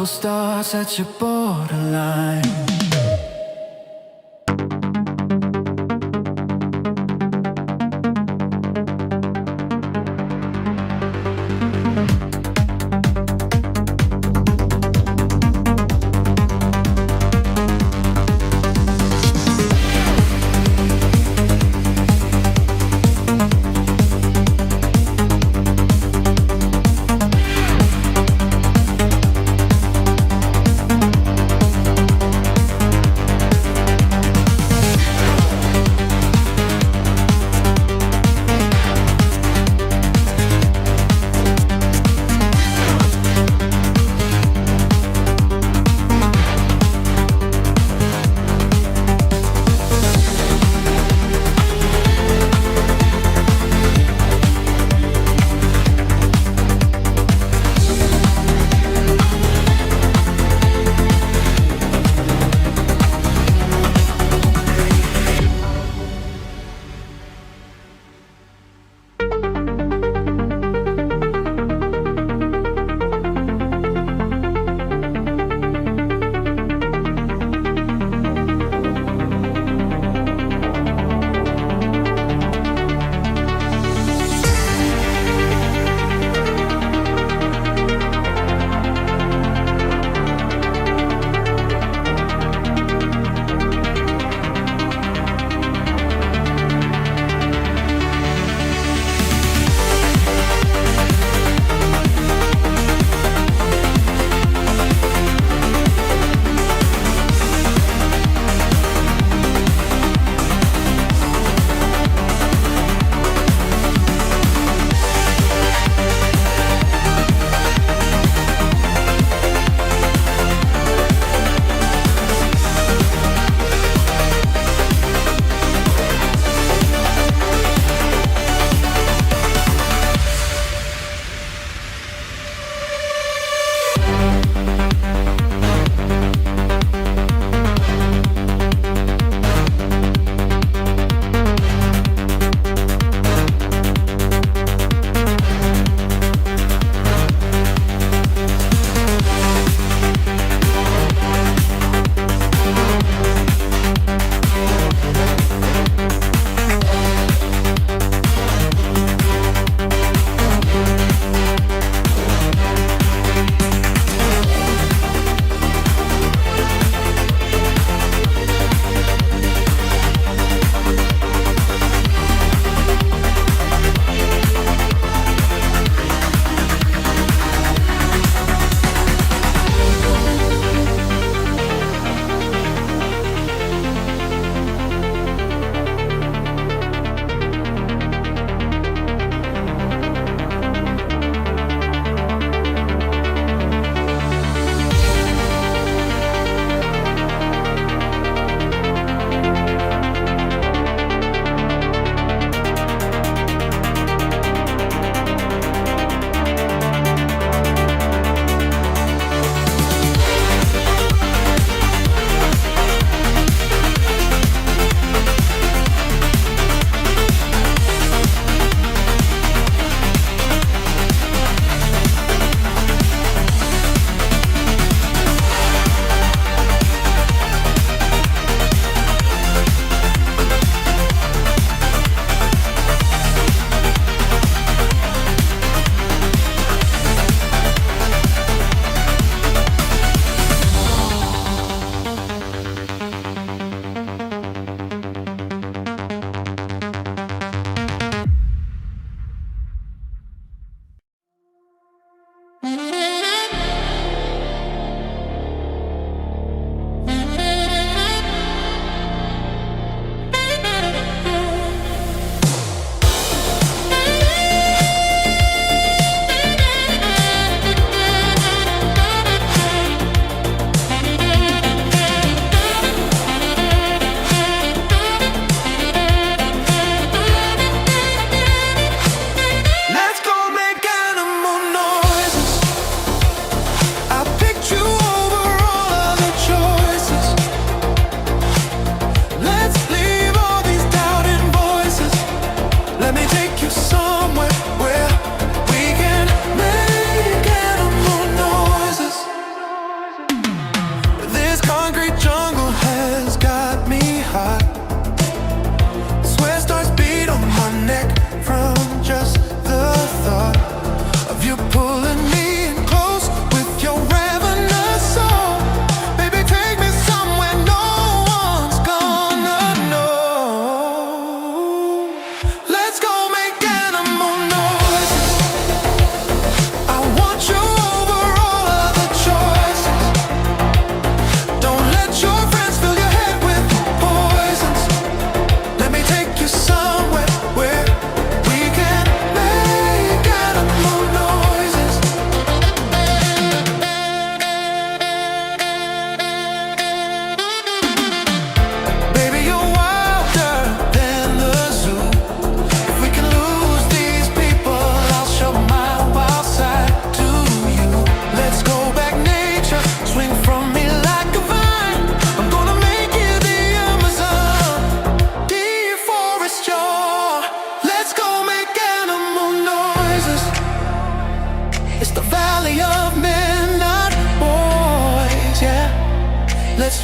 starts at your borderline.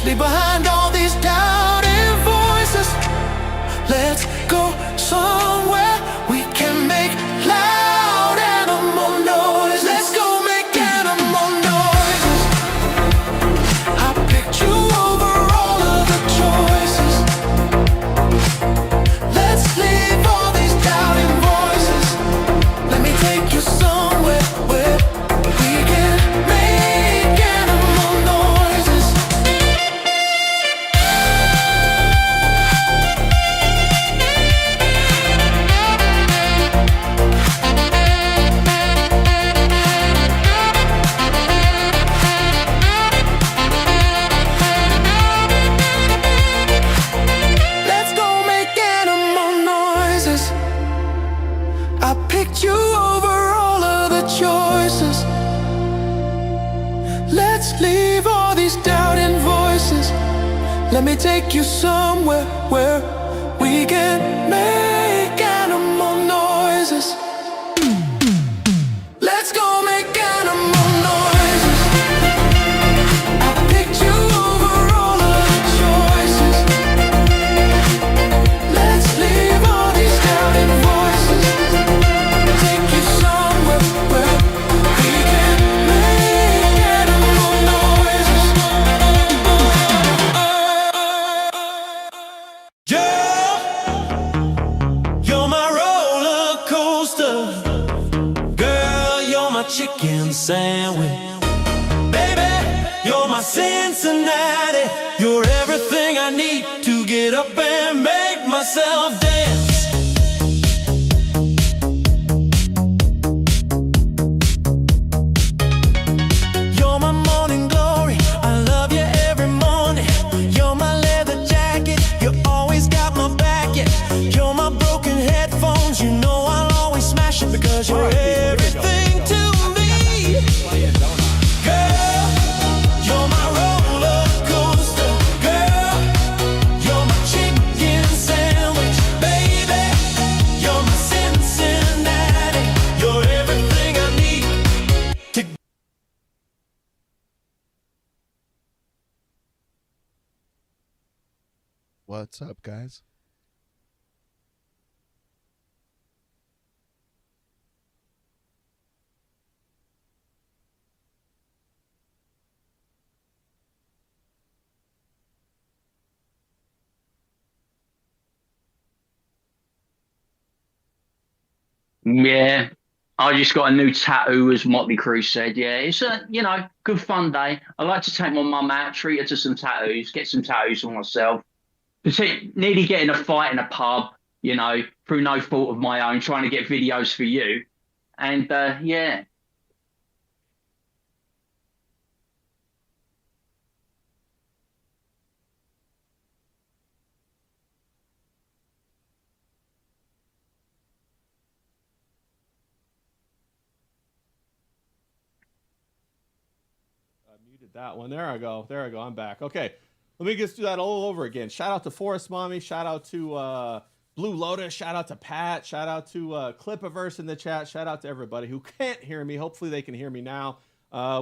leave behind all these doubting voices. Let's go somewhere we can make loud animal noise. Let's go make animal noises. I picked you over all of the choices. Let's leave all these doubting voices. Let me take you somewhere where we can make animal noises. Let's go make animal noises. I picked you over all of the choices. Let's leave all these doubting voices. Let me take you somewhere where we can make animal noises. Let's go make animal noises. I picked you over all of the choices. Let's leave all these doubting voices. Take you somewhere where we can make animal noises. Girl, you're my roller coaster. Girl, you're my chicken sandwich. Baby, you're my Cincinnati. You're everything I need to get up and make myself dance. You're my morning glory. I love you every morning. You're my leather jacket. You always got my back. Yeah. You're my broken headphones. You know I'll always smash it because you're everything to me. Girl, you're my roller coaster. Girl, you're my chicken sandwich. Baby, you're my Cincinnati. You're everything I need to. What's up, guys? Yeah, I just got a new tattoo, as Motley Crue said. Yeah, it's a good fun day. I like to take my mum out, treat her to some tattoos, get some tattoos for myself. Nearly getting a fight in a pub, through no fault of my own, trying to get videos for you, and yeah. I muted that one. There I go. There I go. I'm back. Okay. Let me just do that all over again. Shout out to Forest Mommy. Shout out to Blue Lotus. Shout out to Pat. Shout out to Clipiverse in the chat. Shout out to everybody who can't hear me. Hopefully they can hear me now.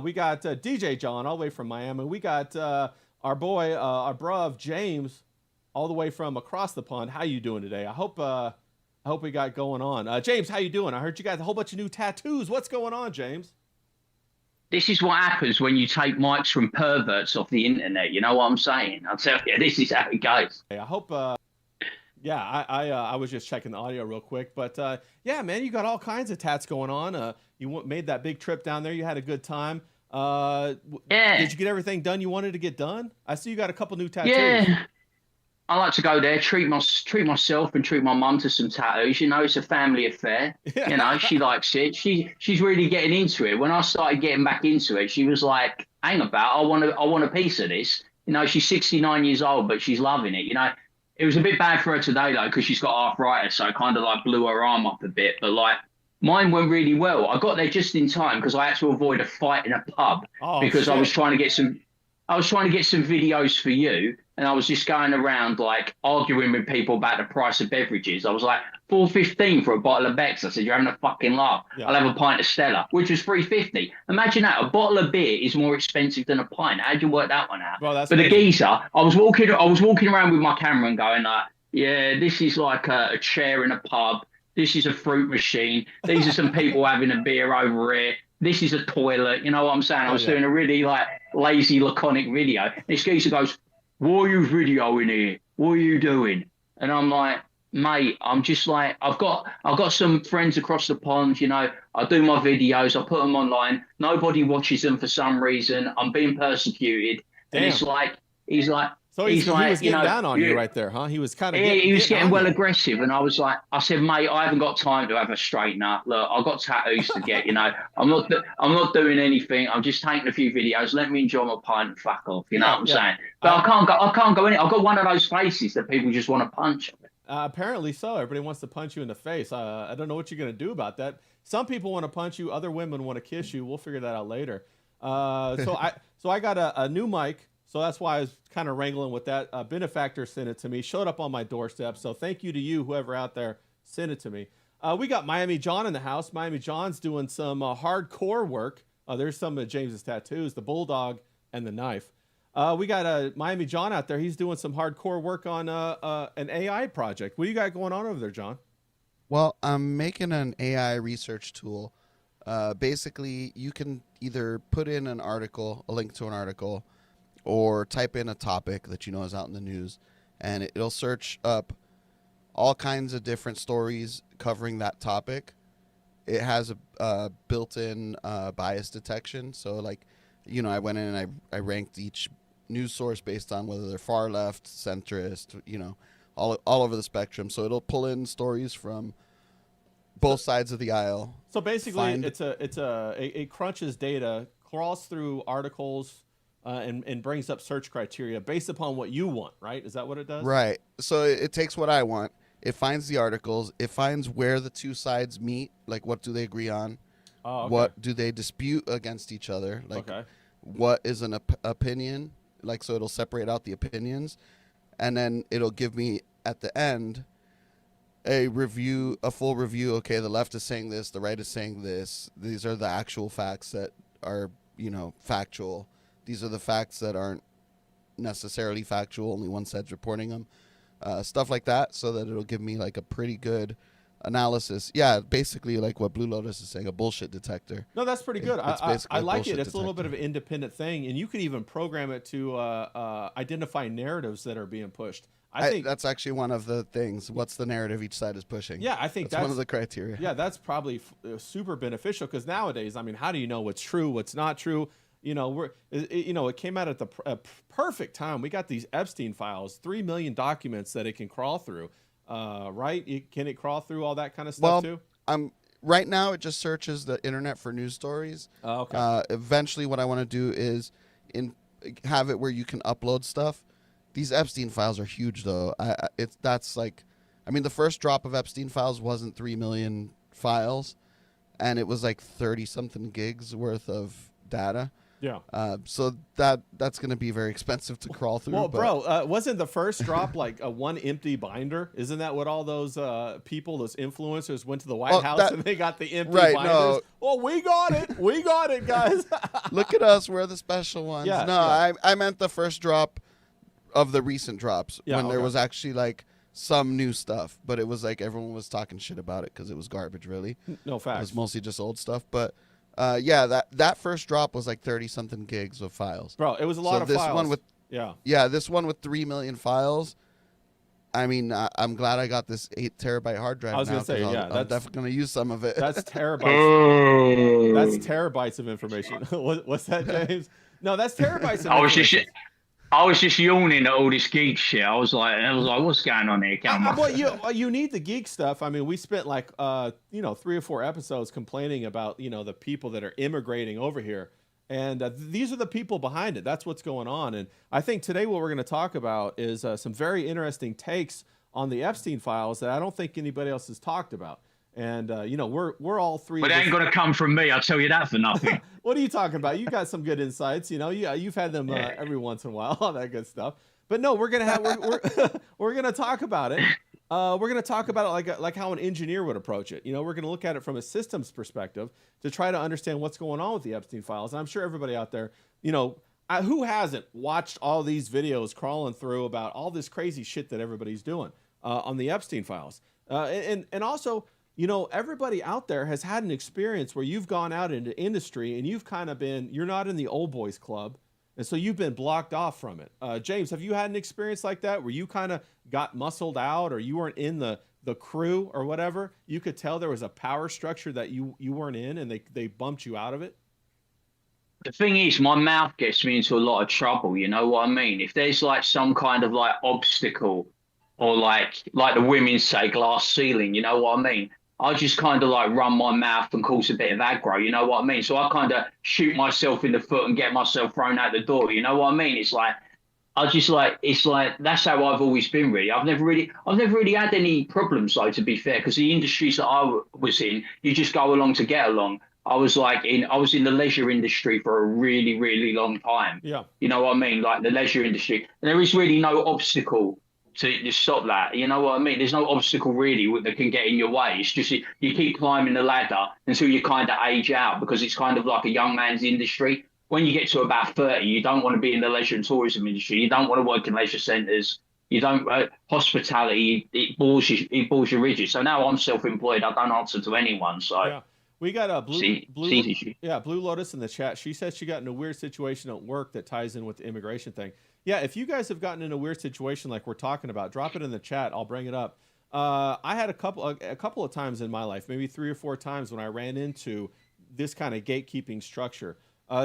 We got DJ John all the way from Miami. We got our boy, our bruv, James, all the way from across the pond. How you doing today? I hope we got going on. James, how you doing? I heard you got a whole bunch of new tattoos. What's going on, James? This is what happens when you take mics from perverts off the internet. You know what I'm saying? I'll tell you, this is how it goes. Hey, I hope. Yeah, I was just checking the audio real quick, but yeah, man, you got all kinds of tats going on. You made that big trip down there. You had a good time. Yeah. Did you get everything done you wanted to get done? I see you got a couple new tattoos. Yeah. I like to go there, treat myself and treat my mum to some tattoos. It's a family affair. She likes it. She's really getting into it. When I started getting back into it, she was like, "Hang about, I want a piece of this." She's 69 years old, but she's loving it. It was a bit bad for her today though, because she's got arthritis, so it kind of like blew her arm up a bit. But like mine went really well. I got there just in time because I had to avoid a fight in a pub because I was trying to get some. I was trying to get some videos for you, and I was just going around like arguing with people about the price of beverages. I was like, 4.15 for a bottle of Beck's. I said, you're having a fucking laugh. Yeah. I'll have a pint of Stella, which was 3.50. Imagine that, a bottle of beer is more expensive than a pint. How'd you work that one out? Well, that's But the crazy. geezer, I was walking around with my camera and going like, yeah, this is like a chair in a pub. This is a fruit machine. These are some people having a beer over here. This is a toilet. You know what I'm saying? I was doing a really like lazy, laconic video. This geezer goes, "What are you videoing here? What are you doing?" And I'm like, "Mate, I'm just like, I've got some friends across the pond. You know, I do my videos. I put them online. Nobody watches them for some reason. I'm being persecuted." And it's Damn. like, he's like. So He's he like, was you getting know, down on you right there, huh? He was kind of he was getting on well you. aggressive, and I was like, I said, mate, I haven't got time to have a straightener. Look, I've got tattoos to get. You know, I'm not doing anything. I'm just taking a few videos. Let me enjoy my pint and fuck off. You know what I'm saying? But I can't go in. I've got one of those faces that people just want to punch. Apparently so. Everybody wants to punch you in the face. I don't know what you're going to do about that. Some people want to punch you. Other women want to kiss you. We'll figure that out later. So I got a new mic. So that's why I was kind of wrangling with that. Benefactor sent it to me. Showed up on my doorstep. So thank you to you, whoever out there sent it to me. We got Miami John in the house. Miami John's doing some hardcore work. There's some of James's tattoos, the bulldog and the knife. We got Miami John out there. He's doing some hardcore work on an AI project. What do you got going on over there, John? Well, I'm making an AI research tool. Basically, you can either put in an article, a link to an article, or type in a topic that you know is out in the news, and it'll search up all kinds of different stories covering that topic. It has a built-in bias detection. So, like, you know, I went in and I ranked each news source based on whether they're far left, centrist, you know, all over the spectrum. So it'll pull in stories from both sides of the aisle. So basically, it crunches data, crawls through articles, and brings up search criteria based upon what you want, right? Is that what it does? Right. So it takes what I want. It finds the articles. It finds where the two sides meet. Like, what do they agree on? Oh, okay. What do they dispute against each other? Like, what is an opinion? Like, so it'll separate out the opinions. And then it'll give me, at the end, a full review. Okay, the left is saying this. The right is saying this. These are the actual facts that are, you know, factual. These are the facts that aren't necessarily factual. Only one side's reporting them. Stuff like that, so that it'll give me like a pretty good analysis. Yeah, basically like what Blue Lotus is saying, a bullshit detector. No, that's pretty good. It's I a like it. bullshit It's a little bit detector. of an independent thing, and you could even program it to identify narratives that are being pushed. I think that's actually one of the things. What's the narrative each side is pushing? Yeah, I think that's one of the criteria. Yeah, that's probably super beneficial, because nowadays, I mean, how do you know what's true, what's not true? You know, it came out at the perfect time. We got these Epstein files, 3 million documents that it can crawl through. Right? Can it crawl through all that kind of stuff too? Right now it just searches the internet for news stories. Oh, okay. Eventually, what I want to do is have it where you can upload stuff. These Epstein files are huge, though. The first drop of Epstein files wasn't 3 million files, and it was like 30 something gigs worth of data. Yeah. So that's going to be very expensive to crawl through. Well, bro, wasn't the first drop like a one empty binder? Isn't that what all those people, those influencers, went to the White House and they got the empty binders? No. Oh, we got it, guys. Look at us, we're the special ones. Yeah, no, yeah. I meant the first drop of the recent drops, when there was actually like some new stuff, but it was like everyone was talking shit about it because it was garbage. Really, no facts. It was mostly just old stuff, but. Yeah, that first drop was like 30 something gigs of files. Bro, it was a lot of this files. One with, this one with 3 million files. I mean, I'm glad I got this 8 terabyte hard drive. I was gonna say, I'm definitely gonna use some of it. That's terabytes. That's terabytes of information. What's that, James? No, that's terabytes of information. I was just yawning at all this geek shit. I was like, what's going on here? Come on. Well, you need the geek stuff. I mean, we spent like 3 or 4 episodes complaining about the people that are immigrating over here, and these are the people behind it. That's what's going on. And I think today what we're going to talk about is some very interesting takes on the Epstein files that I don't think anybody else has talked about. And you know, we're all three. But it ain't gonna come from me. I'll tell you that for nothing. What are you talking about? You got some good insights. You know, you've had them every once in a while, all that good stuff. But no, we're gonna have we're gonna talk about it. We're gonna talk about it like how an engineer would approach it. You know, we're gonna look at it from a systems perspective to try to understand what's going on with the Epstein files. And I'm sure everybody out there, you know, who hasn't watched all these videos crawling through about all this crazy shit that everybody's doing on the Epstein files, and also. You know, everybody out there has had an experience where you've gone out into industry and you've kind of you're not in the old boys club. And so you've been blocked off from it. James, have you had an experience like that where you kind of got muscled out or you weren't in the crew or whatever? You could tell there was a power structure that you weren't in and they bumped you out of it? The thing is, my mouth gets me into a lot of trouble. You know what I mean? If there's like some kind of like obstacle or like the women say glass ceiling, you know what I mean? I just kind of like run my mouth and cause a bit of aggro, you know what I mean? So I kind of shoot myself in the foot and get myself thrown out the door, you know what I mean? It's like, it's like, that's how I've always been really. I've never really had any problems though, to be fair, because the industries that I was in, you just go along to get along. I was in the leisure industry for a really, really long time. Yeah. You know what I mean? Like the leisure industry. And there is really no obstacle to stop that. You know what I mean? There's no obstacle really that can get in your way. It's just you keep climbing the ladder until you kind of age out, because it's kind of like a young man's industry. When you get to about 30, you don't want to be in the leisure and tourism industry. You don't want to work in leisure centres. You don't hospitality. It bores you rigid. So now I'm self-employed. I don't answer to anyone. So yeah. We got a Blue Lotus in the chat. She says she got in a weird situation at work that ties in with the immigration thing. Yeah, if you guys have gotten in a weird situation like we're talking about, drop it in the chat. I'll bring it up. I had a couple of times in my life, maybe 3 or 4 times, when I ran into this kind of gatekeeping structure.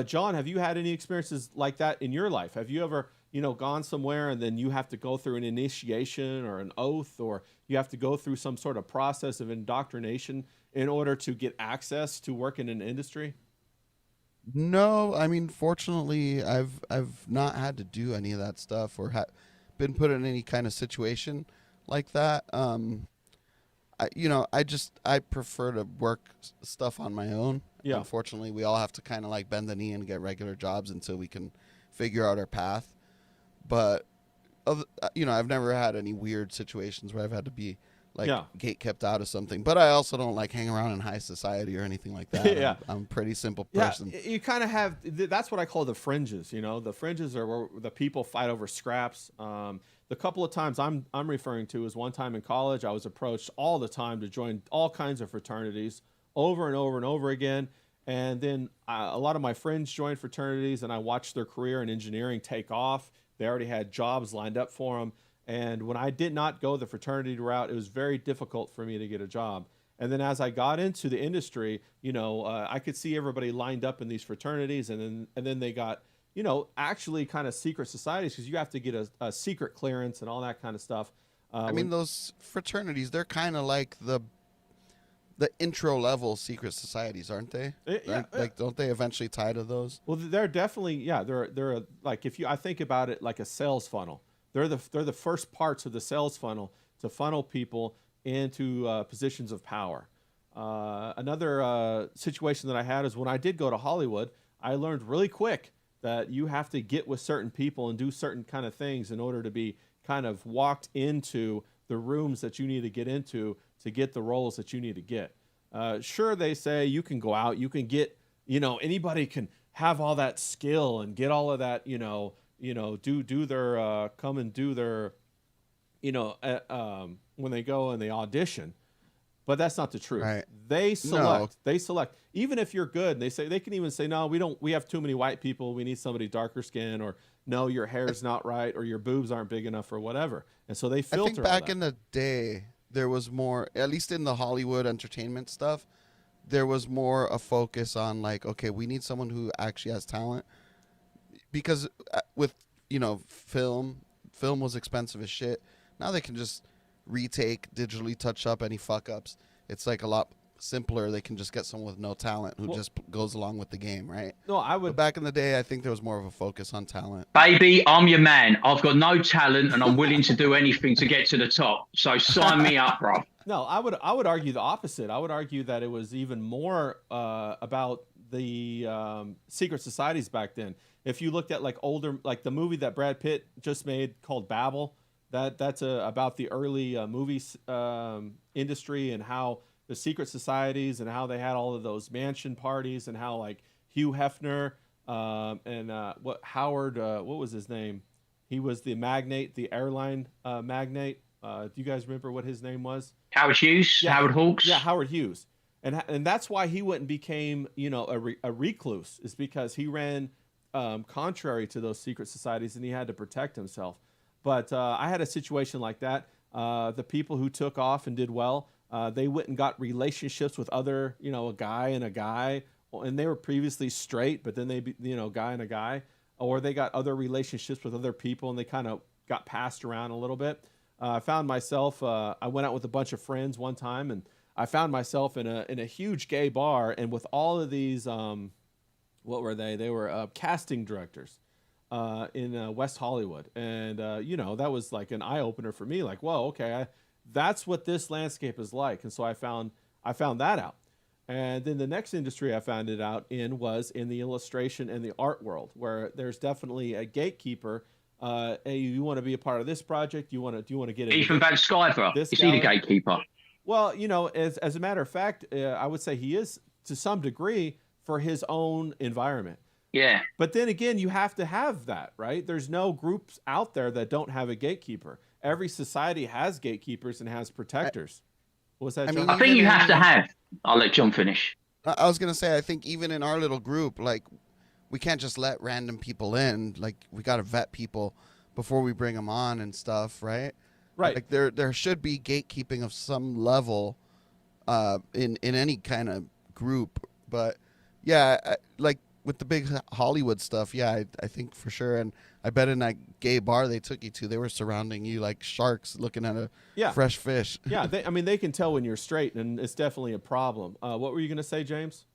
John, have you had any experiences like that in your life? Have you ever, you know, gone somewhere and then you have to go through an initiation or an oath, or you have to go through some sort of process of indoctrination in order to get access to work in an industry? No, I mean, fortunately, I've not had to do any of that stuff or been put in any kind of situation like that. I prefer to work stuff on my own. Yeah. Unfortunately, we all have to kind of like bend the knee and get regular jobs until we can figure out our path. But, I've never had any weird situations where I've had to be gate kept out of something. But I also don't like hang around in high society or anything like that. Yeah. I'm a pretty simple person. Yeah, you kind of have, that's what I call the fringes. You know, the fringes are where the people fight over scraps. The couple of times I'm referring to is one time in college, I was approached all the time to join all kinds of fraternities over and over and over again. And then a lot of my friends joined fraternities, and I watched their career in engineering take off. They already had jobs lined up for them. And when I did not go the fraternity route, it was very difficult for me to get a job. And then as I got into the industry, I could see everybody lined up in these fraternities, and then they got, actually kind of secret societies, because you have to get a secret clearance and all that kind of stuff. I mean, those fraternities, they're kind of like the intro level secret societies, aren't they? Don't they eventually tie to those? Well, they're definitely, they're like, I think about it like a sales funnel. They're the first parts of the sales funnel to funnel people into positions of power. Another situation that I had is when I did go to Hollywood, I learned really quick that you have to get with certain people and do certain kind of things in order to be kind of walked into the rooms that you need to get the roles that you need to get. Sure, they say you can go out, you can get, anybody can have all that skill and get all of that, do their come and do their, when they go and they audition. But that's not the truth. Right. They select. Even if you're good, they can even say, no, we have too many white people. We need somebody darker skin, or no, your hair's not right, or your boobs aren't big enough, or whatever. And so they filter. I think back in the day, there was more, at least in the Hollywood entertainment stuff, there was more a focus on like, okay, we need someone who actually has talent. Because with, film was expensive as shit. Now they can just retake, digitally touch up any fuck ups. It's like a lot simpler. They can just get someone with no talent who just goes along with the game, right? No, I But would. back in the day, I think there was more of a focus on talent. Baby, I'm your man. I've got no talent and I'm willing to do anything to get to the top. So sign me up, bro. No, I would argue the opposite. I would argue that it was even more about the secret societies back then. If you looked at like older, like the movie that Brad Pitt just made called Babel, that's about the early movie industry and how the secret societies and how they had all of those mansion parties and how like Hugh Hefner and what Howard, what was his name? He was the magnate, the airline magnate. Do you guys remember what his name was? Howard Hughes, Yeah. Howard Hawks. Yeah, Howard Hughes. And that's why he went and became, you know, a recluse, is because he ran contrary to those secret societies and he had to protect himself. But I had a situation like that. The people who took off and did well, they went and got relationships with other, you know, a guy and a guy, and they were previously straight, but then they, you know, guy and a guy, or they got other relationships with other people and they kind of got passed around a little bit. I found myself, I went out with a bunch of friends one time and I found myself in a huge gay bar, and with all of these, what were they? They were casting directors in West Hollywood. And, you know, that was like an eye opener for me. Like, whoa, okay, that's what this landscape is like. And so I found that out. And then the next industry I found it out in was in the illustration and the art world, where there's definitely a gatekeeper. Hey, you want to be a part of this project? Do you want to get Ethan Van Sciver. This Is he the gallery? gatekeeper? Well, you know, as a matter of fact, I would say he is to some degree for his own environment. Yeah. But then again, you have to have that, right? There's no groups out there that don't have a gatekeeper. Every society has gatekeepers and has protectors. What was that, I John? mean, I think you have to have. I'll let John finish. I was gonna say, I think even in our little group, like, we can't just let random people in. Like, we gotta vet people before we bring them on and stuff, right? Right. Like, there should be gatekeeping of some level in any kind of group. But yeah, like with the big Hollywood stuff, yeah, I think for sure. And I bet in that gay bar they took you to, they were surrounding you like sharks looking at a fresh fish. Yeah, I mean, they can tell when you're straight, and it's definitely a problem. What were you going to say, James?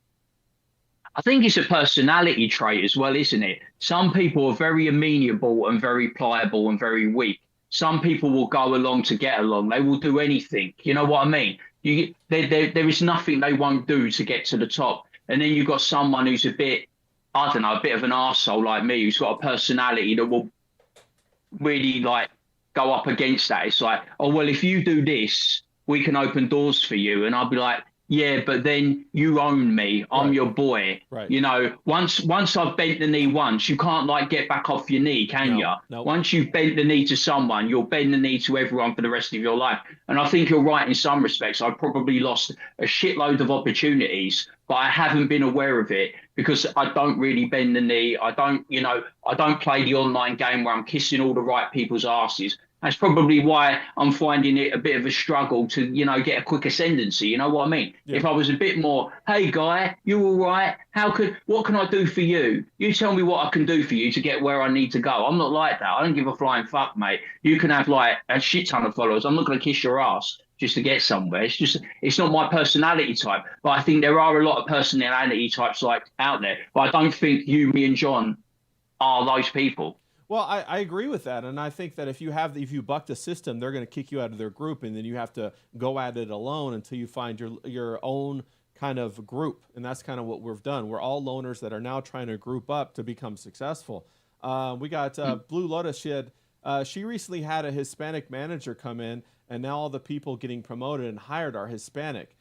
I think it's a personality trait as well, isn't it? Some people are very amenable and very pliable and very weak. Some people will go along to get along. They will do anything. You know what I mean? There is nothing they won't do to get to the top. And then you've got someone who's a bit, I don't know, a bit of an arsehole like me, who's got a personality that will really like go up against that. It's like, oh, well, if you do this, we can open doors for you. And I'll be like, yeah, but then you own me. I'm your boy. Right. You know, once I've bent the knee once, you can't like get back off your knee, can you? No. Once you've bent the knee to someone, you'll bend the knee to everyone for the rest of your life. And I think you're right in some respects. I've probably lost a shitload of opportunities, but I haven't been aware of it because I don't really bend the knee. I don't play the online game where I'm kissing all the right people's asses. That's probably why I'm finding it a bit of a struggle to, get a quick ascendancy. You know what I mean? Yeah. If I was a bit more, hey, guy, you all right? What can I do for you? You tell me what I can do for you to get where I need to go. I'm not like that. I don't give a flying fuck, mate. You can have like a shit ton of followers. I'm not going to kiss your ass just to get somewhere. It's not my personality type. But I think there are a lot of personality types like out there. But I don't think you, me and John are those people. Well, I agree with that, and I think that if you buck the system, they're going to kick you out of their group, and then you have to go at it alone until you find your own kind of group, and that's kind of what we've done. We're all loners that are now trying to group up to become successful. We got Blue Lotus. She recently had a Hispanic manager come in, and now all the people getting promoted and hired are Hispanic.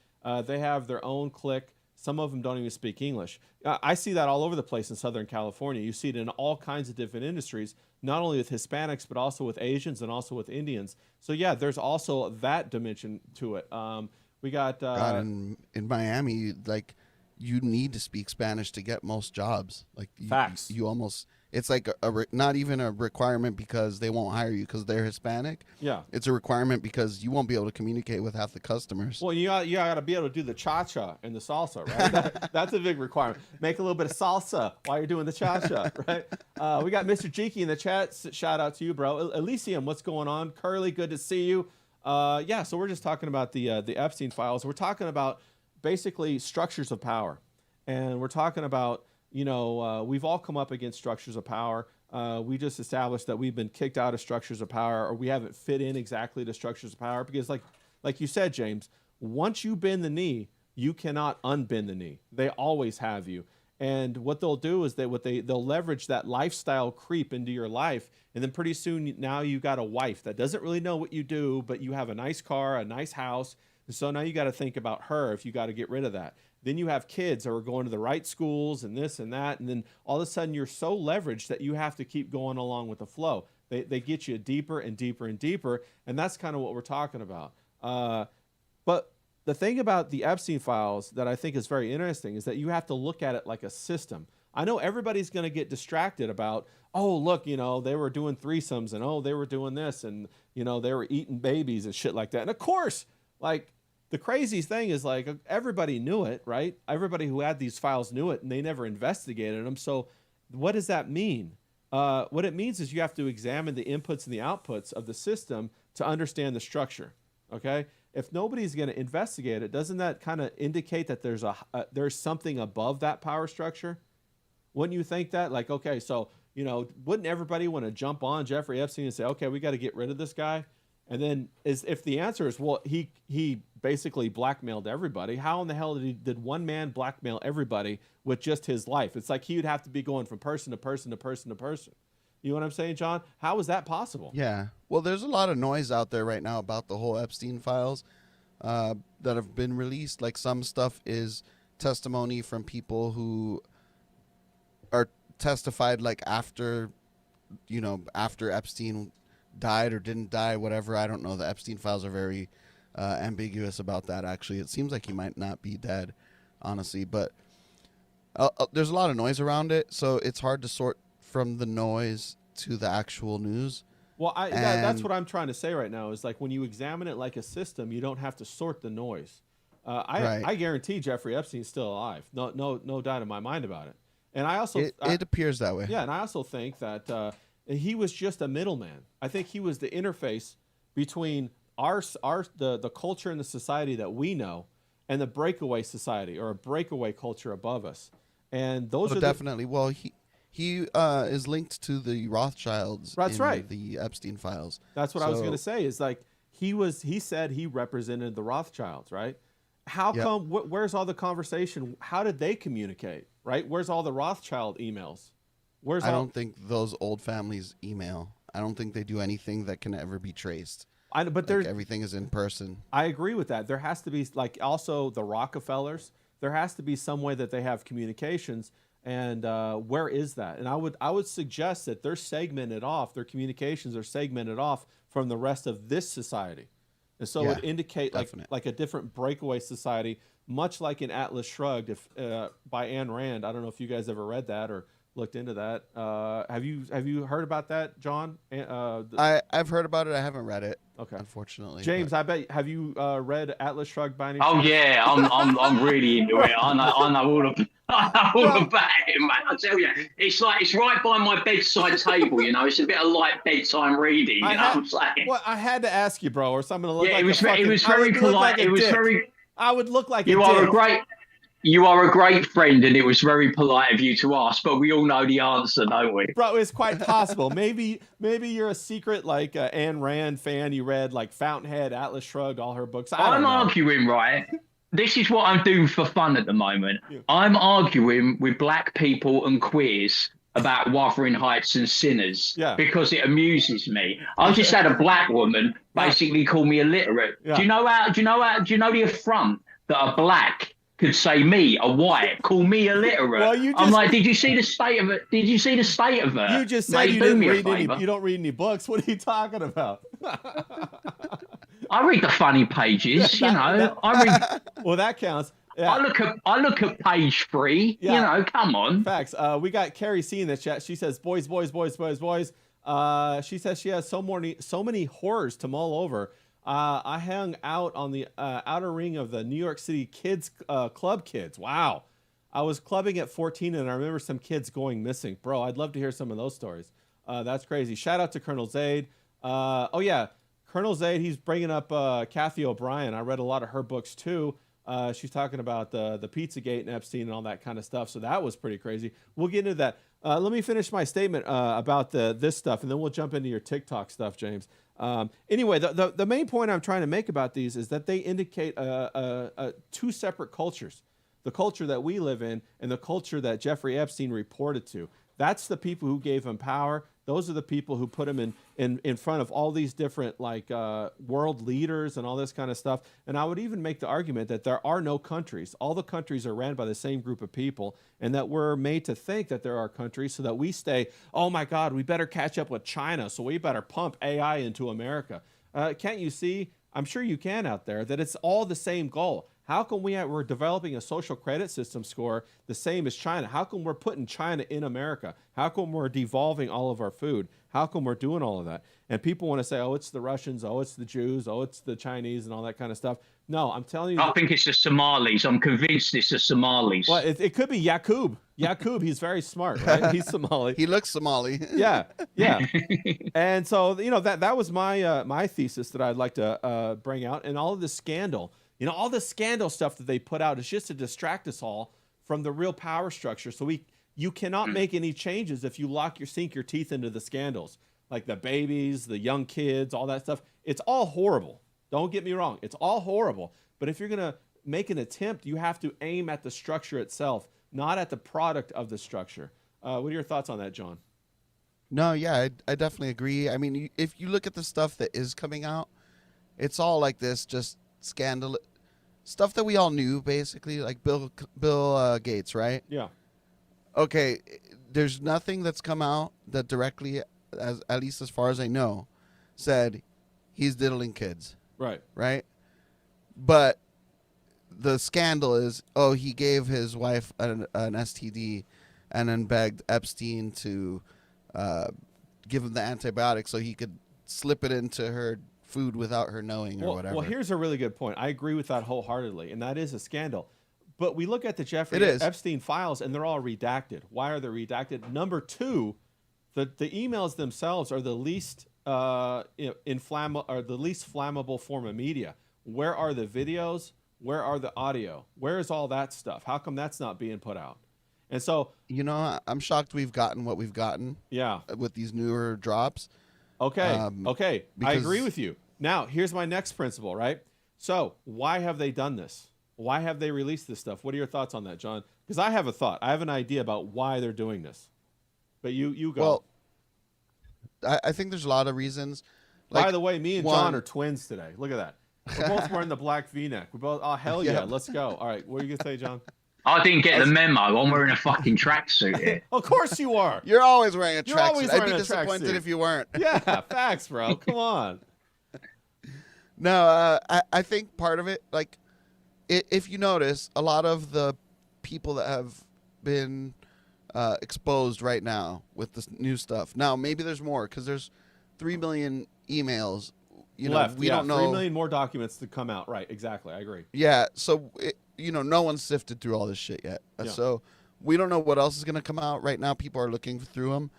They have their own clique. Some of them don't even speak English. I see that all over the place in Southern California. You see it in all kinds of different industries, not only with Hispanics, but also with Asians and also with Indians. So, yeah, there's also that dimension to it. We got... God, in Miami, like, you need to speak Spanish to get most jobs. Like, Facts. You almost... It's like not even a requirement because they won't hire you because they're Hispanic. Yeah. It's a requirement because you won't be able to communicate with half the customers. Well, you got to be able to do the cha-cha and the salsa, right? That's a big requirement. Make a little bit of salsa while you're doing the cha-cha, right? We got Mr. Jeeky in the chat. Shout out to you, bro. Elysium, what's going on? Curly, good to see you. So we're just talking about the Epstein files. We're talking about basically structures of power. And we're talking about, we've all come up against structures of power. We just established that we've been kicked out of structures of power, or we haven't fit in exactly to structures of power. Because like you said, James, once you bend the knee, you cannot unbend the knee. They always have you. And what they'll do is they'll leverage that lifestyle creep into your life. And then pretty soon now you got a wife that doesn't really know what you do, but you have a nice car, a nice house. And so now you got to think about her if you got to get rid of that. Then you have kids that are going to the right schools and this and that. And then all of a sudden you're so leveraged that you have to keep going along with the flow. They get you deeper and deeper and deeper. And that's kind of what we're talking about. But the thing about the Epstein files that I think is very interesting is that you have to look at it like a system. I know everybody's going to get distracted about, oh, look, they were doing threesomes and, oh, they were doing this and, they were eating babies and shit like that. And of course, like, the craziest thing is, like, everybody knew it, right? Everybody who had these files knew it, and they never investigated them. So what does that mean? What it means is you have to examine the inputs and the outputs of the system to understand the structure, okay? If nobody's going to investigate it, doesn't that kind of indicate that there's something above that power structure? Wouldn't you think that? Like, okay, so, wouldn't everybody want to jump on Jeffrey Epstein and say, okay, we got to get rid of this guy? And then if the answer is, well, he basically blackmailed everybody, how in the hell did one man blackmail everybody with just his life? It's like he would have to be going from person to person to person to person. You know what I'm saying, John? How is that possible? Yeah. Well, there's a lot of noise out there right now about the whole Epstein files that have been released. Like, some stuff is testimony from people who are testified, like, after Epstein died or didn't die, whatever. I don't know. The Epstein files are very ambiguous about that, actually. It seems like he might not be dead, honestly. But there's a lot of noise around it, so it's hard to sort from the noise to the actual news. Well, that's what I'm trying to say right now is, like, when you examine it like a system, you don't have to sort the noise. I guarantee Jeffrey Epstein's still alive. No doubt in my mind about it. And I also it appears that way. Yeah, and I also think that he was just a middleman. I think he was the interface between the culture and the society that we know and the breakaway society or a breakaway culture above us. And those are definitely. Well, he is linked to the Rothschilds. That's right. The Epstein files. That's what I was going to say. Is like he said he represented the Rothschilds, right? How come? Where's all the conversation? How did they communicate? Right? Where's all the Rothschild emails? I don't think those old families email. I don't think they do anything that can ever be traced. But everything is in person. I agree with that. There has to be, like, also the Rockefellers. There has to be some way that they have communications. And where is that? And I would suggest that they're segmented off. Their communications are segmented off from the rest of this society. And so it would indicate like a different breakaway society, much like in Atlas Shrugged, by Ayn Rand. I don't know if you guys ever read that or looked into that. Have you heard about that, John? I've heard about it. I haven't read it. Okay, unfortunately. James, I bet have you read Atlas Shrugged by any chance? Oh yeah, I'm really into it. I know all about it, man. I tell you, it's right by my bedside table. It's a bit of light bedtime reading. You know what I'm saying? Well, I had to ask you, bro, or something to look like it was very polite. It was very. I would look like You are a great friend, and it was very polite of you to ask, but we all know the answer, don't we? Bro, it's quite possible. Maybe you're a secret, like, Ayn Rand fan. You read, like, Fountainhead, Atlas Shrugged, all her books. I'm arguing, right? This is what I'm doing for fun at the moment. Yeah. I'm arguing with black people and queers about Wuthering Heights and Sinners because it amuses me. I just had a black woman basically call me illiterate. Yeah. Do you know the affront that a black could say me, a white, call me illiterate? Well, I'm like, did you see the state of it? Did you see the state of it? You just said you don't read any books. What are you talking about? I read the funny pages, I read. Well, that counts. Yeah. I look at page 3. Yeah. Come on. Facts. We got Carrie C in the chat. She says, "Boys, boys, boys, boys, boys." She says she has so many horrors to mull over. I hung out on the outer ring of the New York City kids club kids. Wow. I was clubbing at 14, and I remember some kids going missing. Bro, I'd love to hear some of those stories. That's crazy. Shout out to Colonel Zaid. Oh yeah, Colonel Zaid. He's bringing up Kathy O'Brien. I read a lot of her books too. She's talking about the Pizzagate and Epstein and all that kind of stuff. So that was pretty crazy. We'll get into that. Let me finish my statement about this stuff, and then we'll jump into your TikTok stuff, James. Anyway, the main point I'm trying to make about these is that they indicate two separate cultures. The culture that we live in and the culture that Jeffrey Epstein reported to. That's the people who gave him power. Those are the people who put him in front of all these different world leaders and all this kind of stuff. And I would even make the argument that there are no countries. All the countries are ran by the same group of people, and that we're made to think that there are countries so that we stay, oh my God, we better catch up with China, so we better pump AI into America. Can't you see? I'm sure you can out there, that it's all the same goal. How come we're developing a social credit system score the same as China? How come we're putting China in America? How come we're devolving all of our food? How come we're doing all of that? And people want to say, oh, it's the Russians, oh, it's the Jews, oh, it's the Chinese and all that kind of stuff. No, I'm telling you. I think it's the Somalis. I'm convinced it's the Somalis. Well, it could be Yaqub. Yaqub, he's very smart, right? He's Somali. He looks Somali. Yeah. And so, that was my thesis that I'd like to bring out. And all of the scandal. All the scandal stuff that they put out is just to distract us all from the real power structure. So you cannot make any changes if you sink your teeth into the scandals, like the babies, the young kids, all that stuff. It's all horrible. Don't get me wrong. It's all horrible. But if you're going to make an attempt, you have to aim at the structure itself, not at the product of the structure. What are your thoughts on that, John? No, yeah, I definitely agree. I mean, if you look at the stuff that is coming out, it's all like this, just scandal stuff that we all knew, basically, like Bill Gates, right? Yeah. Okay, there's nothing that's come out that directly, at least as far as I know, said he's diddling kids. Right? But the scandal is, he gave his wife an STD and then begged Epstein to give him the antibiotic so he could slip it into her food without her knowing or whatever. Well, here's a really good point. I agree with that wholeheartedly, and that is a scandal. But we look at the Jeffrey Epstein files, and they're all redacted. Why are they redacted? Number two, the emails themselves are the least inflammable form of media. Where are the videos? Where are the audio? Where is all that stuff? How come that's not being put out? And so, I'm shocked we've gotten what we've gotten. Yeah. With these newer drops. Okay. I agree with you. Now, here's my next principle, right? So, why have they done this? Why have they released this stuff? What are your thoughts on that, John? Because I have a thought. I have an idea about why they're doing this. But you go. Well, I think there's a lot of reasons. By the way, me and John are twins today. Look at that. We're both wearing the black V-neck. We're both, oh, hell yeah, let's go. All right, what are you going to say, John? I didn't get the memo. I'm wearing a fucking tracksuit here. Of course you are. You're always wearing a tracksuit. I'd be disappointed if you weren't. Yeah, facts, bro. Come on. No, I think part of it, like, if you notice, a lot of the people that have been exposed right now with this new stuff. Now, maybe there's more because there's 3 million emails. Left. We don't know. 3 million more documents to come out. Right. Exactly. I agree. Yeah. So, no one's sifted through all this shit yet. Yeah. So we don't know what else is going to come out right now. People are looking through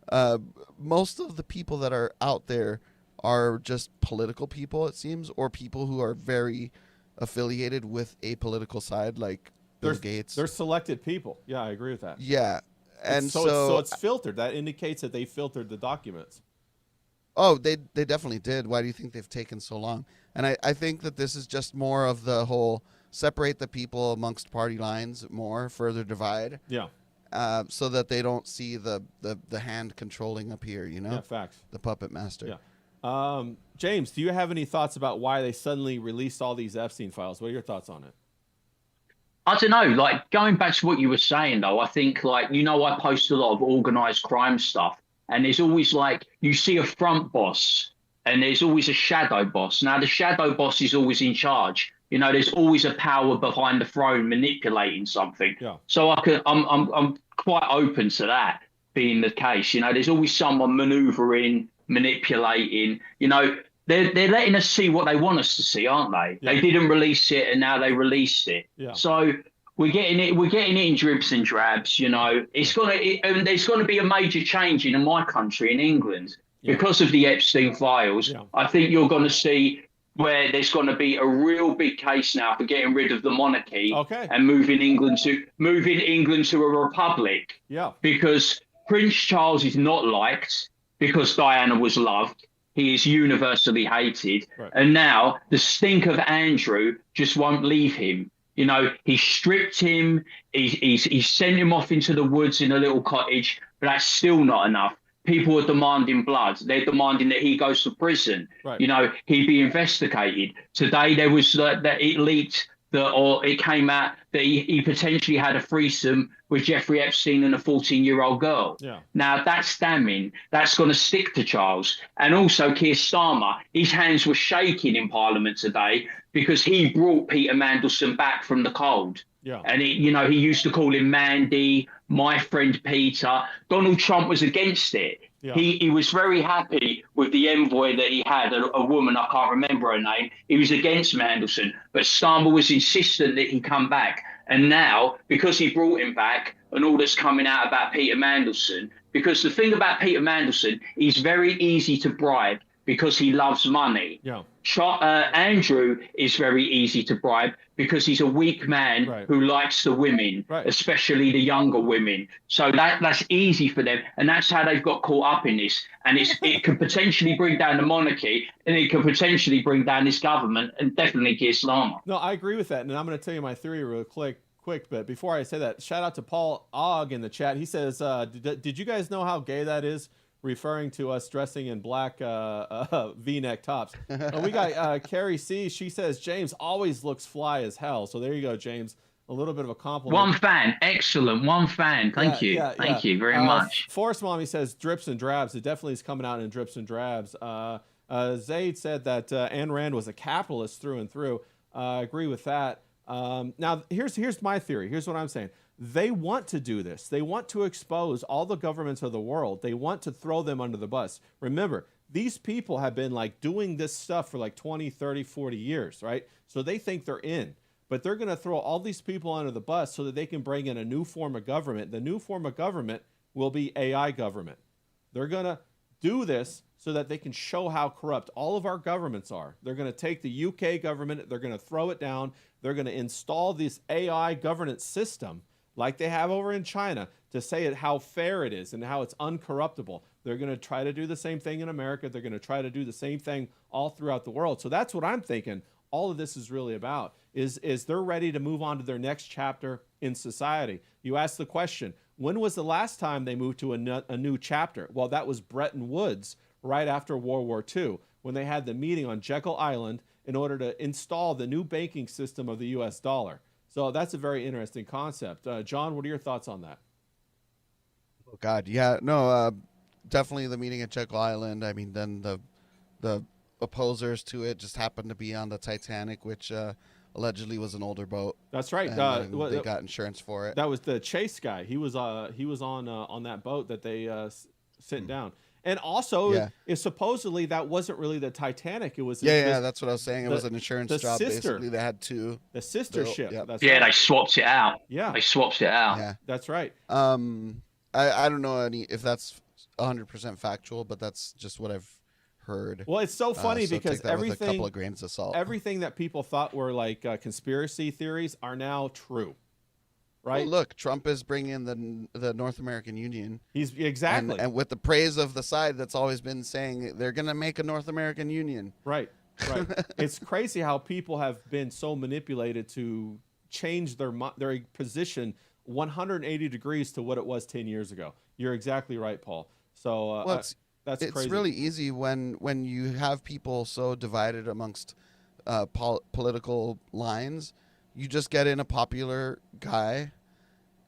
them. Most of the people that are out there are just political people, it seems, or people who are very affiliated with a political side, like Bill Gates. They're selected people. Yeah, I agree with that. Yeah. And so it's filtered. That indicates that they filtered the documents. Oh, they definitely did. Why do you think they've taken so long? And I think that this is just more of the whole separate the people amongst party lines more, further divide. Yeah. So that they don't see the hand controlling up here, Yeah, facts. The puppet master. Yeah. James, do you have any thoughts about why they suddenly released all these Epstein files? What are your thoughts on it? I don't know, like going back to what you were saying though, I think I post a lot of organized crime stuff. And there's always you see a front boss and there's always a shadow boss. Now, the shadow boss is always in charge. There's always a power behind the throne manipulating something. Yeah. So I'm quite open to that being the case. There's always someone maneuvering, manipulating. They're letting us see what they want us to see, aren't they? Yeah. They didn't release it and now they released it. Yeah. So we're getting it in dribs and drabs, There's gonna be a major change in my country, in England, because of the Epstein files. Yeah. I think you're gonna see where there's going to be a real big case now for getting rid of the monarchy Okay. and moving England to a republic. Yeah. Because Prince Charles is not liked because Diana was loved. He is universally hated. Right. And now the stink of Andrew just won't leave him. You know, he stripped him, he sent him off into the woods in a little cottage, but that's still not enough. People are demanding blood. They're demanding that he goes to prison. Right. You know, he be investigated. Today there was that it leaked or it came out that he potentially had a threesome with Jeffrey Epstein and a 14-year-old girl. Yeah. Now that's damning. That's going to stick to Charles. And also Keir Starmer, his hands were shaking in Parliament today because he brought Peter Mandelson back from the cold. Yeah. And he used to call him Mandy, my friend Peter. Donald Trump was against it. Yeah. He was very happy with the envoy that he had, a woman, I can't remember her name. He was against Mandelson, but Starmer was insistent that he come back. And now, because he brought him back and all that's coming out about Peter Mandelson, because the thing about Peter Mandelson, he's very easy to bribe because he loves money. Yeah. Andrew is very easy to bribe because he's a weak man Right. who likes the women, Right. especially the younger women. So that's easy for them, and that's how they've got caught up in this. And it could potentially bring down the monarchy, and it could potentially bring down this government, and definitely Keir Starmer. No, I agree with that, and I'm going to tell you my theory real quick. But before I say that, shout out to Paul Ogg in the chat. He says, "Did you guys know how gay that is?" Referring to us dressing in black V-neck tops. We got Carrie C. She says James always looks fly as hell. So there you go, James. A little bit of a compliment. One fan, excellent. One fan. Thank you. Thank you very much. Forest Mommy says drips and drabs. It definitely is coming out in drips and drabs. Zaid said that Ayn Rand was a capitalist through and through. I agree with that. Now, here's my theory. Here's what I'm saying. They want to do this. They want to expose all the governments of the world. They want to throw them under the bus. Remember, these people have been like doing this stuff for like 20, 30, 40 years, right? So they think they're in. But they're going to throw all these people under the bus so that they can bring in a new form of government. The new form of government will be AI government. They're going to do this so that they can show how corrupt all of our governments are. They're going to take the UK government, they're going to throw it down, they're going to install this AI governance system like they have over in China to say how fair it is and how it's uncorruptible. They're going to try to do the same thing in America. They're going to try to do the same thing all throughout the world. So that's what I'm thinking all of this is really about, is they're ready to move on to their next chapter in society. You ask the question, when was the last time they moved to a new chapter? Well, that was Bretton Woods right after World War II, when they had the meeting on Jekyll Island in order to install the new banking system of the US dollar. So that's a very interesting concept. John, what are your thoughts on that? Oh God, yeah, no, definitely the meeting at Jekyll Island. I mean, then the opposers to it just happened to be on the Titanic, which allegedly was an older boat. That's right. And they got insurance for it. That was the Chase guy. He was on that boat that they sent down. And also, supposedly that wasn't really the Titanic. It was that's what I was saying. It was an insurance job. Basically, they had two. The sister ship. Yep. That's right. right. They swapped it out. Yeah, they swapped it out. Yeah, that's right. I don't know if that's 100% factual, but that's just what I've heard. Well, it's so funny because take that with a couple of grains of salt. Everything that people thought were like conspiracy theories are now true. Right. Well, look, Trump is bringing the North American Union. He's exactly, and with the praise of the side that's always been saying they're going to make a North American Union. Right. It's crazy how people have been so manipulated to change their position 180 degrees to what it was 10 years ago. You're exactly right, Paul. So that's crazy. It's really easy when you have people so divided amongst political lines. You just get in a popular guy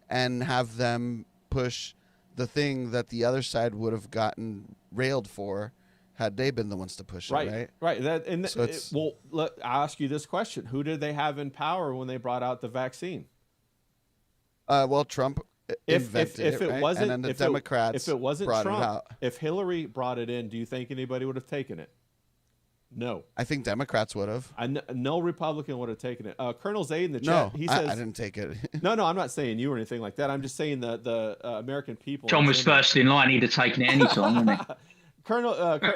and have them push the thing that the other side would have gotten railed for had they been the ones to push it, right? Right. I'll ask you this question. Who did they have in power when they brought out the vaccine? Well, Trump invented if it right? wasn't, and then the if Democrats it wasn't brought Trump, it out. If Hillary brought it in, do you think anybody would have taken it? No. I think Democrats would have. No Republican would have taken it. Colonel Zaid in the chat, he says... I didn't take it. No, I'm not saying you or anything like that. I'm just saying the American people... John was first in line. He'd have taken it any time, wouldn't he? Colonel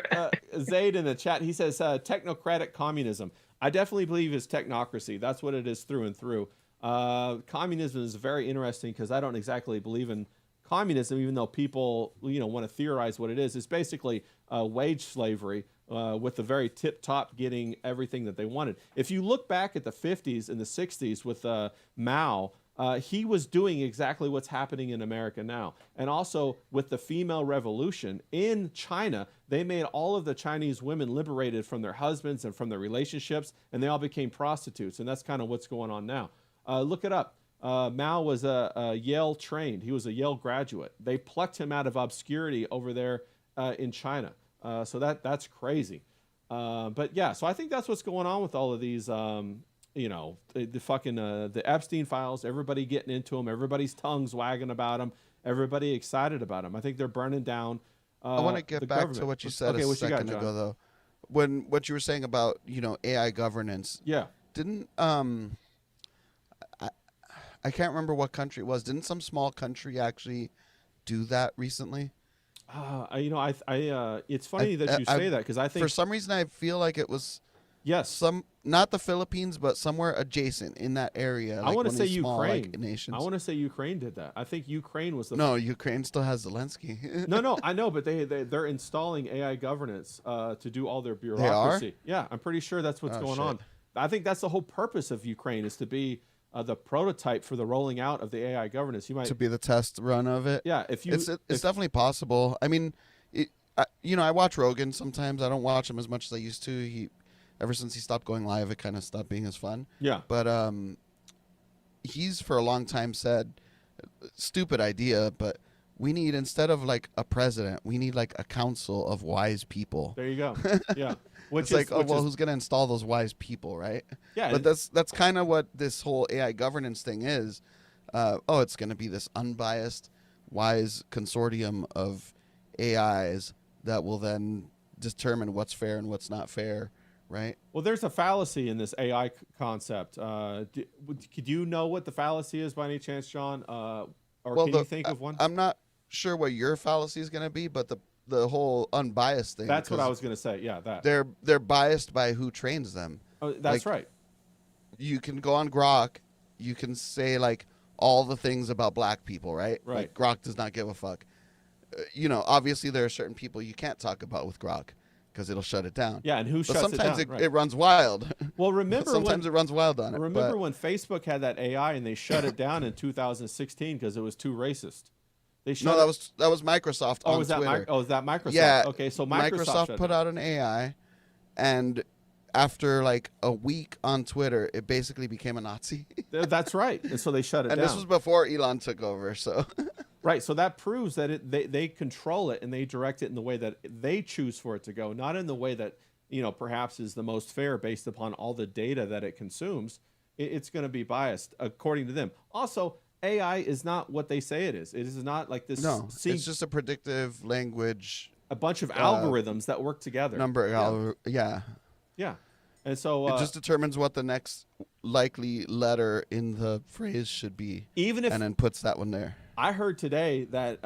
Zaid in the chat, he says technocratic communism. I definitely believe it's technocracy. That's what it is through and through. Communism is very interesting because I don't exactly believe in communism, even though people want to theorize what it is. It's basically wage slavery with the very tip top getting everything that they wanted. If you look back at the 50s and the 60s with Mao, he was doing exactly what's happening in America now. And also with the female revolution in China, they made all of the Chinese women liberated from their husbands and from their relationships, and they all became prostitutes. And that's kind of what's going on now. Look it up. Mao was a Yale trained. He was a Yale graduate. They plucked him out of obscurity over there in China. So that's crazy. But yeah, so I think that's what's going on with all of these, the fucking the Epstein files, everybody getting into them, everybody's tongues wagging about them, everybody excited about them. I think they're burning down. I want to get back government. to what you said Okay, a second ago, though. What you were saying about, AI governance. Yeah. Didn't, I can't remember what country it was. Didn't some small country actually do that recently? It's funny that you say that because I think for some reason I feel like it was not the Philippines, but somewhere adjacent in that area. I want to say Ukraine. Ukraine. Nations. I want to say Ukraine did that. I think Ukraine was the Ukraine still has Zelensky. No, I know, but they're installing AI governance to do all their bureaucracy. They Yeah, I'm pretty sure that's what's going on. I think that's the whole purpose of Ukraine is to be the prototype for the rolling out of the AI governance. You might to be the test run of it. Yeah, it's definitely possible. I mean, I watch Rogan sometimes. I don't watch him as much as I used to. Ever since he stopped going live, it kind of stopped being as fun. Yeah. But he's for a long time said, stupid idea, but we need, instead of like a president, we need like a council of wise people. There you go. Yeah. Who's going to install those wise people, right? Yeah. But that's kind of what this whole AI governance thing is. It's going to be this unbiased, wise consortium of AIs that will then determine what's fair and what's not fair, right? Well, there's a fallacy in this AI concept. Could you know what the fallacy is by any chance, John? Can you think of one? I'm not sure what your fallacy is going to be, but the whole unbiased thing. That's what I was going to say. Yeah, that. They're biased by who trains them. Oh, that's right. You can go on Grok. You can say like all the things about black people, right? Right. Like, Grok does not give a fuck. Obviously there are certain people you can't talk about with Grok because it'll shut it down. Yeah, and who shuts it down? Sometimes it runs wild. Well, remember sometimes it runs wild on it. Remember when Facebook had that AI and they shut it down in 2016 because it was too racist? That was Microsoft on Twitter. Was that Microsoft? Yeah. Okay, so Microsoft put out an AI, and after like a week on Twitter, it basically became a Nazi. That's right. And so they shut it down. And this was before Elon took over, so. Right, so that proves that they control it and they direct it in the way that they choose for it to go, not in the way that perhaps is the most fair based upon all the data that it consumes. It's going to be biased according to them. Also, AI is not what they say it is. It is not like this. No, it's just a predictive language. A bunch of algorithms that work together. Yeah. And so it just determines what the next likely letter in the phrase should be, and then puts that one there. I heard today that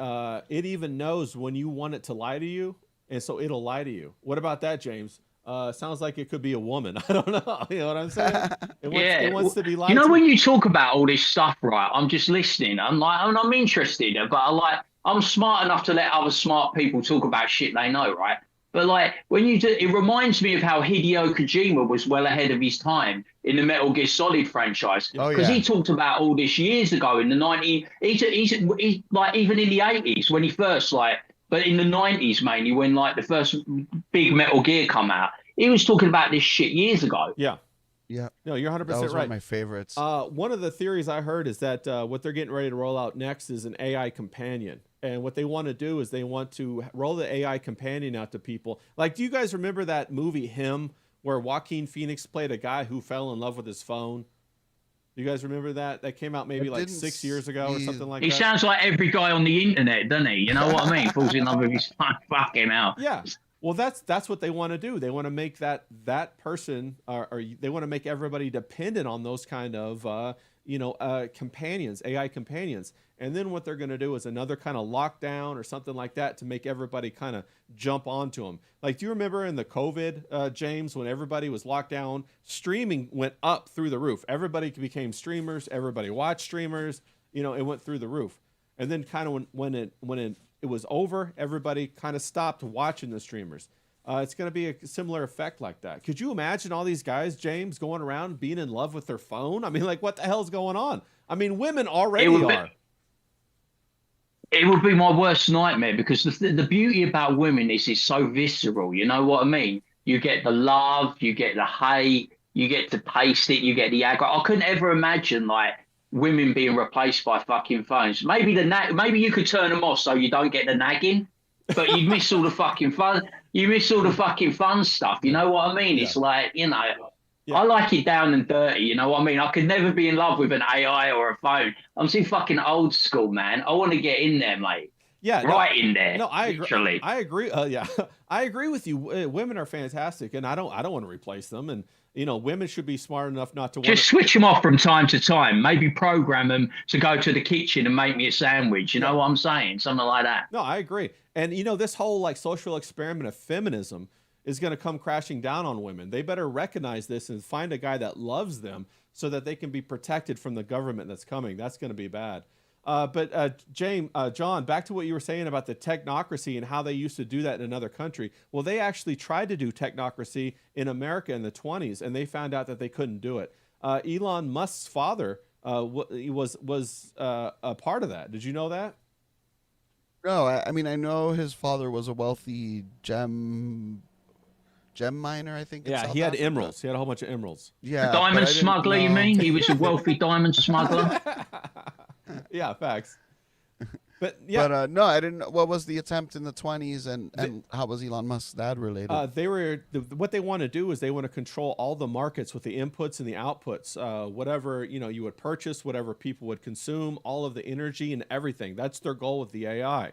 it even knows when you want it to lie to you, and so it'll lie to you. What about that, James? Sounds like it could be a woman. I don't know. You know what I'm saying? It wants to be lied to. When you talk about all this stuff, right? I'm just listening. I'm interested, but I'm smart enough to let other smart people talk about shit they know, right? But when you do, it reminds me of how Hideo Kojima was well ahead of his time in the Metal Gear Solid franchise, because he talked about all this years ago in the 90s. He's like even in the 80s when he first but in the 90s mainly when the first big Metal Gear come out, he was talking about this shit years ago. Yeah. Yeah. No, you're 100% right. That was one of my favorites. One of the theories I heard is that what they're getting ready to roll out next is an AI companion. And what they want to do is they want to roll the AI companion out to people. Do you guys remember that movie Him, where Joaquin Phoenix played a guy who fell in love with his phone? You guys remember that? That came out maybe 6 years ago or something like that. He sounds like every guy on the internet, doesn't he? You know what I mean? Falls in love with his phone. Fuck him out. Yeah. Well, that's what they want to do. They want to make that person, or they want to make everybody dependent on those kind of companions, AI companions. And then what they're going to do is another kind of lockdown or something like that to make everybody kind of jump onto them. Like, do you remember in the COVID, James, when everybody was locked down, streaming went up through the roof. Everybody became streamers. Everybody watched streamers. It went through the roof. And then kind of when it was over, everybody kind of stopped watching the streamers. It's going to be a similar effect like that. Could you imagine all these guys, James, going around being in love with their phone? I mean, like, what the hell's going on? I mean, women already are. It would be my worst nightmare, because the beauty about women is it's so visceral. You know what I mean? You get the love, you get the hate, you get to taste it, you get the aggro. I couldn't ever imagine like women being replaced by fucking phones. Maybe you could turn them off so you don't get the nagging, but you miss all the fucking fun. You miss all the fucking fun stuff. You know what I mean? Yeah. It's like, I like it down and dirty. You know what I mean? I could never be in love with an AI or a phone. I'm too fucking old school, man. I want to get in there, mate. Yeah, in there. No, I agree. I agree. Yeah, I agree with you. Women are fantastic, and I don't want to replace them. And women should be smart enough not to just switch them off from time to time. Maybe program them to go to the kitchen and make me a sandwich. You know what I'm saying? Something like that. No, I agree. And this whole like social experiment of feminism is going to come crashing down on women. They better recognize this and find a guy that loves them so that they can be protected from the government that's coming. That's going to be bad. But John, back to what you were saying about the technocracy and how they used to do that in another country. Well, they actually tried to do technocracy in America in the 1920s, and they found out that they couldn't do it. Elon Musk's father was a part of that. Did you know that? No, I mean, I know his father was a wealthy gem miner, I think. Yeah, he had emeralds. He had a whole bunch of emeralds. Yeah, diamond smuggler, you mean? He was a wealthy diamond smuggler. Yeah, facts. But yeah, but no, I didn't. What was the attempt in the 1920s, and how was Elon Musk's dad related? What they want to do is they want to control all the markets with the inputs and the outputs. Whatever you would purchase, whatever people would consume, all of the energy and everything. That's their goal with the AI.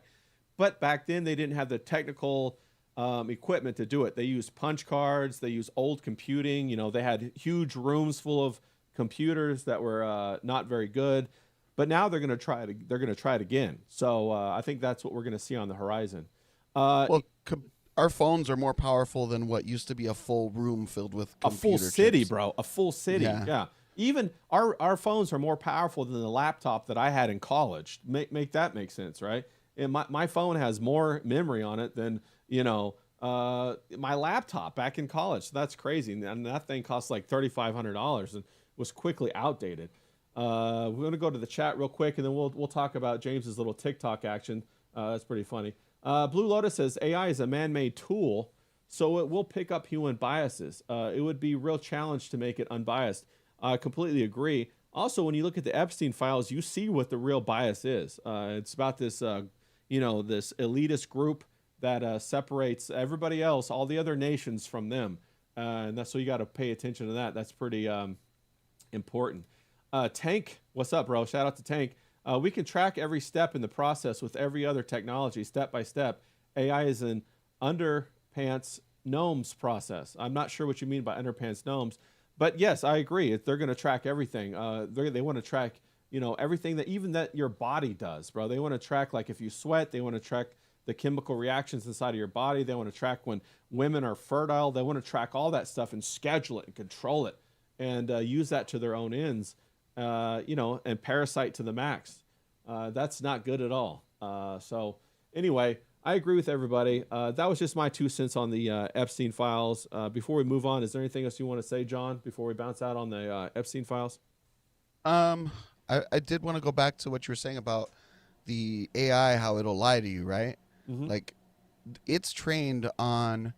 But back then they didn't have the technical equipment to do it. They used punch cards. They used old computing. They had huge rooms full of computers that were not very good. But now they're going to try it. They're going to try it again. So I think that's what we're going to see on the horizon. Our phones are more powerful than what used to be a full room filled with computer a full city, chips. Bro. A full city. Yeah. Even our phones are more powerful than the laptop that I had in college. Make that make sense, right? And my phone has more memory on it than my laptop back in college. So that's crazy. And that thing cost like $3,500 and was quickly outdated. We're going to go to the chat real quick, and then we'll talk about James's little TikTok action. That's pretty funny. Blue Lotus says AI is a man-made tool, so it will pick up human biases. It would be a real challenge to make it unbiased. I completely agree. Also, when you look at the Epstein files, you see what the real bias is. It's about this, this elitist group that separates everybody else, all the other nations, from them, and that's so you got to pay attention to that. That's pretty important. Tank, what's up, bro? Shout out to Tank. We can track every step in the process with every other technology, step by step. AI is an underpants gnomes process. I'm not sure what you mean by underpants gnomes, but yes, I agree. They're going to track everything. They want to track, everything that your body does, bro. They want to track, like, if you sweat. They want to track the chemical reactions inside of your body. They want to track when women are fertile. They want to track all that stuff and schedule it and control it and use that to their own ends. And parasite to the max. That's not good at all. So anyway, I agree with everybody. That was just my 2 cents on the Epstein files. Before we move on, is there anything else you want to say, John, before we bounce out on the Epstein files? I did want to go back to what you were saying about the AI, how it'll lie to you, right? Mm-hmm. Like, it's trained on,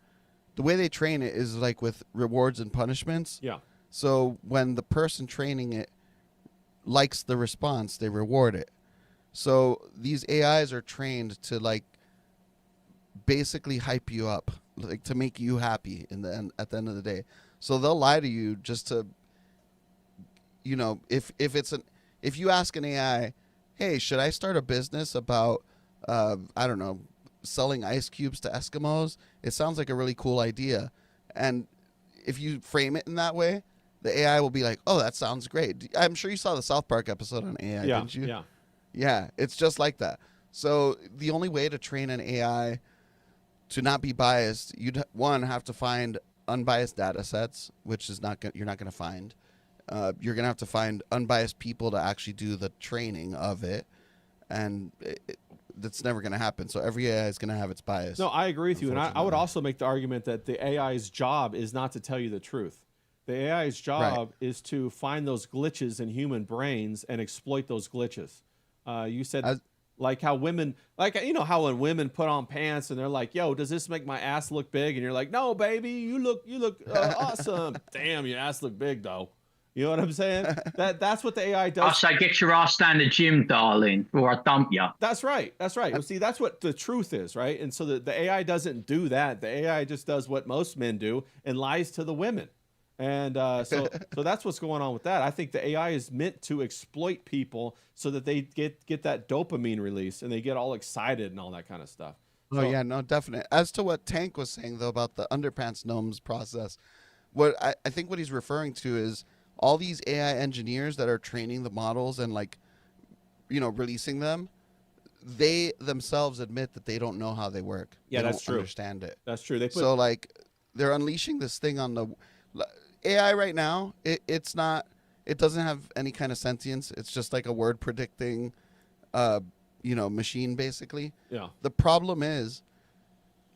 the way they train it is like with rewards and punishments. Yeah. So when the person training it likes the response, they reward it. So these AIs are trained to, like, basically hype you up, like, to make you happy at the end of the day. So they'll lie to you just to, if you ask an AI, hey, should I start a business about I don't know, selling ice cubes to Eskimos? It sounds like a really cool idea. And if you frame it in that way, the AI will be like, "Oh, that sounds great." I'm sure you saw the South Park episode on AI, Yeah, didn't you? yeah. Yeah, it's just like that. So the only way to train an AI to not be biased, you'd have to find unbiased data sets, which is you're not going to find. You're going to have to find unbiased people to actually do the training of it, and that's never going to happen. So every AI is going to have its bias. No, I agree with you, and I would also make the argument that the AI's job is not to tell you the truth. The AI's job is to find those glitches in human brains and exploit those glitches. You said like how women, like, you know, how when women put on pants and they're like, "Yo, does this make my ass look big?" And you're like, "No, baby, you look awesome." Damn, your ass look big though. You know what I'm saying? That's what the AI does. I say, get your ass down the gym, darling, or I dump you. That's right. That's right. Well, see, that's what the truth is, right? And so the AI doesn't do that. The AI just does what most men do and lies to the women. And so that's what's going on with that. I think the AI is meant to exploit people so that they get that dopamine release and they get all excited and all that kind of stuff. Oh, yeah, no, definitely. As to what Tank was saying, though, about the underpants gnomes process, what I think what he's referring to is all these AI engineers that are training the models and, like, you know, releasing them, they themselves admit that they don't know how they work. Yeah, they that's don't true. Understand it. That's true. So, like, they're unleashing this thing on the AI right now. It's not. It doesn't have any kind of sentience. It's just like a word predicting, you know, machine basically. Yeah. The problem is,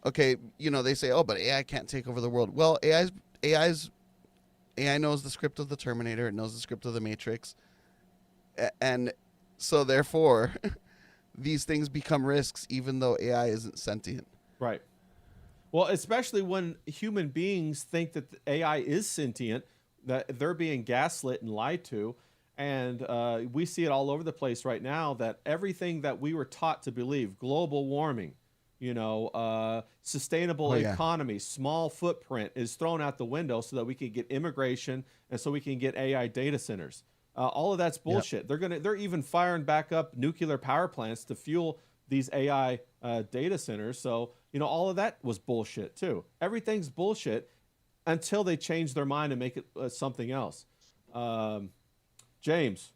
okay, you know, they say, oh, but AI can't take over the world. Well, AI knows the script of the Terminator. It knows the script of the Matrix, and so therefore, these things become risks, even though AI isn't sentient. Right. Well, especially when human beings think that the AI is sentient, that they're being gaslit and lied to. And we see it all over the place right now, that everything that we were taught to believe, global warming, you know, sustainable economy, small footprint, is thrown out the window so that we can get immigration and so we can get AI data centers. All of that's bullshit. Yep. They're even firing back up nuclear power plants to fuel these AI data centers. So, you know, all of that was bullshit too. Everything's bullshit until they change their mind and make it something else. James,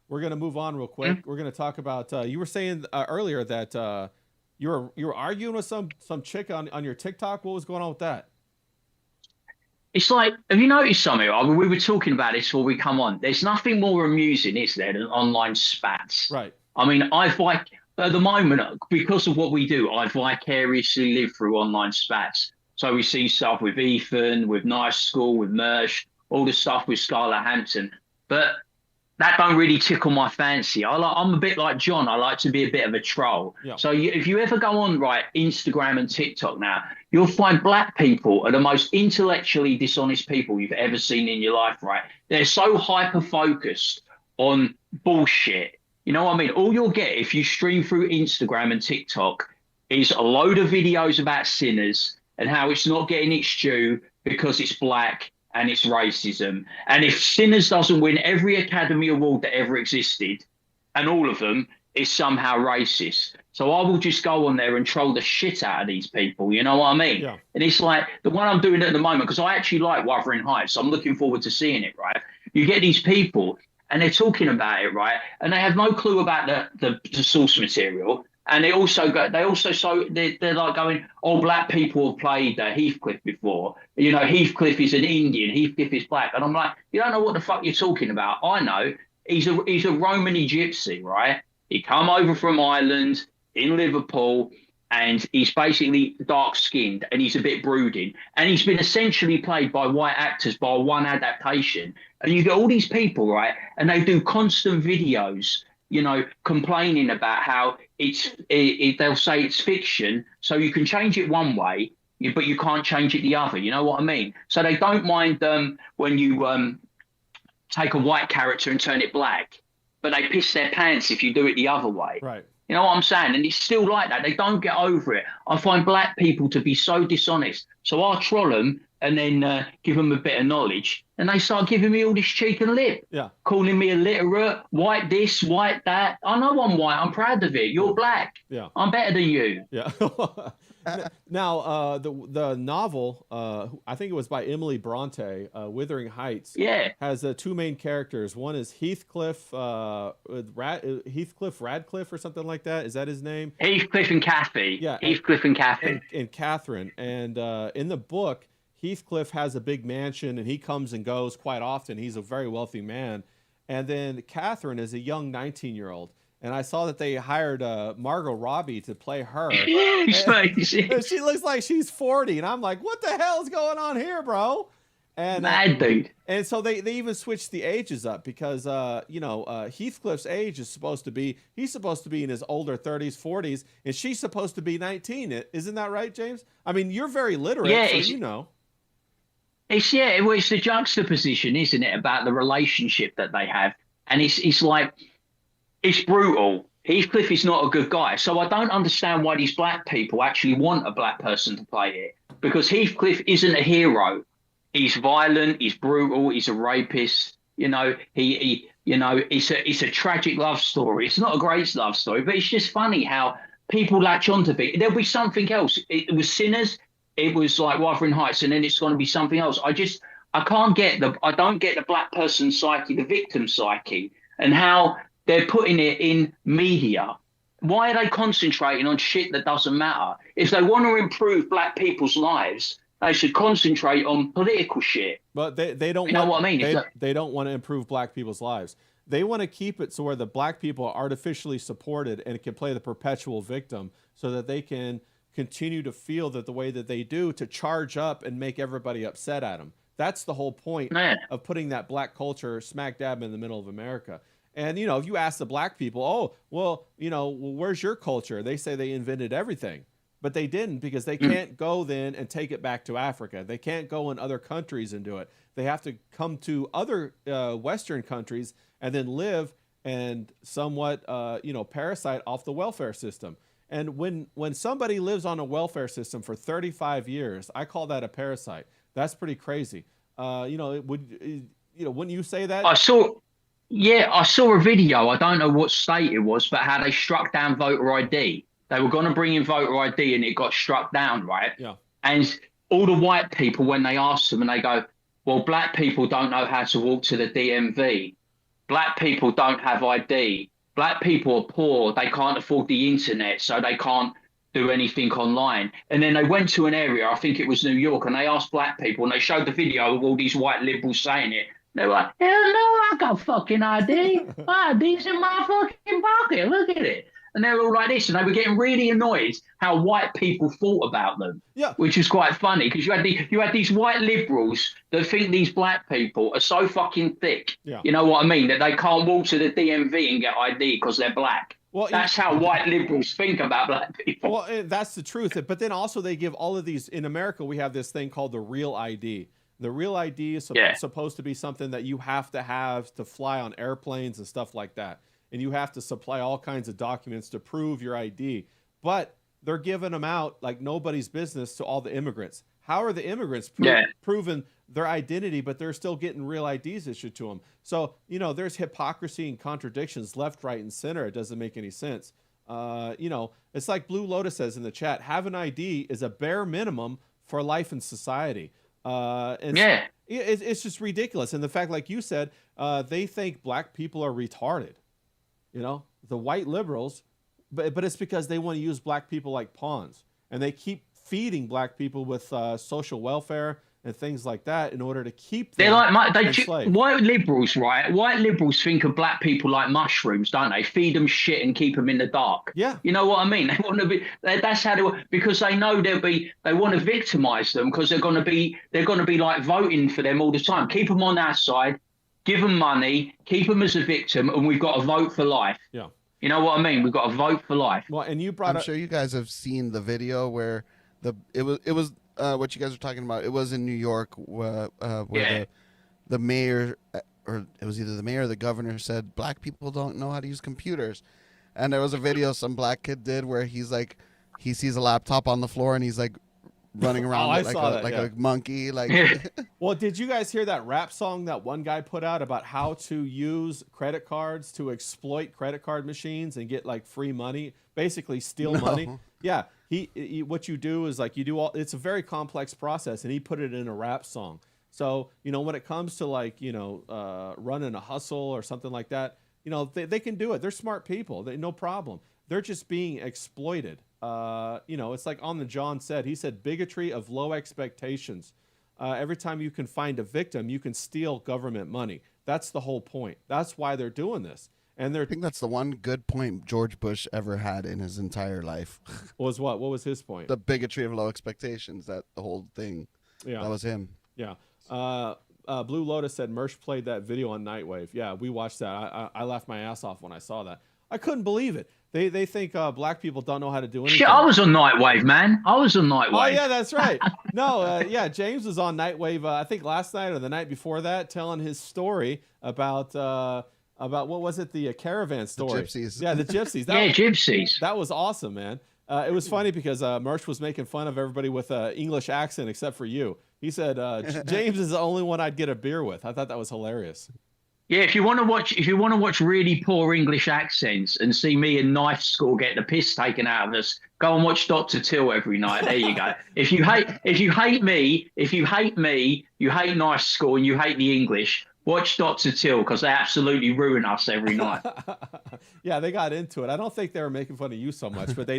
we're going to move on real quick. We're going to talk about, you were saying earlier that you were arguing with some chick on your TikTok. What was going on with that? It's like, have you noticed something? I mean, we were talking about this before we come on. There's nothing more amusing, is there, than online spats? Right. I mean, at the moment, because of what we do, I vicariously live through online spats. So we see stuff with Ethan, with Nice School, with Mersh, all the stuff with Scarlett Hampton. But that don't really tickle my fancy. I'm a bit like John. I like to be a bit of a troll. Yeah. So if you ever go on Instagram and TikTok now, you'll find black people are the most intellectually dishonest people you've ever seen in your life, right? They're so hyper-focused on bullshit. You know what I mean? All you'll get if you stream through Instagram and TikTok is a load of videos about sinners and how it's not getting its due because it's black and it's racism. And if Sinners doesn't win every Academy Award that ever existed, and all of them, is somehow racist. So I will just go on there and troll the shit out of these people. You know what I mean? Yeah. And it's like the one I'm doing at the moment, because I actually like Wuthering Heights. So I'm looking forward to seeing it, right? You get these people and they're talking about it, right? And they have no clue about the source material. And they're like going, oh, black people have played Heathcliff before. You know, Heathcliff is an Indian, Heathcliff is black. And I'm like, you don't know what the fuck you're talking about. I know. He's a Romany gypsy, right? He come over from Ireland in Liverpool, and he's basically dark-skinned, and he's a bit brooding. And he's been essentially played by white actors by one adaptation. And you get all these people, right? And they do constant videos, you know, complaining about how they'll say it's fiction, so you can change it one way, but you can't change it the other. You know what I mean? So they don't mind when you take a white character and turn it black, but they piss their pants if you do it the other way. Right. You know what I'm saying? And it's still like that. They don't get over it. I find black people to be so dishonest. So I'll troll them and then give them a bit of knowledge. And they start giving me all this cheek and lip, Yeah. calling me illiterate, white this, white that. I know I'm white. I'm proud of it. You're black. Yeah. I'm better than you. Yeah. Now, the novel, I think it was by Emily Bronte, Wuthering Heights. Yeah. Has two main characters. One is Heathcliff, Heathcliff Radcliffe or something like that. Is that his name? Heathcliff and Kathy. Yeah. Heathcliff and Kathy. And Catherine. And in the book, Heathcliff has a big mansion and he comes and goes quite often. He's a very wealthy man. And then Catherine is a young 19-year-old. And I saw that they hired Margot Robbie to play her. And she looks like she's 40. And I'm like, what the hell is going on here, bro? And mad dude. And so they even switched the ages up because, Heathcliff's age is supposed to be, he's supposed to be in his older 30s, 40s, and she's supposed to be 19. Isn't that right, James? I mean, you're very literate, yeah, so you know. It's the juxtaposition, isn't it, about the relationship that they have. And it's like, it's brutal. Heathcliff is not a good guy. So I don't understand why these black people actually want a black person to play it. Because Heathcliff isn't a hero. He's violent, he's brutal, he's a rapist. It's a tragic love story. It's not a great love story, but it's just funny how people latch onto it. There'll be something else. It was Sinners, it was like Wuthering Heights, and then it's going to be something else. I don't get the black person psyche, the victim psyche, and how they're putting it in media. Why are they concentrating on shit that doesn't matter? If they want to improve black people's lives, they should concentrate on political shit. But they don't. You know what I mean? They don't want to improve black people's lives. They want to keep it so where the black people are artificially supported and can play the perpetual victim, so that they can continue to feel that the way that they do to charge up and make everybody upset at them. That's the whole point of putting that black culture smack dab in the middle of America. And, if you ask the black people, where's your culture? They say they invented everything, but they didn't, because they can't go then and take it back to Africa. They can't go in other countries and do it. They have to come to other Western countries and then live and somewhat, parasite off the welfare system. And when somebody lives on a welfare system for 35 years, I call that a parasite. That's pretty crazy. Wouldn't you say that? I saw a video. I don't know what state it was, but how they struck down voter ID. They were going to bring in voter ID and it got struck down, right? Yeah. And all the white people, when they asked them, and they go, well, black people don't know how to walk to the DMV. Black people don't have ID. Black people are poor. They can't afford the internet, so they can't do anything online. And then they went to an area, I think it was New York, and they asked black people, and they showed the video of all these white liberals saying it. They were like, hell no, I got fucking ID. My ID's in my fucking pocket. Look at it. And they were all like this, and they were getting really annoyed how white people thought about them. Yeah. Which is quite funny, because you had these white liberals that think these black people are so fucking thick. Yeah. You know what I mean? That they can't walk to the DMV and get ID because they're black. Well, that's how white liberals think about black people. Well, that's the truth. But then also they give all of these, in America, we have this thing called the real ID. The real ID is supposed to be something that you have to fly on airplanes and stuff like that. And you have to supply all kinds of documents to prove your ID. But they're giving them out like nobody's business to all the immigrants. How are the immigrants proven their identity, but they're still getting real IDs issued to them? So, there's hypocrisy and contradictions left, right, and center. It doesn't make any sense. It's like Blue Lotus says in the chat, have an ID is a bare minimum for life in society. It's just ridiculous. And the fact, like you said, they think black people are retarded. The white liberals, but it's because they want to use black people like pawns, and they keep feeding black people with social welfare and things like that in order to keep them enslaved. White liberals, right? White liberals think of black people like mushrooms, don't they? Feed them shit and keep them in the dark. Yeah. You know what I mean? They want to be. That's how they, because they know they want to victimize them, because they're going to be like voting for them all the time. Keep them on our side. Give them money, keep them as a victim, and we've got to vote for life. Yeah. You know what I mean? We've got to vote for life. Well, and I'm sure you guys have seen the video where it was what you guys are talking about. It was in New York where the mayor, or it was either the mayor or the governor, said black people don't know how to use computers. And there was a video some black kid did where he's like, he sees a laptop on the floor and he's like running around I like saw a that, like yeah. a monkey. Like Well, did you guys hear that rap song that one guy put out about how to use credit cards to exploit credit card machines and get like free money, basically steal money? Yeah, he what you do is like you do all. It's a very complex process, and he put it in a rap song. So when it comes to like running a hustle or something like that, they can do it. They're smart people. No problem. They're just being exploited. It's like On the John said. He said bigotry of low expectations. Every time you can find a victim, you can steal government money. That's the whole point. That's why they're doing this. And I think that's the one good point George Bush ever had in his entire life. was what? What was his point? The bigotry of low expectations. That the whole thing. Yeah, that was him. Yeah. Blue Lotus said Mersh played that video on Nightwave. Yeah, we watched that. I laughed my ass off when I saw that. I couldn't believe it. They think black people don't know how to do anything. Shit, I was on Nightwave, man. I was on Nightwave. Oh yeah, that's right. No, yeah, James was on Nightwave. I think last night or the night before that, telling his story about what was it? The caravan story. The gypsies. Yeah, the gypsies. Gypsies. That was awesome, man. It was funny because Mersh was making fun of everybody with an English accent except for you. He said James is the only one I'd get a beer with. I thought that was hilarious. Yeah, if you want to watch really poor English accents and see me in knife school get the piss taken out of us, go and watch Dr. Till every night. There you go. If you hate me, you hate knife school and you hate the English, watch Dr. Till because they absolutely ruin us every night. Yeah, they got into it. I don't think they were making fun of you so much, but they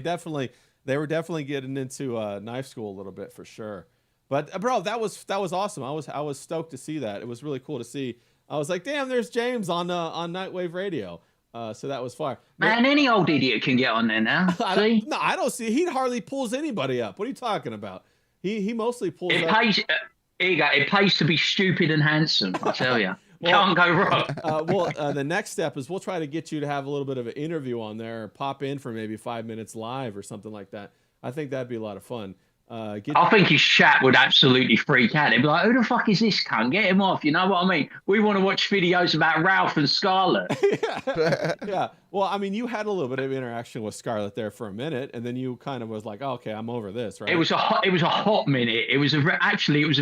were definitely getting into knife school a little bit for sure. But bro, that was awesome. I was stoked to see that. It was really cool to see. I was like, damn, there's James on Nightwave Radio. So that was fun. Man, any old idiot can get on there now. See? I don't see. He hardly pulls anybody up. What are you talking about? He mostly pulls up. Here you go. It pays to be stupid and handsome, I tell you. Can't go wrong. The next step is we'll try to get you to have a little bit of an interview on there, or pop in for maybe 5 minutes live or something like that. I think that'd be a lot of fun. I think his chat would absolutely freak out. They'd be like, who the fuck is this cunt? Get him off. You know what I mean? We want to watch videos about Ralph and Scarlett. Yeah. Well, I mean, you had a little bit of interaction with Scarlett there for a minute, and then you kind of was like, oh, okay, I'm over this, right? It was a hot minute. It was a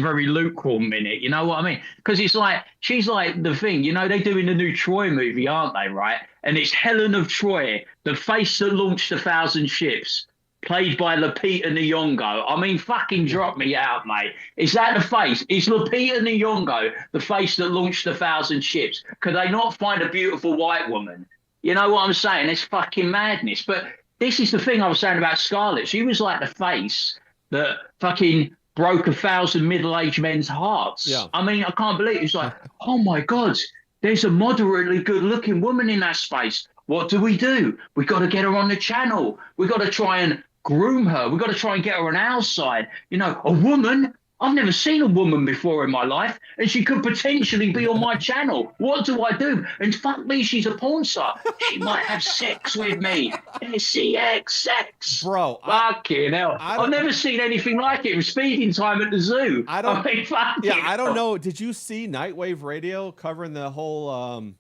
very lukewarm minute. You know what I mean? Because it's like, she's like the thing, they're doing the new Troy movie, aren't they, right? And it's Helen of Troy, the face that launched 1,000 ships. Played by Lupita Nyong'o. I mean, fucking drop me out, mate. Is that the face? Is Lupita Nyong'o the face that launched 1,000 ships? Could they not find a beautiful white woman? You know what I'm saying? It's fucking madness. But this is the thing I was saying about Scarlett. She was like the face that fucking broke 1,000 middle-aged men's hearts. Yeah. I mean, I can't believe it. It's like, oh my God, there's a moderately good-looking woman in that space. What do? We got to get her on the channel. We got to try and groom her. We got to try and get her on our side. A woman. I've never seen a woman before in my life, and she could potentially be on my channel. What do I do? And fuck me, she's a porn star. She might have sex with me. sex. Bro. Fucking hell. I've never seen anything like it. It was Speeding Time at the zoo. I don't know. Did you see Nightwave Radio covering the whole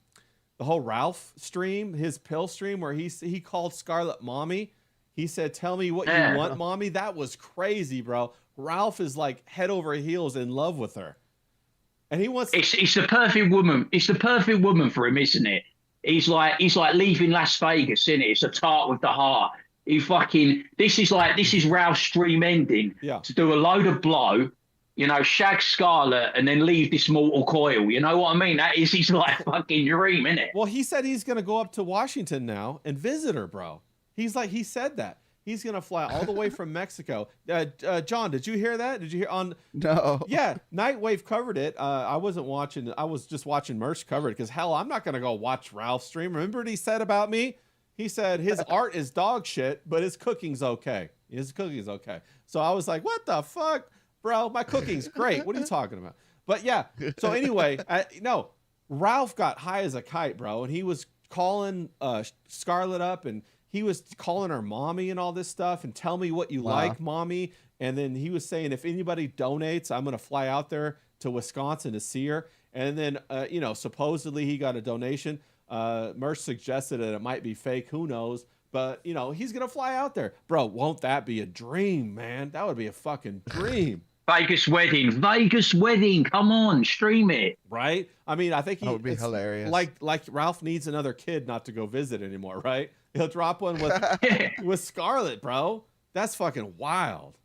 Ralph stream, his pill stream, where he called Scarlett mommy? He said, tell me what you want, mommy. That was crazy, bro. Ralph is like head over heels in love with her. And he wants It's the perfect woman. It's the perfect woman for him, isn't it? He's like leaving Las Vegas, isn't it? It's a tart with the heart. This is Ralph's dream ending. Yeah. To do a load of blow, shag Scarlett and then leave this mortal coil. You know what I mean? That is his like fucking dream, isn't it? Well, he said he's gonna go up to Washington now and visit her, bro. He said that. He's going to fly all the way from Mexico. John, did you hear that? Did you hear on? No. Yeah, Nightwave covered it. I wasn't watching. I was just watching Merch cover it because, hell, I'm not going to go watch Ralph's stream. Remember what he said about me? He said his art is dog shit, but his cooking's okay. So I was like, what the fuck? Bro, my cooking's great. What are you talking about? But yeah, so anyway, Ralph got high as a kite, bro, and he was calling Scarlett up, and he was calling her mommy and all this stuff, and tell me what you like, mommy. And then he was saying, if anybody donates, I'm going to fly out there to Wisconsin to see her. And then, supposedly he got a donation. Merch suggested that it might be fake. Who knows? But, you know, he's going to fly out there. Bro, won't that be a dream, man? That would be a fucking dream. Vegas wedding. Come on, stream it. Right? I mean, I think That would be hilarious. Like Ralph needs another kid not to go visit anymore, right? He'll drop one with Scarlett, bro. That's fucking wild.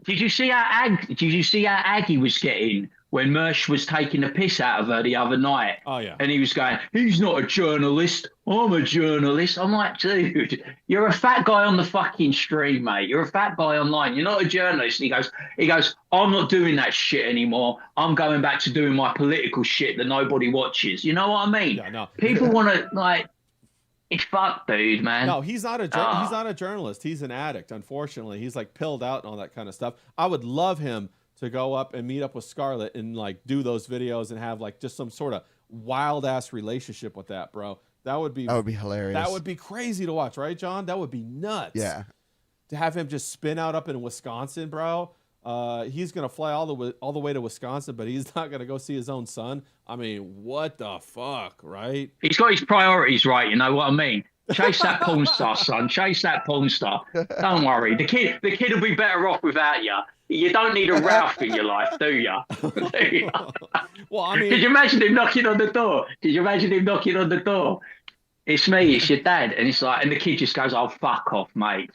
Did you see how Aggie was getting when Mersh was taking the piss out of her the other night? Oh, yeah. And he was going, he's not a journalist. I'm a journalist. I'm like, dude, you're a fat guy on the fucking stream, mate. You're a fat guy online. You're not a journalist. And he goes, I'm not doing that shit anymore. I'm going back to doing my political shit that nobody watches. You know what I mean? Yeah, no. People want to, like, it's fucked, dude, man. No, he's not a journalist. He's an addict, unfortunately. He's like pilled out and all that kind of stuff. I would love him to go up and meet up with Scarlett and like do those videos and have like just some sort of wild ass relationship with that, bro. That would be hilarious. That would be crazy to watch, right, John? That would be nuts. Yeah. To have him just spin out up in Wisconsin, bro. He's gonna fly all the way to Wisconsin, but he's not gonna go see his own son. I mean, what the fuck, right? He's got his priorities right. You know what I mean? Chase that porn star, son. Chase that porn star. Don't worry. The kid will be better off without you. You don't need a Ralph in your life, do you? Well, I mean, Could you imagine him knocking on the door? It's me, it's your dad. And it's like, and the kid just goes, oh, fuck off, mate.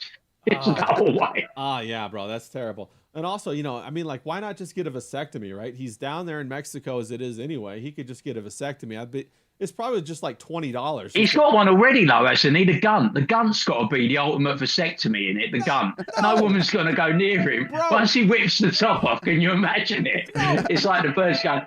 It's no way. Yeah, bro, that's terrible. And also, you know, I mean, like, why not just get a vasectomy, right? He's down there in Mexico as it is anyway. He could just get a vasectomy. It's probably just like $20. He's got one already, though, hasn't he? The gun. The gun's got to be the ultimate vasectomy in it, the gun. No woman's going to go near him. Bro. Once he whips the top off, can you imagine it? It's like the bird's going...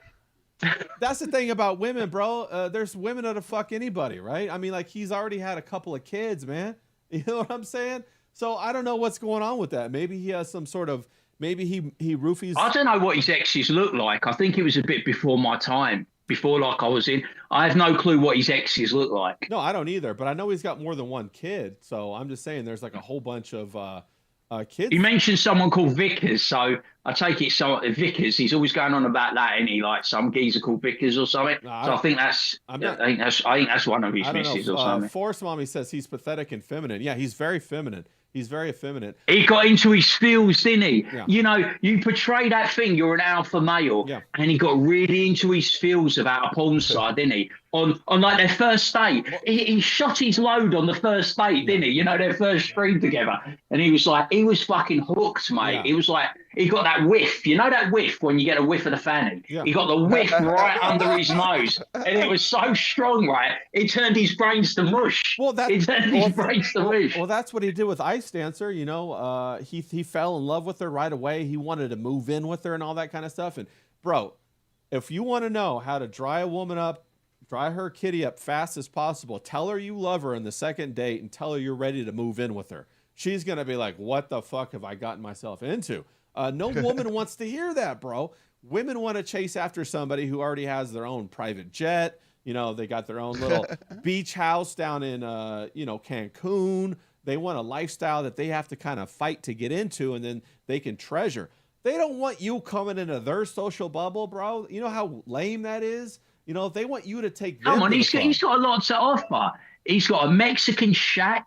That's the thing about women, bro. There's women that'll fuck anybody, right? I mean, like, he's already had a couple of kids, man. You know what I'm saying? So I don't know what's going on with that. Maybe he has some sort of... Maybe he roofies... I don't know what his exes look like. I think it was a bit before my time. Before, like, I was in. I have no clue what his exes look like. No, I don't either. But I know he's got more than one kid. So I'm just saying there's like a whole bunch of kids. You mentioned someone called Vickers. So I take it Vickers. He's always going on about that, isn't he? Like some geezer called Vickers or something. No, so I think that's one of his misses or something. Force Mommy says he's pathetic and feminine. Yeah, he's very feminine. He's very effeminate. He got into his feels, didn't he? Yeah. You know, you portray that thing, you're an alpha male. Yeah. And he got really into his feels about a porn star, didn't he? On like their first date. He shot his load on the first date, didn't he? You know, their first stream together. And he was fucking hooked, mate. Yeah. He was like, he got that whiff. You know that whiff when you get a whiff of the fanny? Yeah. He got the whiff right under his nose. And it was so strong, right? It turned his brains to mush. Well, that's what he did with Ice Dancer. You know, he fell in love with her right away. He wanted to move in with her and all that kind of stuff. And bro, if you want to know how to dry a woman up, dry her kitty up fast as possible, tell her you love her in the second date and tell her you're ready to move in with her. She's going to be like, what the fuck have I gotten myself into? No woman wants to hear that, bro. Women want to chase after somebody who already has their own private jet. You know, they got their own little beach house down in, Cancun. They want a lifestyle that they have to kind of fight to get into, and then they can treasure. They don't want you coming into their social bubble, bro. You know how lame that is? You know, if they want you to take them. Come on, he's got a lot to offer. He's got a Mexican shack.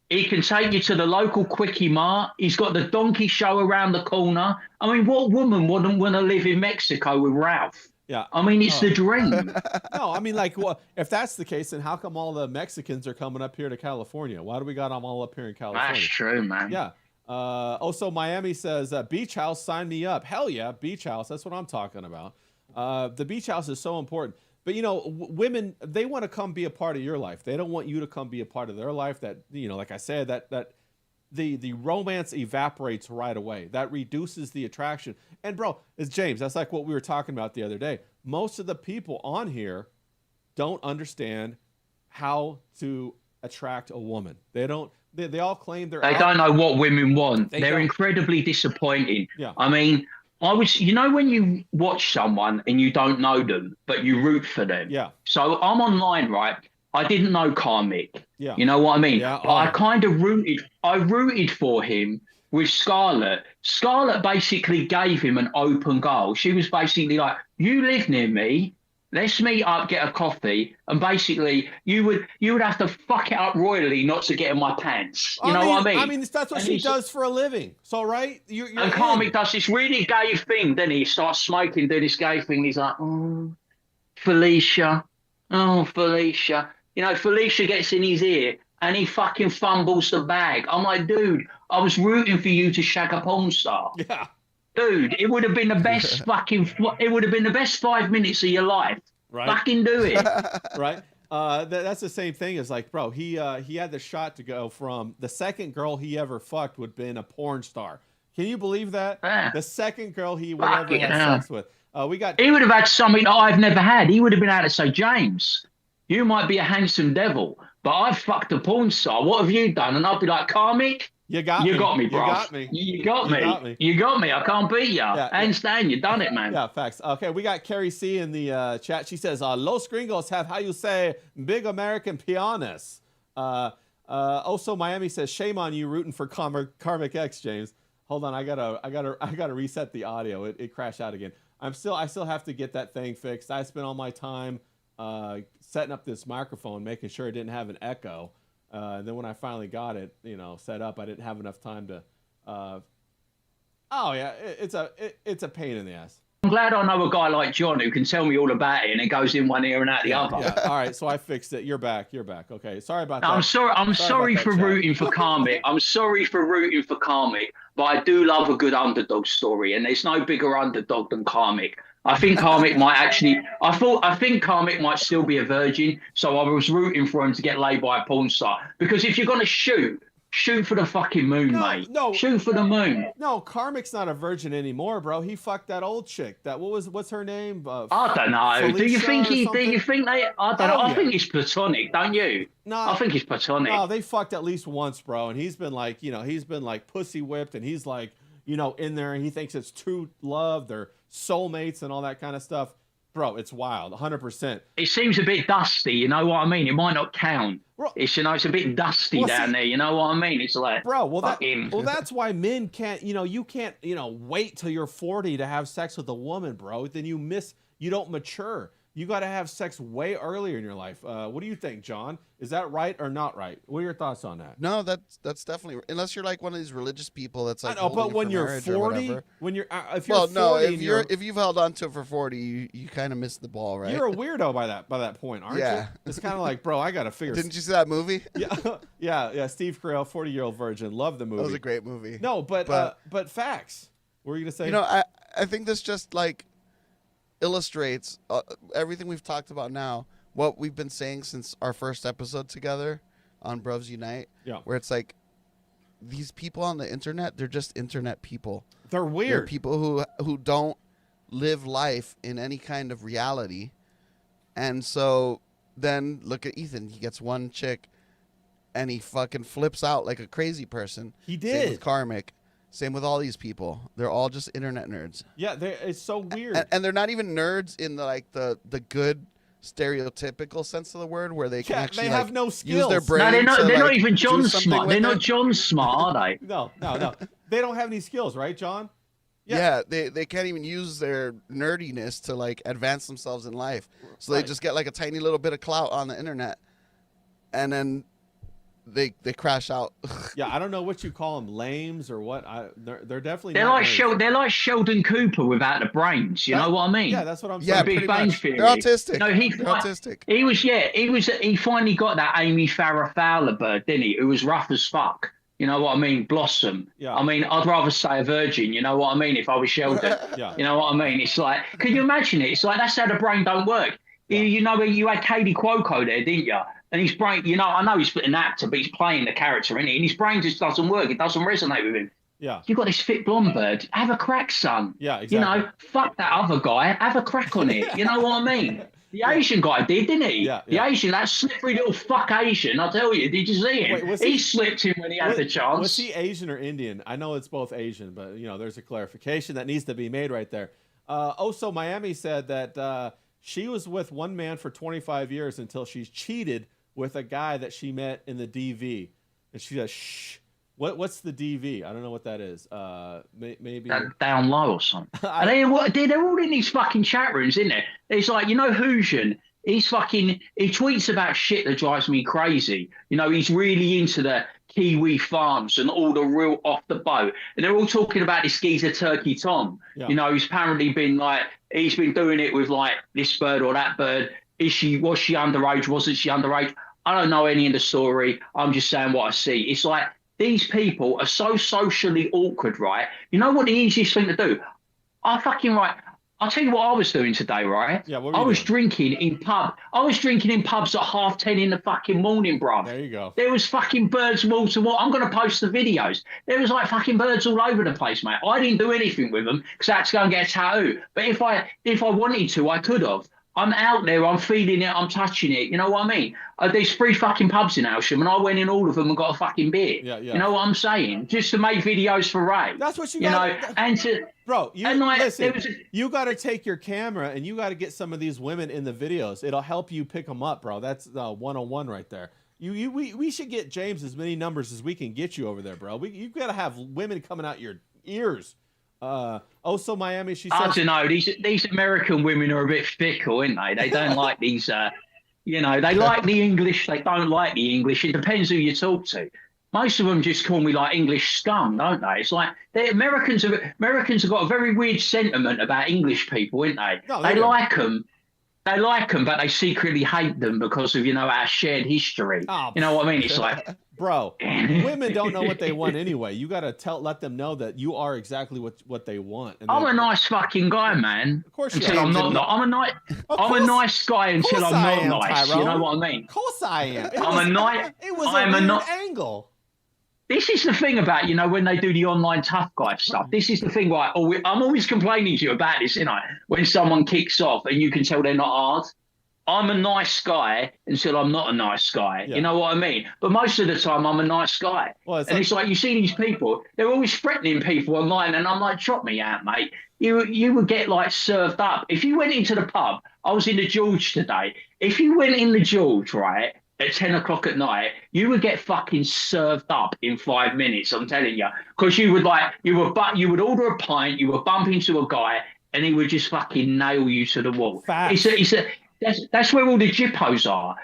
He can take you to the local Quickie Mart. He's got the donkey show around the corner. I mean, what woman wouldn't want to live in Mexico with Ralph? Yeah. I mean, it's the dream. No, I mean, like, well, if that's the case, then how come all the Mexicans are coming up here to California? Why do we got them all up here in California? That's true, man. Yeah. Also, Miami says, beach house, sign me up. Hell yeah, beach house. That's what I'm talking about. The beach house is so important. But, you know, women, they want to come be a part of your life. They don't want you to come be a part of their life. That, you know, like I said, that the romance evaporates right away. That reduces the attraction. And, bro, it's James. That's like what we were talking about the other day. Most of the people on here don't understand how to attract a woman. They don't. They all claim they're. They don't know what women want. They're incredibly disappointing. Yeah. I mean, you know, when you watch someone and you don't know them, but you root for them. Yeah. So I'm online, right? I didn't know Karmik. Yeah. You know what I mean? Yeah. But I kind of rooted for him with Scarlett. Scarlett basically gave him an open goal. She was basically like, you live near me. Let's meet up, get a coffee, and basically you would have to fuck it up royally not to get in my pants. You know what I mean? I mean, that's what she does for a living. So, right? You're and Karmik does this really gay thing, then he starts smoking, do this gay thing. He's like, oh, Felicia, oh, Felicia. You know, Felicia gets in his ear and he fucking fumbles the bag. I'm like, dude, I was rooting for you to shag a porn star. Yeah. Dude, it would have been the best it would have been the best 5 minutes of your life. Right. Fucking do it. Right. That's the same thing as like, bro, he had the shot to go from the second girl he ever fucked would have been a porn star. Can you believe that? Yeah. The second girl he would ever have sex with. He would have had something that I've never had. He would have been able to say, James, you might be a handsome devil, but I've fucked a porn star. What have you done? And I'd be like, Karmik, you got me, bro. You got me. You got me. I can't beat you. Hands down, you done it, man. Yeah, facts. Okay, we got Carrie C in the chat. She says, Los Gringos have, how you say, big American pianists. Also, Miami says, shame on you rooting for Karmik X, James. Hold on, I gotta reset the audio. It crashed out again. I still have to get that thing fixed. I spent all my time setting up this microphone, making sure it didn't have an echo. And then when I finally got it, set up, I didn't have enough time to. It's a pain in the ass. I'm glad I know a guy like John who can tell me all about it and it goes in one ear and out the other. Yeah. All right, so I fixed it. You're back. Okay. Sorry about that. I'm sorry for rooting for Karmik. I'm sorry for rooting for Karmik, but I do love a good underdog story, and there's no bigger underdog than Karmik. I think Karmik might actually. I think Karmik might still be a virgin, so I was rooting for him to get laid by a porn star. Because if you're gonna shoot for the fucking moon, mate. No, shoot for the moon. No, Karmik's not a virgin anymore, bro. He fucked that old chick. What's her name? I don't know. Felicia, do you think they? I don't know. Yeah. I think it's platonic, don't you? No, I think it's platonic. No, they fucked at least once, bro. And he's been like, pussy whipped, and he's like, in there, and he thinks it's true love. They're soulmates and all that kind of stuff. Bro, it's wild, 100%. It seems a bit dusty, you know what I mean? It might not count. Bro, it's a bit dusty down there, you know what I mean? It's like, bro, that's why men can't, you can't, wait till you're 40 to have sex with a woman, bro. Then you don't mature. You got to have sex way earlier in your life. What do you think, John? Is that right or not right? What are your thoughts on that? No, that's definitely, unless you're like one of these religious people that's like. I know, but when you're 40, if you've held on to it for 40, you kind of missed the ball, right? You're a weirdo by that point, aren't you? It's kind of like, bro, I got to figure. Didn't you see that movie? Yeah. Steve Carell, 40-Year-Old Virgin, love the movie. That was a great movie. No, but facts. What were you gonna say? I think this just like illustrates everything we've talked about now, what we've been saying since our first episode together on Bruvs Unite, where it's like these people on the internet, they're just internet people. They're weird. They're people who don't live life in any kind of reality. And so then look at Ethan. He gets one chick and he fucking flips out like a crazy person. He did. Same with Karmik. Same with all these people. They're all just internet nerds. Yeah, it's so weird. And they're not even nerds in the good stereotypical sense of the word, where they can actually have no skills. Use their brain. No, they're not even John smart. They're not John smart, are they? No. They don't have any skills, right, John? Yeah, they can't even use their nerdiness to like advance themselves in life. So they just get like a tiny little bit of clout on the internet, and then they crash out. Yeah, I don't know what you call them, lames or what. They're definitely they're like Sheldon Cooper without the brains. You know what I mean? Yeah, that's what I'm saying. Yeah, Big Bang Theory. They're autistic. No, they're autistic. He finally got that Amy Farrah Fowler bird, didn't he? It was rough as fuck. You know what I mean? Blossom. Yeah. I mean, I'd rather say a virgin. You know what I mean? If I was Sheldon. Yeah. You know what I mean? It's like, can you imagine it? It's like that's how the brain don't work. Yeah. You had Katie Cuoco there, didn't you? And his brain, I know he's an actor, but he's playing the character, isn't he? And his brain just doesn't work. It doesn't resonate with him. Yeah. You got this fit blonde bird. Have a crack, son. Yeah, exactly. Fuck that other guy. Have a crack on it. You know what I mean? The Asian guy did, didn't he? Yeah. The Asian, that slippery little fuck Asian. I tell you, did you see him? Wait, he slipped in when he had the chance. Was he Asian or Indian? I know it's both Asian, but there's a clarification that needs to be made right there. Also, Miami said that she was with one man for 25 years until she's cheated with a guy that she met in the DV. And she says, shh, What's the DV? I don't know what that is. Maybe Down low or something. I- They're all in these fucking chat rooms, isn't it? It's like, you know, Hoosian. He tweets about shit that drives me crazy. You know, he's really into the Kiwi farms and all the real off the boat. And they're all talking about this geezer Turkey Tom. Yeah. You know, he's apparently been he's been doing it with like this bird or that bird. Was she underage? Wasn't she underage? I don't know any of the story. I'm just saying what I see. It's like these people are so socially awkward, right? You know what the easiest thing to do? I'll tell you what I was doing today, right? Yeah, what were I you was doing? drinking in pubs at 10:30 in the fucking morning, bruv. There you go. There was fucking birds wall to wall. I'm going to post the videos. There was like fucking birds all over the place, mate. I didn't do anything with them because I had to go and get a tattoo. But if I wanted to, I could have. I'm out there, I'm feeling it, I'm touching it. You know what I mean? There's 3 fucking pubs in Aylsham, and I went in all of them and got a fucking beer. Yeah. You know what I'm saying? Just to make videos for Ray. That's what you know, got. and to Bro, there was you got to take your camera and you got to get some of these women in the videos. It'll help you pick them up, bro. That's 101 right there. We should get James as many numbers as we can get you over there, bro. You got to have women coming out your ears. Also Miami, she says, I don't know. These American women are a bit fickle, aren't they? They don't like these. You know, they like the English. They don't like the English. It depends who you talk to. Most of them just call me like English scum, don't they? It's like Americans have got a very weird sentiment about English people, ain't they? No, they do. like them. They like them, but they secretly hate them because of, you know, our shared history. Oh, you know what I mean? It's like, bro, women don't know what they want anyway. You got to let them know that you are exactly what they want. And I'm a nice fucking guy, man. Of course you until are. I'm not. I'm a nice guy until I'm not nice. Tyrone. You know what I mean? Of course I am. It was a weird angle. This is the thing about, you know, when they do the online tough guy stuff. This is the thing, right? I'm always complaining to you about this, you know, when someone kicks off and you can tell they're not hard. I'm a nice guy until I'm not a nice guy. Yeah. You know what I mean? But most of the time, I'm a nice guy. Well, it's like you see these people, they're always threatening people online, and I'm like, drop me out, mate. You would get like served up. If you went into the pub, I was in the George today. If you went in the George, right, at 10 o'clock at night, you would get fucking served up in 5 minutes, I'm telling you. Because you would order a pint, you would bump into a guy, and he would just fucking nail you to the wall. Facts. That's where all the jippos are.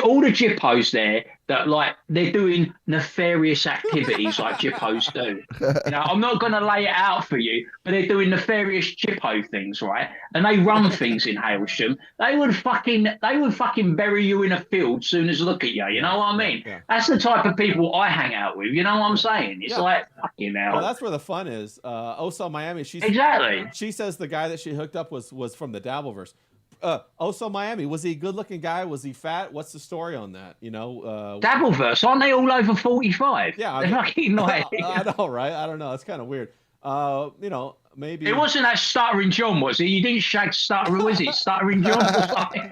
All the jippos there that like they're doing nefarious activities like jippos do. You know, I'm not gonna lay it out for you, but they're doing nefarious jippo things, right? And they run things in Hailsham. They would fucking bury you in a field soon as look at you. You know what I mean? Yeah. That's the type of people I hang out with. You know what I'm saying? It's like fucking hell. Well, that's where the fun is. Also Miami, Exactly. She says the guy that she hooked up was from the Dabbleverse. Also Miami, was he a good-looking guy? Was he fat? What's the story on that? You know, Dabbleverse, aren't they all over 45? Yeah, They're fucking like. I know, right? I don't know. It's kind of weird. You know, maybe It wasn't that Stuttering John, was it? You didn't shag Stuttering, was it? Stuttering John or something?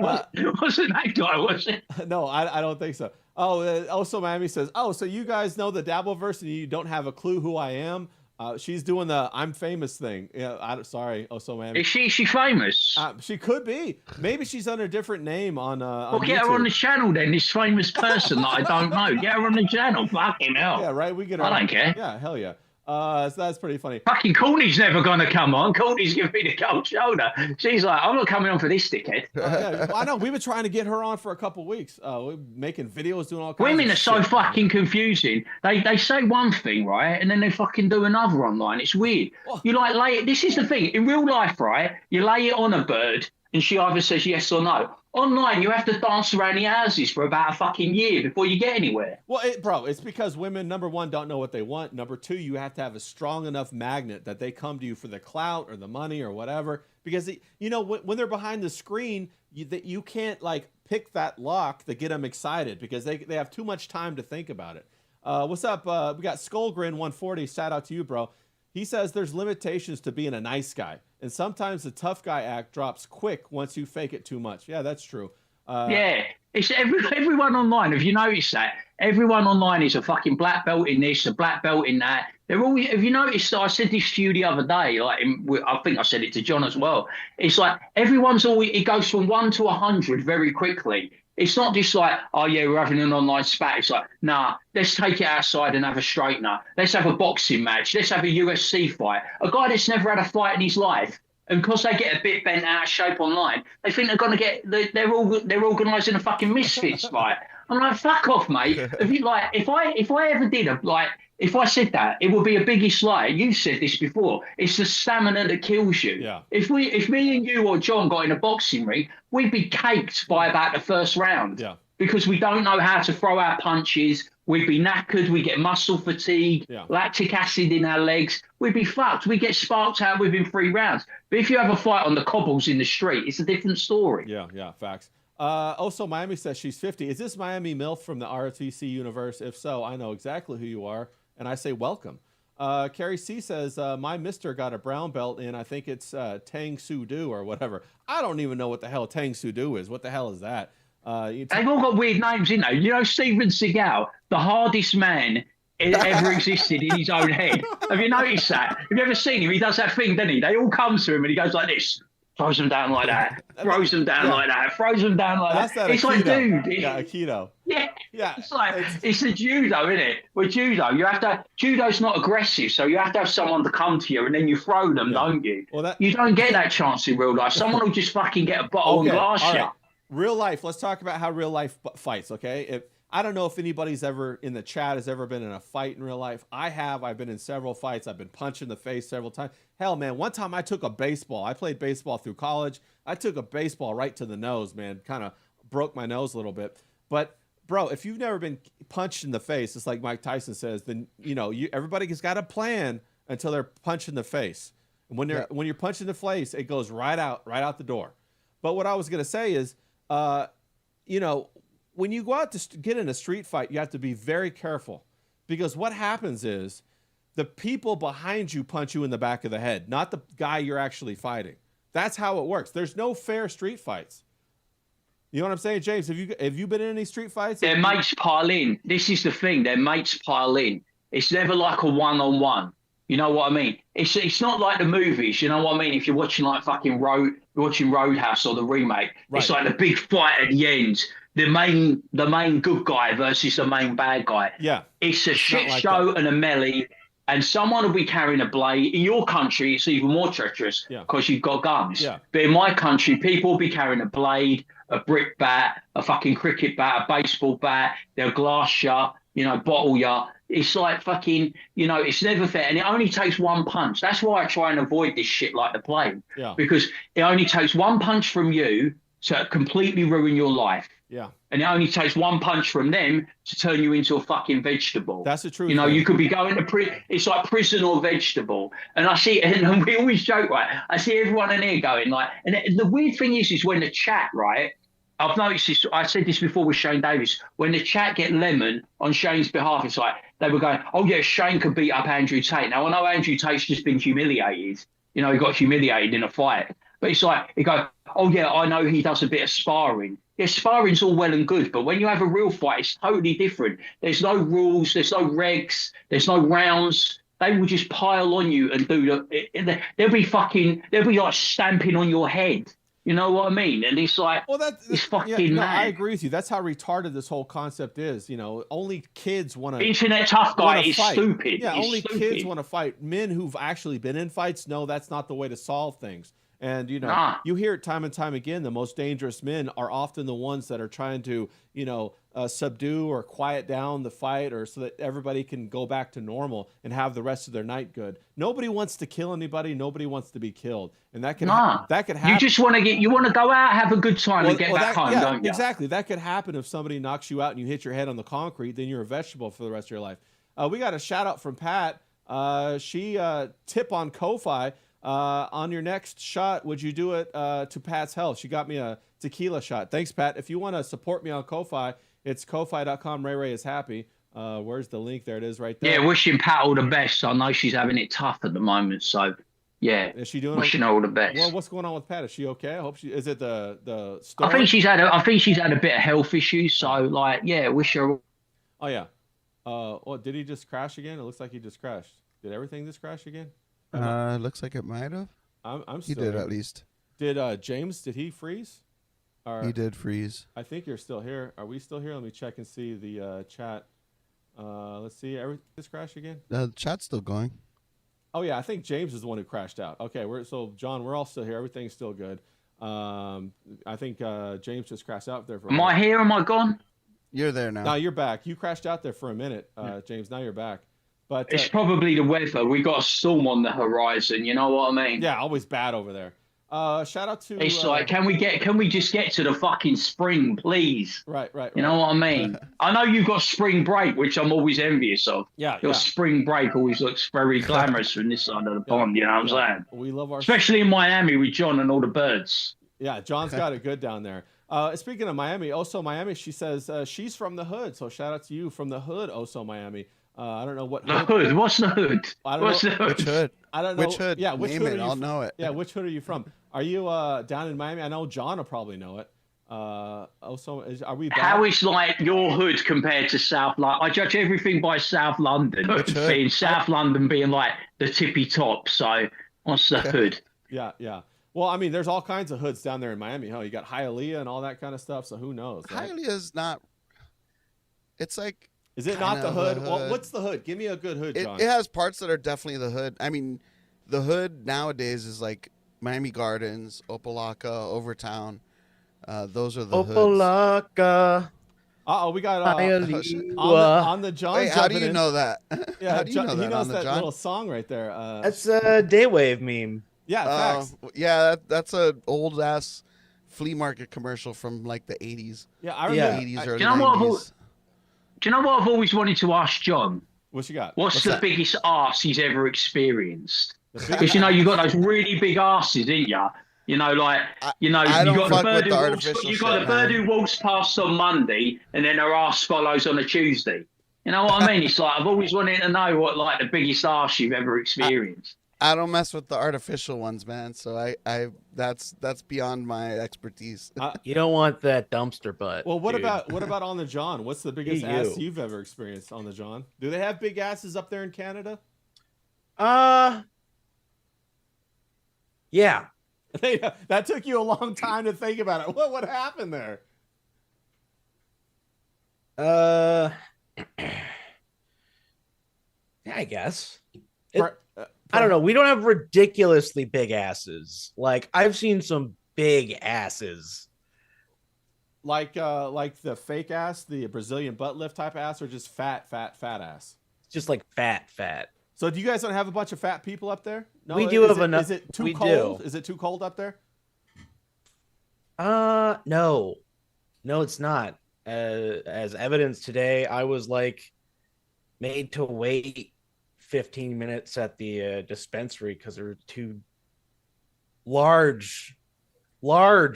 Wasn't that guy, was it? No, I don't think so. Also Miami says, so you guys know the Dabbleverse and you don't have a clue who I am. She's doing the I'm famous thing. Yeah, sorry. Also Miami. Is she famous? She could be. Maybe she's under a different name on. Well, get her on the channel then. This famous person that I don't know. Get her on the channel. Fucking hell. Yeah, right. We get her. I don't care. Yeah, hell yeah. So that's pretty funny. Fucking Courtney's never gonna come on. Courtney's giving me the cold shoulder. She's like, I'm not coming on for this dickhead. Yeah, I know. We've been trying to get her on for a couple weeks. We're making videos, doing all kinds Women of are so shit, fucking confusing. They say one thing, right, and then they fucking do another online. It's weird. Oh. You like lay it. This is the thing. In real life, right, you lay it on a bird, and she either says yes or no. Online, you have to dance around the houses for about a fucking year before you get anywhere. Well, bro, it's because women, number one, don't know what they want. Number two, you have to have a strong enough magnet that they come to you for the clout or the money or whatever. Because, you know, when they're behind the screen, you can't, like, pick that lock to get them excited because they have too much time to think about it. What's up? We got Skullgrin140. Shout out to you, bro. He says there's limitations to being a nice guy. And sometimes the tough guy act drops quick once you fake it too much. Yeah, that's true. Yeah, it's everyone online. Have you noticed that? Everyone online is a fucking black belt in this, a black belt in that. They're all. Have you noticed? I said this to you the other day. Like, I think I said it to John as well. It's like everyone's always. It goes from 1 to 100 very quickly. It's not just like, oh yeah, we're having an online spat. It's like, nah, let's take it outside and have a straightener. Let's have a boxing match. Let's have a UFC fight. A guy that's never had a fight in his life, and because they get a bit bent out of shape online, they think they're gonna get. They're organising a fucking misfits fight. I'm like, fuck off, mate. If you like, if I ever did a like. If I said that, it would be a biggest lie. You said this before. It's the stamina that kills you. Yeah. If me and you or John got in a boxing ring, we'd be caked by about the first round. Yeah. Because we don't know how to throw our punches. We'd be knackered. We get muscle fatigue, Yeah. lactic acid in our legs. We'd be fucked. We get sparked out within 3 rounds. But if you have a fight on the cobbles in the street, it's a different story. Yeah, yeah, facts. Also, Miami says she's 50. Is this Miami MILF from the ROTC universe? If so, I know exactly who you are, and I say welcome. Carrie C says, my mister got a brown belt in, I think it's Tang Soo Do or whatever. I don't even know what the hell Tang Soo Do is. What the hell is that? They've all got weird names in there. You know, Steven Seagal, the hardest man ever existed in his own head. Have you noticed that? Have you ever seen him? He does that thing, doesn't he? They all come to him and he goes like this. Throws them down like that. Throws them down like that. Throws them down like That's that. that It's Aikido. like, dude. Yeah, Aikido. Yeah. Yeah. It's like, it's the judo, isn't it? With judo, you have to, judo's not aggressive, so you have to have someone to come to you and then you throw them, don't you? Well, you don't get that chance in real life. Someone will just fucking get a bottle and glass all you. right. Real life. Let's talk about how real life fights, okay? I don't know if anybody's ever in the chat has ever been in a fight in real life. I have. I've been in several fights. I've been punched in the face several times. Hell, man, one time I took a baseball. I played baseball through college. I took a baseball right to the nose, man. Kind of broke my nose a little bit. But, bro, if you've never been punched in the face, it's like Mike Tyson says, then, you know, everybody's got a plan until they're punched in the face. And when you're punched in the face, it goes right out the door. But what I was going to say is, you know, when you go out to get in a street fight, you have to be very careful, because what happens is the people behind you punch you in the back of the head, not the guy you're actually fighting. That's how it works. There's no fair street fights. You know what I'm saying, James? Have you been in any street fights? Their mates pile in. This is the thing. Their mates pile in. It's never like a one-on-one. You know what I mean? It's not like the movies. You know what I mean? If you're watching like fucking Roadhouse or the remake, Right. It's like the big fight at the end. The main good guy versus the main bad guy. Yeah. It's a shit like show that. and a melee, and someone will be carrying a blade. In your country, it's even more treacherous because you've got guns. Yeah. But in my country, people will be carrying a blade, a brick bat, a fucking cricket bat, a baseball bat. They'll glass you, you know, bottle you. It's like fucking, you know, it's never fair. And it only takes one punch. That's why I try and avoid this shit like the plague. Yeah. Because it only takes one punch from you to completely ruin your life. Yeah. And it only takes one punch from them to turn you into a fucking vegetable. That's the truth. You know, man. you could be going to it's like prison or vegetable. And I see, and we always joke, right? I see everyone in here going like, and the weird thing is when the chat, right? I've noticed this. I said this before with Shane Davis. When the chat get lemon on Shane's behalf, it's like they were going, "Oh yeah, Shane could beat up Andrew Tate." Now I know Andrew Tate's just been humiliated. You know, he got humiliated in a fight. But it's like he go, "Oh yeah, I know he does a bit of sparring." Yeah, sparring's all well and good, but when you have a real fight, it's totally different. There's no rules, there's no regs, there's no rounds. They will just pile on you and do they'll be like stamping on your head. You know what I mean? And it's like, well, it's fucking mad. I agree with you. That's how retarded this whole concept is. You know, only kids want to. Internet tough guy is fight. stupid. Yeah, He's only stupid. kids want to fight. Men who've actually been in fights know that's not the way to solve things. And, you know, you hear it time and time again. The most dangerous men are often the ones that are trying to, you know, subdue or quiet down the fight, or so that everybody can go back to normal and have the rest of their night good. Nobody wants to kill anybody. Nobody wants to be killed. And that could happen. You just want to go out, have a good time and get back home, don't you? Exactly. That could happen if somebody knocks you out and you hit your head on the concrete, then you're a vegetable for the rest of your life. We got a shout out from Pat. She tip on Ko-Fi. On your next shot, would you do it to Pat's health? She got me a tequila shot. Thanks, Pat. If you want to support me on Ko-Fi, it's ko-fi.com. Ray is happy. Where's the link? There it is right there. Yeah, wishing Pat all the best. I know she's having it tough at the moment, so yeah. Is she doing wishing her all the best? Well, what's going on with Pat? Is she okay? I hope she is. It the storm? I think she's had a bit of health issues, so like yeah, wish her. Oh yeah. Well, did he just crash again? It looks like he just crashed. Did everything just crash again? Looks like it might have. I'm He still did here. at least. Did James? Did he freeze? He did freeze. I think you're still here. Are we still here? Let me check and see the chat. Let's see. Everything just crashed again? The chat's still going. Oh, yeah. I think James is the one who crashed out. Okay. So, John, we're all still here. Everything's still good. I think James just crashed out there for a Am minute. I here? Am I gone? You're there now. No, you're back. You crashed out there for a minute, James. Now you're back. But It's probably the weather. We got a storm on the horizon. You know what I mean? yeah, always bad over there. Shout out to. It's like, can we just get to the fucking spring, please? Right. You know what I mean? I know you've got spring break, which I'm always envious of. Yeah. Your spring break always looks very glamorous from this side of the pond. You know what I'm saying? We love our. Especially in Miami with John and all the birds. Yeah, John's got it good down there. Speaking of Miami, Oso Miami, she says she's from the hood. So shout out to you from the hood, Oso Miami. I don't know what The hood. What's the hood? I don't What's know. the hood? Which hood? I don't know. Which hood? Yeah, which Name hood it. are you I'll from? know it. Yeah, which hood are you from? Are you down in Miami? I know John will probably know it. Oso, are we back? How is like your hood compared to South London? I judge everything by South London. Which hood? Being South London being like the tippy top. So what's the hood? Yeah. Well, I mean, there's all kinds of hoods down there in Miami. Huh? You got Hialeah and all that kind of stuff. So who knows? Right? Hialeah's not. It's like. Is it not the kind of a hood? Well, hood. what's the hood? Give me a good hood, It John. has parts that are definitely the hood. I mean, the hood nowadays is like Miami Gardens, Opelika, Overtown. Those are the hoods. Opelika. Uh-oh, we got Hialeah. on the John. Wait, how do jumping you in. know that? Yeah, how do you know he that knows on the that John? little song right there. That's a Daywave meme. Yeah, facts. Yeah, that's a old ass flea market commercial from like the 80s. Yeah, I Yeah. remember. 80s or Do you know what? 90s. Do you know what I've always wanted to ask John? What you got? What's the that? biggest arse he's ever experienced? The Because biggest- you know you got those really big arses, didn't you? You know, like you know, I you don't got the fuck bird with the who walks, artificial you got shit, the bird man. who walks past on Monday, and then her arse follows on a Tuesday. You know what I mean? It's like I've always wanted to know what like the biggest arse you've ever experienced. I don't mess with the artificial ones, man. So I that's beyond my expertise. You don't want that dumpster butt. Well, what dude. about on the John? What's the biggest Hey, ass you. you've ever experienced on the John? Do they have big asses up there in Canada? Yeah. That took you a long time to think about it. What happened there? Yeah, I guess. I don't know. We don't have ridiculously big asses. Like I've seen some big asses. Like the fake ass, the Brazilian butt lift type ass, or just fat ass? Just like fat. So do you guys don't have a bunch of fat people up there? No, We do is have it- enough- Is it too we cold? do. Is it too cold up there? No, it's not. As evidence today, I was like made to wait 15 minutes at the dispensary because there were two large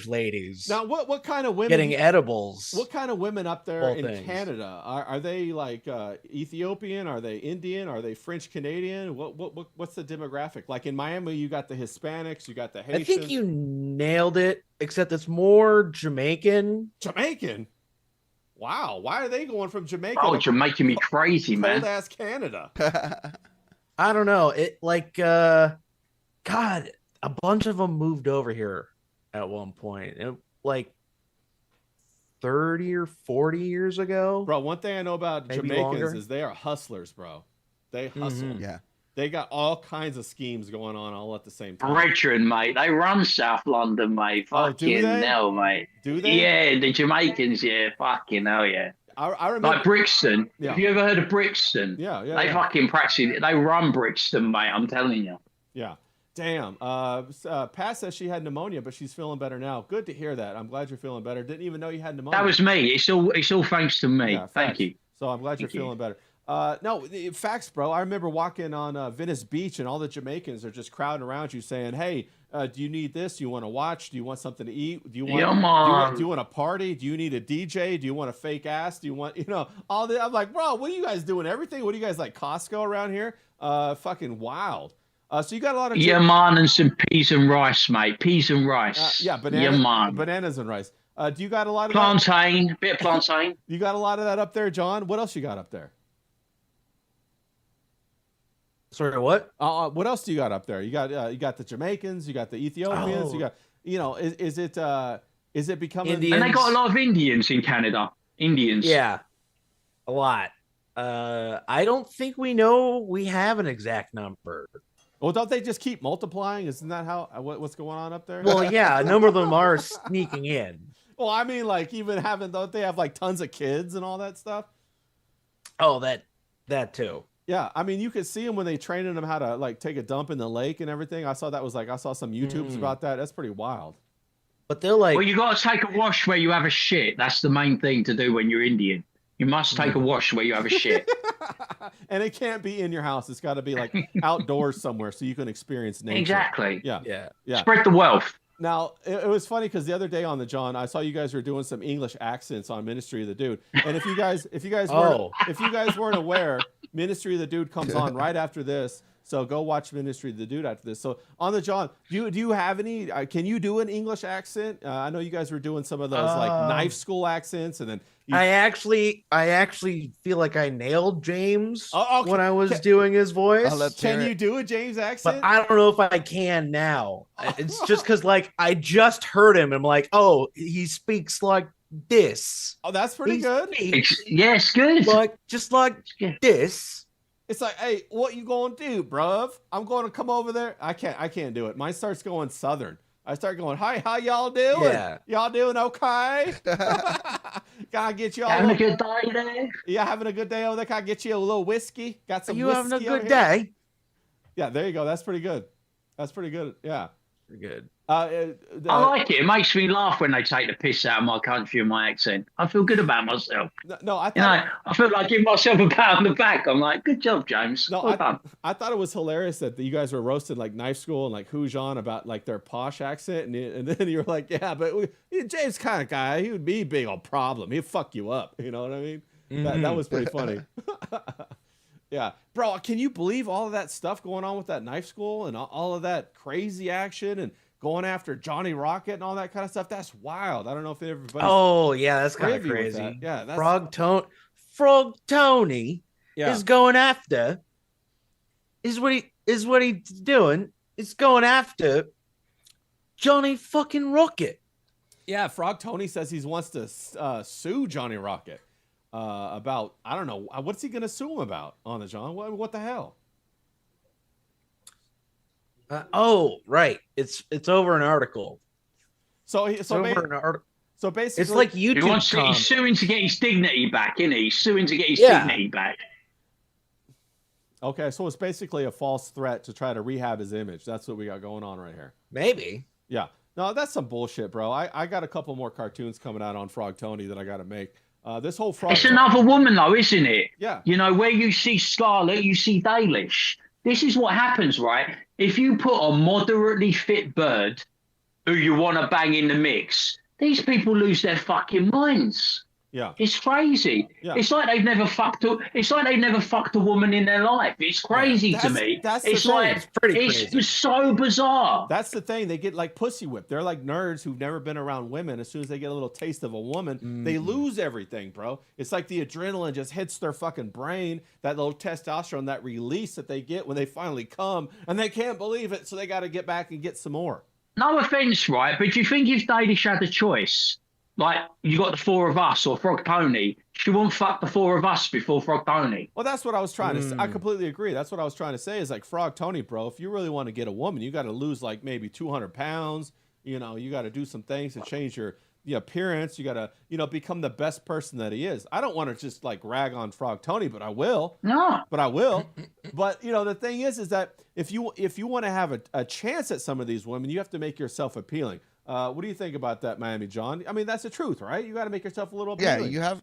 ladies Now, what kind of women? getting edibles. What kind of women up there Both in things. Canada? Are they like Ethiopian? Are they Indian? Are they French Canadian? What's the demographic? Like in Miami, you got the Hispanics, you got the Haitians. I think you nailed it, except it's more Jamaican. Jamaican. Wow, why are they going from Jamaica Oh, to you're making me crazy, cold man. ass Canada? I don't know. It like God, a bunch of them moved over here at one point. Like 30 or 40 years ago. Bro, one thing I know about Maybe Jamaicans longer. is they are hustlers, bro. They hustle. Mhm. Yeah. They got all kinds of schemes going on all at the same time. Brethren, mate. They run South London, mate. Oh, do Fucking they? hell, mate. Do they? Yeah, the Jamaicans, yeah. Fucking hell, yeah. I remember. Like Brixton. Yeah. Have you ever heard of Brixton? Yeah. They fucking practice. They run Brixton, mate. I'm telling you. Yeah. Damn. Pat says she had pneumonia, but she's feeling better now. Good to hear that. I'm glad you're feeling better. Didn't even know you had pneumonia. That was me. It's all thanks to me. Yeah, Thank facts. you. So I'm glad Thank you're you. feeling better. No, facts, bro. I remember walking on Venice Beach and all the Jamaicans are just crowding around you saying, hey, do you need this? Do you want to watch? Do you want something to eat? Do you want, Yeah, do you man. want, do you want a party? Do you need a DJ? Do you want a fake ass? Do you want, all that? I'm like, bro, what are you guys doing? Everything? What are you guys like Costco around here? Fucking wild. So you got a lot of Yeah, man, and some peas and rice, mate. Peas and rice. yeah, Yeah, man. bananas and rice. Do you got a lot of that? Plantain. Bit of plantain. You got a lot of that up there, John? What else you got up there? Sorry, what? What else do you got up there? You got the Jamaicans, you got the Ethiopians, Oh. you got is it Is it becoming? Indian- And they got a lot of Indians in Canada. Indians. Yeah, a lot. I don't think we have an exact number. Well, don't they just keep multiplying? Isn't that how what's going on up there? Well, yeah, a number of them are sneaking in. Well, I mean, like even don't they have like tons of kids and all that stuff? Oh, that too. Yeah, I mean, you could see them when they training them how to like take a dump in the lake and everything. I saw some YouTubes about that. That's pretty wild. But they're like, Well, you got to take a wash where you have a shit. That's the main thing to do when you're Indian. You must take a wash where you have a shit. And it can't be in your house. It's got to be like outdoors somewhere so you can experience nature. Exactly. Yeah. Spread the wealth. Now, it was funny because the other day on the John, I saw you guys were doing some English accents on Ministry of the Dude. And if you guys weren't aware, Ministry of the Dude comes on right after this. So go watch Ministry of the Dude after this. So on the John, do you have any? Can you do an English accent? I know you guys were doing some of those like knife school accents, and then I actually feel like I nailed James okay. when I was doing his voice. Can you do a James accent? But I don't know if I can now. It's just because like I just heard him. And I'm like, oh, he speaks like this. Oh, that's pretty good. Yes, good. Like just like this. It's like, hey, what you gonna do, bruv? I'm gonna come over there. I can't do it. Mine starts going southern. I start going, hi, how y'all doing? Yeah. Y'all doing okay? Can I get you all Having a good day there? Yeah, having a good day over there. Can I get you a little whiskey? Got some Are you whiskey having a over good here? day? Yeah, there you go. That's pretty good. That's pretty good. Yeah. Pretty good. I like it. It makes me laugh when they take the piss out of my country and my accent. I feel good about myself. No, I thought, You know, I feel like giving myself a pat on the back. I'm like, good job, James. no, Well done. I thought it was hilarious that you guys were roasting like Knife School and like Hujan about like their posh accent, and then you were like, yeah, but James kind of guy, he would be a big old problem. He'd fuck you up. You know what I mean? That was pretty funny. Yeah, bro, can you believe all of that stuff going on with that Knife School and all of that crazy action and going after Johnny Rocket and all that kind of stuff? That's wild. I don't know if everybody. Oh yeah, that's kind of privy with crazy. that. Yeah, that's Frog Tony yeah. is going after. Is what he's doing. Is going after Johnny fucking Rocket. Yeah, Frog Tony says he wants to sue Johnny Rocket about, I don't know, what's he going to sue him about on the John? What the hell? Oh, right. It's over an article. So Over an article. so basically, It's like YouTube. He's suing to get his dignity back, isn't he? He's suing to get his Yeah. dignity back. okay, so it's basically a false threat to try to rehab his image. That's what we got going on right here. Maybe. Yeah. No, that's some bullshit, bro. I got a couple more cartoons coming out on Frog Tony that I got to make. This whole Frog. It's another woman, though, isn't it? Yeah. You know, where you see Scarlett, you see Dalish. This is what happens, right? If you put a moderately fit bird who you want to bang in the mix, these people lose their fucking minds. Yeah. It's crazy. Yeah. It's like they've never fucked a woman in their life. It's crazy to me. That's the It's thing. like It's pretty it's crazy. so bizarre. That's the thing. They get like pussy whipped. They're like nerds who've never been around women. As soon as they get a little taste of a woman, they lose everything, bro. It's like the adrenaline just hits their fucking brain, that little testosterone, that release that they get when they finally come, and they can't believe it, so they got to get back and get some more. No offense, right? But do you think if Dalish had a choice, like you got the four of us or Frog Pony, she wouldn't fuck the four of us before Frog Pony? Well, that's what I was trying to say. I completely agree. That's what I was trying to say is like Frog Tony, bro, if you really want to get a woman, you got to lose like maybe 200 pounds. You know, you got to do some things to change your appearance. You got to, become the best person that he is. I don't want to just like rag on Frog Tony, but I will. No. But I will. But, the thing is that if you want to have a chance at some of these women, you have to make yourself appealing. What do you think about that, Miami John? I mean, that's the truth, right? You got to make yourself a little appealing. Yeah,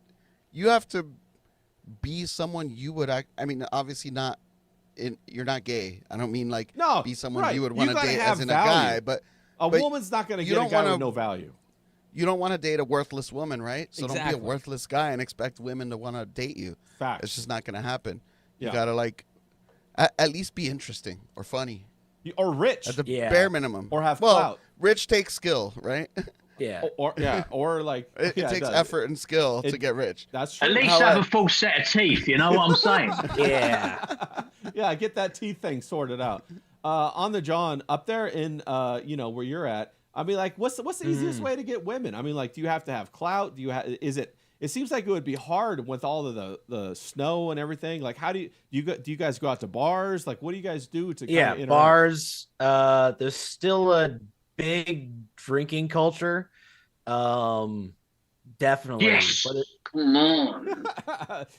you have to be someone you would act. I mean, obviously not. You're not gay. I don't mean like No, be someone right. you would You want to gotta date have as in a value. guy, but A but woman's not going to you get a don't guy wanna- with no value. you don't want to date a worthless woman, right? So don't be Exactly. a worthless guy and expect women to want to date you. Facts. It's just not going to happen. You Yeah. gotta like at least be interesting or funny Or rich. at the Yeah. bare minimum. Or have well, clout. rich takes skill, right? Yeah. Or like It yeah, takes does. effort and skill to It- get rich. That's true. At least How have I- a full set of teeth, you know what I'm saying? Yeah. Yeah, get that teeth thing sorted out. On the John, up there in where you're at, I mean, like, what's the easiest way to get women? I mean, like, do you have to have clout? Do you have? Is it? It seems like it would be hard with all of the snow and everything. Like, how do you guys go out to bars? Like, what do you guys do to interact? Bars. There's still a big drinking culture. Definitely. Yes. But Come on.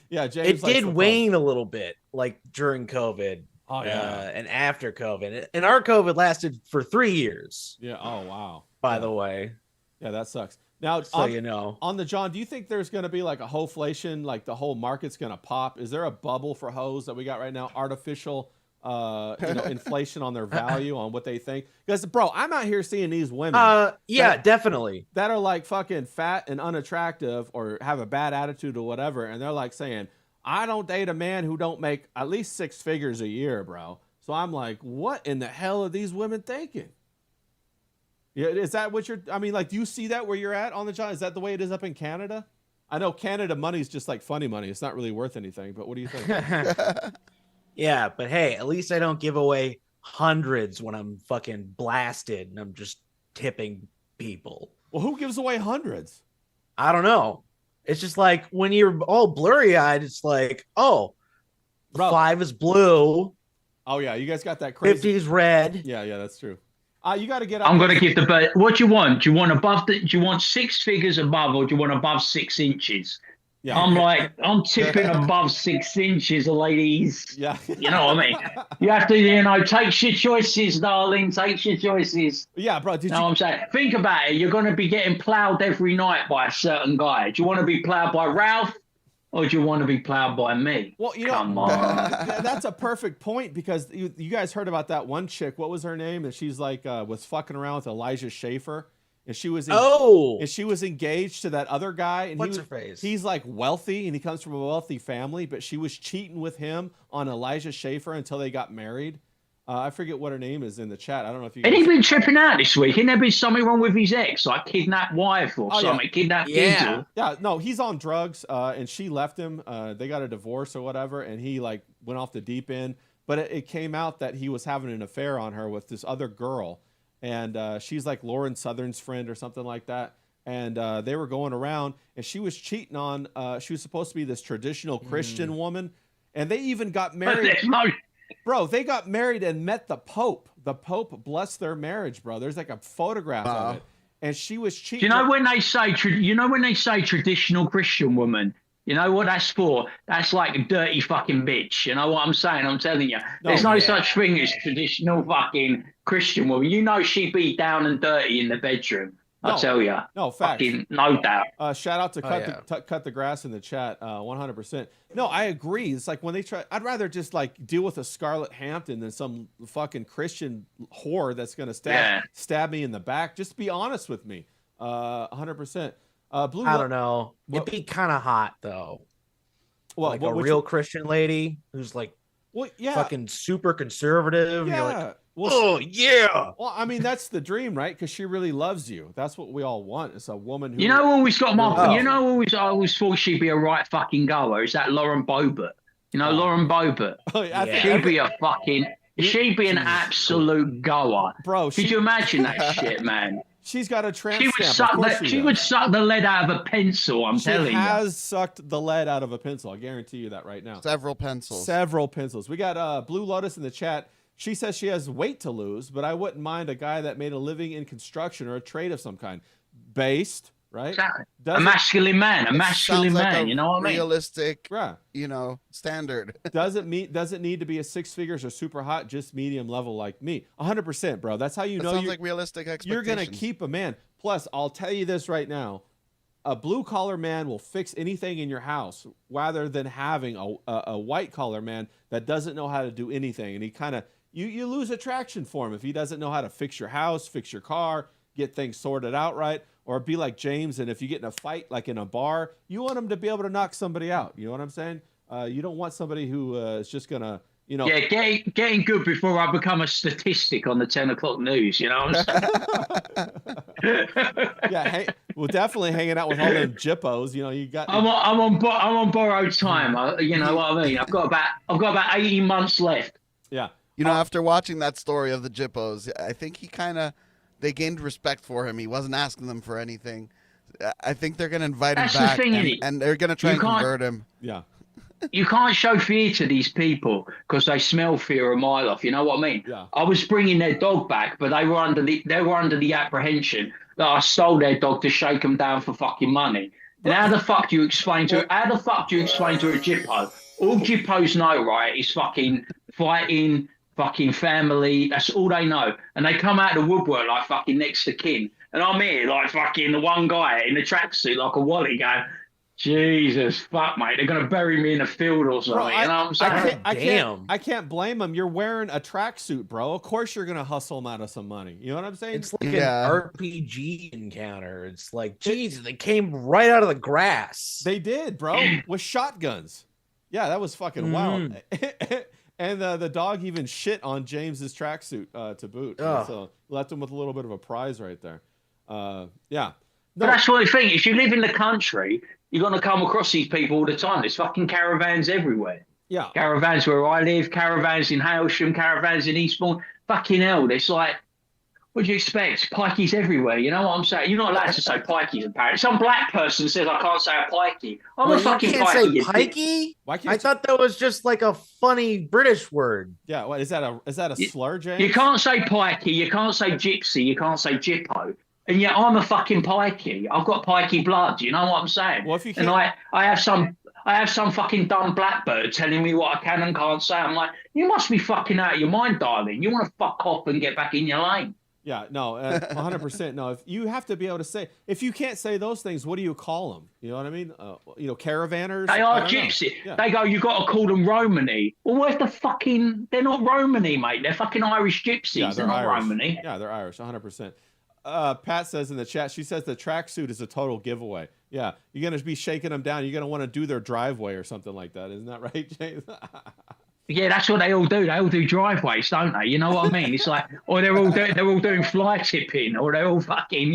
Yeah, James. it likes did the wane a little bit, like during COVID. Oh yeah. And after COVID, and our COVID lasted for 3 years. Yeah. Oh wow. By the way, yeah, that sucks. Now, so you know, on the John, do you think there's going to be like a hoflation, like the whole market's going to pop? Is there a bubble for hoes that we got right now? Artificial, inflation on their value, on what they think? Because, bro, I'm out here seeing these women. definitely, that are like fucking fat and unattractive or have a bad attitude or whatever, and they're like saying, I don't date a man who don't make at least 6 figures a year, bro. So I'm like, what in the hell are these women thinking? Yeah, is that what you're? I mean, like, do you see that where you're at on the John? Is that the way it is up in Canada? I know Canada money's just like funny money. It's not really worth anything. But what do you think? yeah. But hey, at least I don't give away hundreds when I'm fucking blasted and I'm just tipping people. Well, who gives away hundreds? I don't know. It's just like when you're all blurry eyed, it's like, oh, Bro. 5 is blue. Oh yeah, you guys got that crazy. 50 is red. Yeah, that's true. You got to get up. I'm going to give the bet. What do you want? Do you want do you want 6 figures above, or do you want above 6 inches? Yeah. I'm tipping above 6 inches, ladies. Yeah. You know what I mean? You have to, take your choices, darling. Take your choices. Yeah, bro. You know what I'm saying? Think about it. You're going to be getting plowed every night by a certain guy. Do you want to be plowed by Ralph? Or do you want to be plowed by me? Well, come on. That's a perfect point, because you guys heard about that one chick. What was her name? And she's like was fucking around with Elijah Schaefer, and she was and she was engaged to that other guy. And what's her face? He's like wealthy, and he comes from a wealthy family, but she was cheating with him on Elijah Schaefer until they got married. I forget what her name is in the chat. I don't know if you. Ain't he been tripping out this week? Ain't there been something wrong with his ex, like kidnapped wife or something? Yeah. Kidnapped kids? Yeah, no, he's on drugs, and she left him. They got a divorce or whatever, and he like went off the deep end. But it came out that he was having an affair on her with this other girl, and she's like Lauren Southern's friend or something like that. And they were going around, and she was cheating on. She was supposed to be this traditional Christian woman, and they even got married. Bro, they got married and met the Pope. The Pope blessed their marriage, bro. There's like a photograph of it, and she was cheating. Do you know when they say traditional Christian woman? You know what that's for? That's like a dirty fucking bitch. You know what I'm saying? I'm telling you, there's no such thing as traditional fucking Christian woman. You know she'd be down and dirty in the bedroom. I'll tell you. No, facts. No doubt. Shout out to Cut the Grass in the chat, 100%. No, I agree. It's like when they try, I'd rather just like deal with a Scarlett Hampton than some fucking Christian whore that's going to stab me in the back. Just be honest with me. 100%. I don't know. It'd be kind of hot though. Well, like a real Christian lady who's like fucking super conservative. Yeah. And you're like, oh yeah. Well, I mean, that's the dream, right? Because she really loves you. That's what we all want. It's a woman who. Always got my. I always thought she'd be a right fucking goer. Is that Lauren Boebert? Lauren Boebert. Oh, yeah. She'd be a fucking. She'd be an absolute goer, bro. Could you imagine that shit, man? She's got a tramp stamp. She would suck the lead out of a pencil. I'm telling you. She has sucked the lead out of a pencil. I guarantee you that right now. Several pencils. We got Blue Lotus in the chat. She says she has weight to lose, but I wouldn't mind a guy that made a living in construction or a trade of some kind. Based, right? Exactly. A masculine man. You know what I mean? Realistic, standard. Doesn't need to be a 6 figures or super hot, just medium level like me. 100%, bro. That's how you know. Sounds like realistic expectations. You're gonna keep a man. Plus, I'll tell you this right now: a blue collar man will fix anything in your house, rather than having a white collar man that doesn't know how to do anything, and he kind of. You lose attraction for him if he doesn't know how to fix your house, fix your car, get things sorted out right, or be like James. And if you get in a fight, like in a bar, you want him to be able to knock somebody out. You know what I'm saying? You don't want somebody who is just gonna, Yeah, getting good before I become a statistic on the 10 o'clock news. You know what I'm saying? Yeah, we're definitely hanging out with all them jippos. You got. I'm on borrowed time. You know what I mean? I've got about 18 months left. Yeah. After watching that story of the Jippos, I think he kind of they gained respect for him. He wasn't asking them for anything. I think they're gonna invite him That's the back, thing, innit? and they're gonna try You and can't- convert him. Yeah. You can't show fear to these people because they smell fear a mile off. You know what I mean? Yeah. I was bringing their dog back, but they were under the apprehension that I stole their dog to shake them down for fucking money. And how the fuck do you explain to a Jippo? All Jippos know, right, is fucking fighting, fucking family. That's all they know. And they come out of the woodwork like fucking next to kin. And I'm here like fucking the one guy in the tracksuit like a wally going, Jesus, fuck, mate. They're going to bury me in a field or something. Bro, you know what I'm saying? I can't blame them. You're wearing a tracksuit, bro. Of course you're gonna hustle them out of some money. You know what I'm saying? It's like Yeah. an RPG encounter. It's like, geez, they came right out of the grass. They did, bro, with shotguns. Yeah, that was fucking wild. And the dog even shit on James's tracksuit to boot. So left him with a little bit of a prize right there. Yeah. But that's what I think. If you live in the country, you're going to come across these people all the time. There's fucking caravans everywhere. Yeah. Caravans where I live, caravans in Hailsham, caravans in Eastbourne. Fucking hell. It's like, what do you expect? Pikeys everywhere. You know what I'm saying? You're not allowed to say pikeys, apparently. Some black person says I can't say a pikey. I'm a fucking you can't pikey. say pikey? Why can't I thought that was just like a funny British word. Yeah, what is that a slur, James? You can't say pikey, you can't say gypsy, you can't say jippo. And yet I'm a fucking pikey. I've got pikey blood. You know what I'm saying? Well, if you and can't- I have some fucking dumb blackbird telling me what I can and can't say. I'm like, you must be fucking out of your mind, darling. You want to fuck off and get back in your lane. Yeah, no, 100%. No, if you have to be able to say, if you can't say those things, what do you call them? You know what I mean? Caravanners. They I are don't know. gypsy. Yeah. They go, you got to call them Romany. Well, where's the fucking? They're not Romany, mate. They're fucking Irish gypsies. Yeah, they're not Irish. Romany. Yeah, they're Irish, 100%. Pat says in the chat, she says the tracksuit is a total giveaway. Yeah, you're going to be shaking them down. You're going to want to do their driveway or something like that. Isn't that right, James? Yeah, that's what they all do. They all do driveways, don't they? You know what I mean? It's like, or they're all doing fly tipping, or they're all fucking,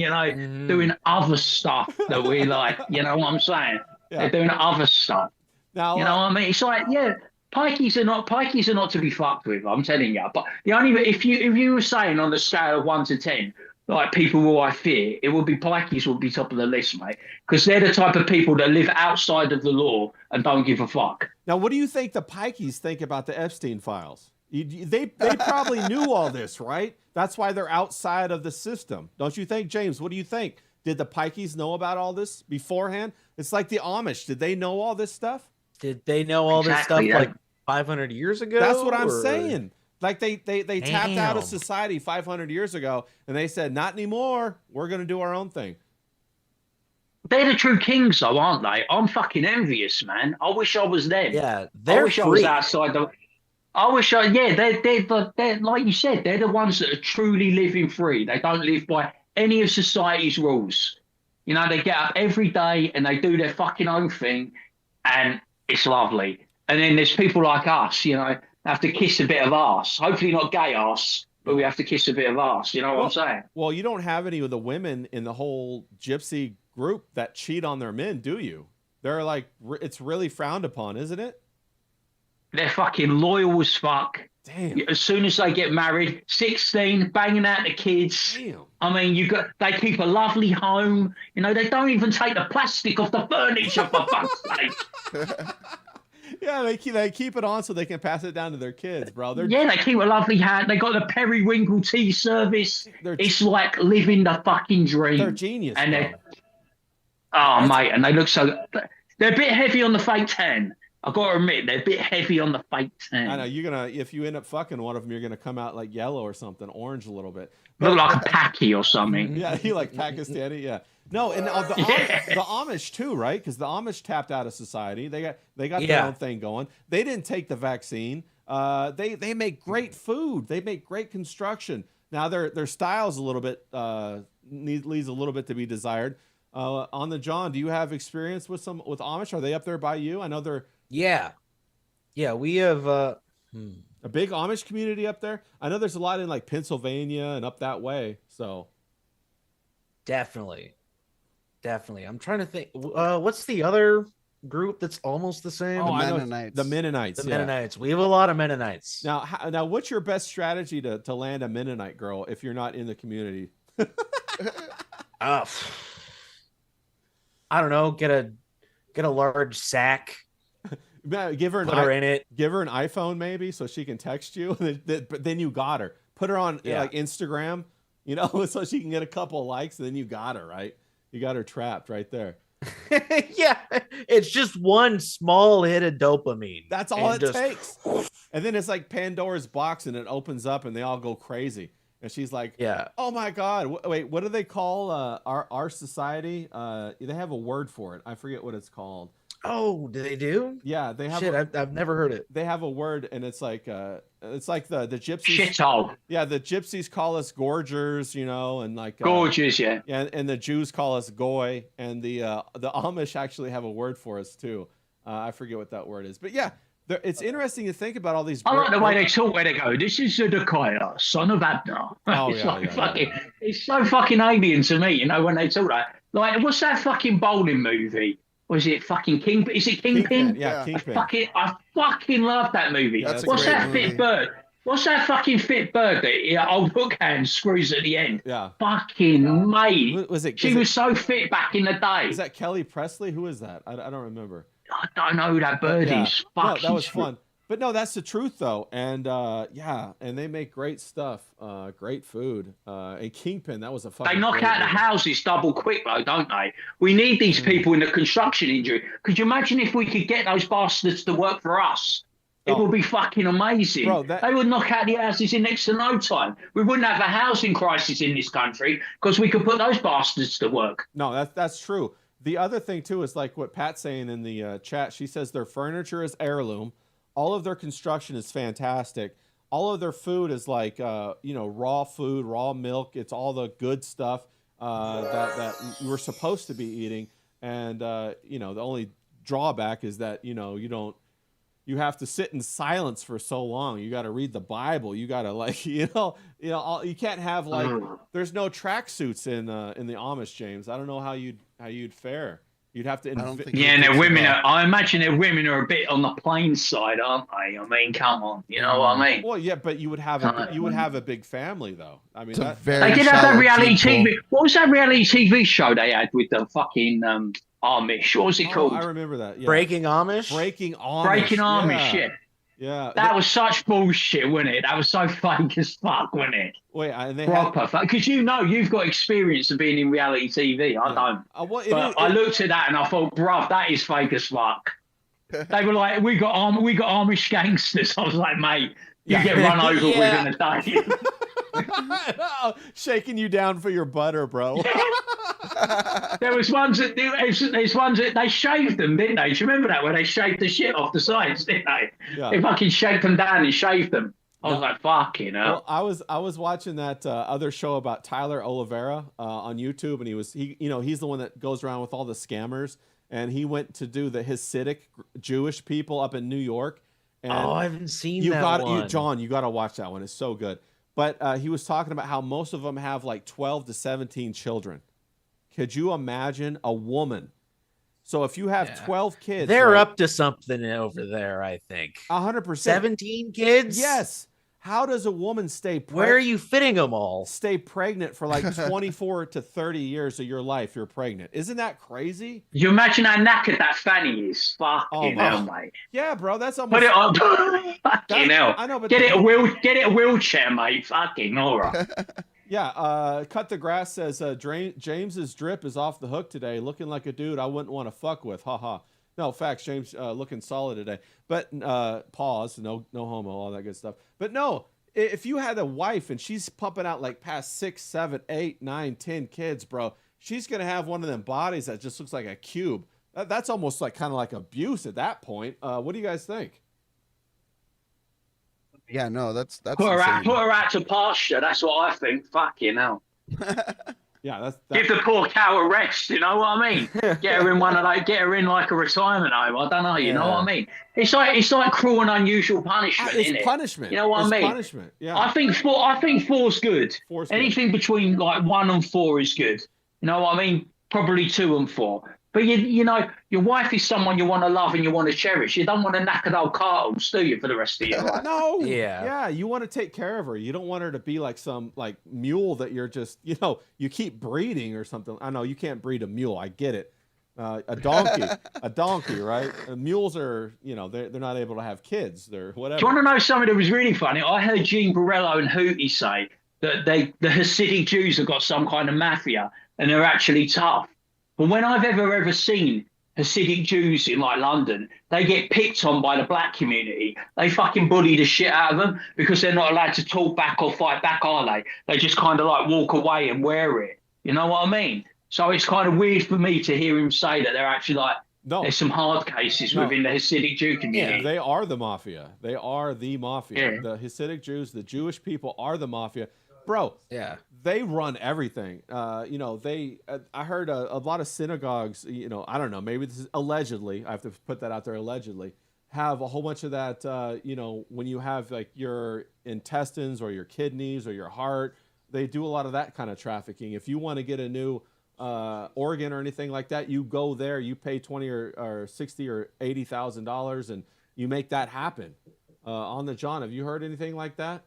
doing other stuff that we like. You know what I'm saying? Yeah. They're doing other stuff. Now, You know what I mean? It's like, yeah, pikeys are not to be fucked with. I'm telling you. But the only if you were saying on the scale of 1 to 10, like people who I fear, it would be pikeys would be top of the list, mate, because they're the type of people that live outside of the law and don't give a fuck. Now, what do you think the Pikeys think about the Epstein files? They probably knew all this, right? That's why they're outside of the system. Don't you think, James? What do you think? Did the Pikeys know about all this beforehand? It's like the Amish. Did they know all this stuff? Did they know all Exactly, this yeah. stuff like 500 years ago? That's what I'm or- saying. Like they tapped out of Damn. society 500 years ago, and they said, not anymore. We're going to do our own thing. They're the true kings, though, aren't they? I'm fucking envious, man. I wish I was them. Yeah, I they're wish I was free. outside the. I wish I. Yeah, they're like you said. They're the ones that are truly living free. They don't live by any of society's rules. You know, they get up every day and they do their fucking own thing, and it's lovely. And then there's people like us, have to kiss a bit of arse. Hopefully not gay arse, but we have to kiss a bit of arse. You know what I'm saying? Well, you don't have any of the women in the whole gypsy group that cheat on their men, do you? They're like, it's really frowned upon, isn't it? They're fucking loyal as fuck. Damn. As soon as they get married, 16, banging out the kids. Damn. I mean, they keep a lovely home. They don't even take the plastic off the furniture, for fuck's sake. Yeah, they keep it on so they can pass it down to their kids, bro. Yeah, they keep a lovely hat. They got the periwinkle tea service. It's like living the fucking dream. They're genius, And bro. mate, and they look so. They're a bit heavy on the fake tan. I've got to admit, they're a bit heavy on the fake tan. I know if you end up fucking one of them, you're gonna come out like yellow or something, orange a little bit. Look like a packy or something. Yeah, he like Pakistani. Yeah, no, and the Amish too, right? Because the Amish tapped out of society. They got their Yeah. own thing going. They didn't take the vaccine. They make great food. They make great construction. Now their style's a little bit leaves a little bit to be desired. On the John, do you have experience with Amish? Are they up there by you? I know they're Yeah, we have. a big Amish community up there. I know there's a lot in like Pennsylvania and up that way. So Definitely. I'm trying to think. What's the other group that's almost the same? Oh, I know Mennonites. the Mennonites. The yeah. Mennonites. We have a lot of Mennonites. Now, what's your best strategy to land a Mennonite girl if you're not in the community? I don't know. Get a large sack. Give her Put her in it. Give her an iPhone maybe so she can text you. But then you got her. Put her on like Instagram, you know, so she can get a couple of likes, and then you got her, right? You got her trapped right there. Yeah, it's just one small hit of dopamine. That's all it takes. And then it's like Pandora's box, and it opens up, and they all go crazy. And she's like, Yeah. "Oh my God! Wait, what do they call our society? They have a word for it. I forget what it's called. Oh, do they do? Yeah, they have. Shit, I've never heard it. They have a word, and it's like the gypsies. Shithole. Yeah, the gypsies call us gorgers, you know, and like Gorgeous, yeah. and the Jews call us goy, and the Amish actually have a word for us too. I forget what that word is, but yeah, it's interesting to think about all these. I like the way they talk, where they go, "This is Zedekiah, son of Abner." Oh, It's yeah, like yeah, fucking, yeah. it's so fucking alien to me, you know, when they talk like what's that fucking bowling movie? Was it fucking King? Is it Kingpin? Yeah, Kingpin. I fucking love that movie. That's a What's great that movie. fit bird? What's that fucking fit bird that old hook hand screws at the end? Yeah. Fucking mate. Was it? She was so fit back in the day. Is that Kelly Presley? Who is that? I don't remember. I don't know who that bird Yeah. is. No, Fucking that was fun. But no, that's the truth though, and yeah, and they make great stuff, great food. And Kingpin, that was a fucking. They knock great out the movie. houses double quick though, don't they? We need these people in the construction industry. Could you imagine if we could get those bastards to work for us? It Oh. would be fucking amazing. Bro, they would knock out the houses in next to no time. We wouldn't have a housing crisis in this country because we could put those bastards to work. No, that's true. The other thing too is like what Pat's saying in the chat. She says their furniture is heirloom. All of their construction is fantastic. All of their food is like, raw food, raw milk. It's all the good stuff that we're supposed to be eating. And, the only drawback is that, you have to sit in silence for so long. You got to read the Bible. You got to you can't have there's no tracksuits in the Amish, James. I don't know how you'd fare. You'd have to. Yeah, and their women I imagine their women are a bit on the plain side, aren't they? I mean, come on, you know what I mean? Well, yeah, but you would have a big family though. I mean, they did have that reality TV. What was that reality TV show they had with the fucking Amish? What was it called? I remember that. Yeah. Breaking Amish. Breaking Amish. Breaking Amish. Yeah. Shit. Yeah. That was such bullshit, wasn't it? That was so fake as fuck, wasn't it? Wait, and they proper fuck. Because you've got experience of being in reality TV. I don't. I looked at that and I thought, bruv, that is fake as fuck. They were like, we got Amish gangsters. I was like, mate, you get run over with in a day. Shaking you down for your butter, bro. There's ones that they shaved them, didn't they? Do you remember that, where they shaved the shit off the sides, didn't they? Yeah. They fucking shaped them down and shaved them. I was like, fucking hell. Well, I was watching that other show about Tyler Oliveira on YouTube, and he's the one that goes around with all the scammers, and he went to do the Hasidic Jewish people up in New York. And I haven't seen that one. John, you got to watch that one. It's so good. But he was talking about how most of them have like 12 to 17 children. Could you imagine a woman? So if you have 12 kids, they're up to something over there, I think. 100%. 17 kids? Yes. How does a woman stay pregnant? Where are you fitting them all? Stay pregnant for like 24 to 30 years of your life. You're pregnant. Isn't that crazy? You imagine how knackered that fanny is. Fucking hell, mate. Yeah, bro. That's almost. Put it on. Fucking hell. I know, but get it a wheelchair, mate. Fucking all right. Yeah. Cut the Grass says James's drip is off the hook today, looking like a dude I wouldn't want to fuck with. Haha. No, facts, James, looking solid today. But pause, no homo, all that good stuff. But no, if you had a wife and she's pumping out like past 6, 7, 8, 9, 10 kids, bro, she's gonna have one of them bodies that just looks like a cube. That's almost like kind of like abuse at that point. What do you guys think? Yeah, no, that's put her out to pasture. That's what I think. Fucking hell. Yeah, that's give the poor cow a rest. You know what I mean? Get her in get her in like a retirement home. I don't know. You know what I mean? It's like cruel and unusual punishment. It's punishment. You know what I mean? Punishment. Yeah. I think four's good. Anything between like 1 and 4 is good. You know what I mean? Probably 2 and 4. But you know, your wife is someone you want to love and you want to cherish. You don't want to knackered old cartles, do you, for the rest of your life? No. Yeah. You want to take care of her. You don't want her to be like some like mule that you're just, you know, you keep breeding or something. I know you can't breed a mule. I get it. A donkey, right? Mules are, you know, they're not able to have kids. They're whatever. Do you want to know something that was really funny? I heard Gene Borello and Hootie say that the Hasidic Jews have got some kind of mafia and they're actually tough. But when I've ever seen Hasidic Jews in like London, they get picked on by the black community. They fucking bully the shit out of them because they're not allowed to talk back or fight back, are they? They just kind of like walk away and wear it. You know what I mean? So it's kind of weird for me to hear him say that they're actually like, there's some hard cases within the Hasidic Jew community. Yeah, they are the mafia. They are the mafia. Yeah. The Hasidic Jews, the Jewish people are the mafia. Bro, Yeah. they run everything. You know, I heard a lot of synagogues, you know, I don't know, maybe this is allegedly, I have to put that out there, allegedly, have a whole bunch of that, you know, when you have like your intestines or your kidneys or your heart, they do a lot of that kind of trafficking. If you want to get a new organ or anything like that, you go there, you pay $20 or $60 or $80,000 and you make that happen. On the John, have you heard anything like that?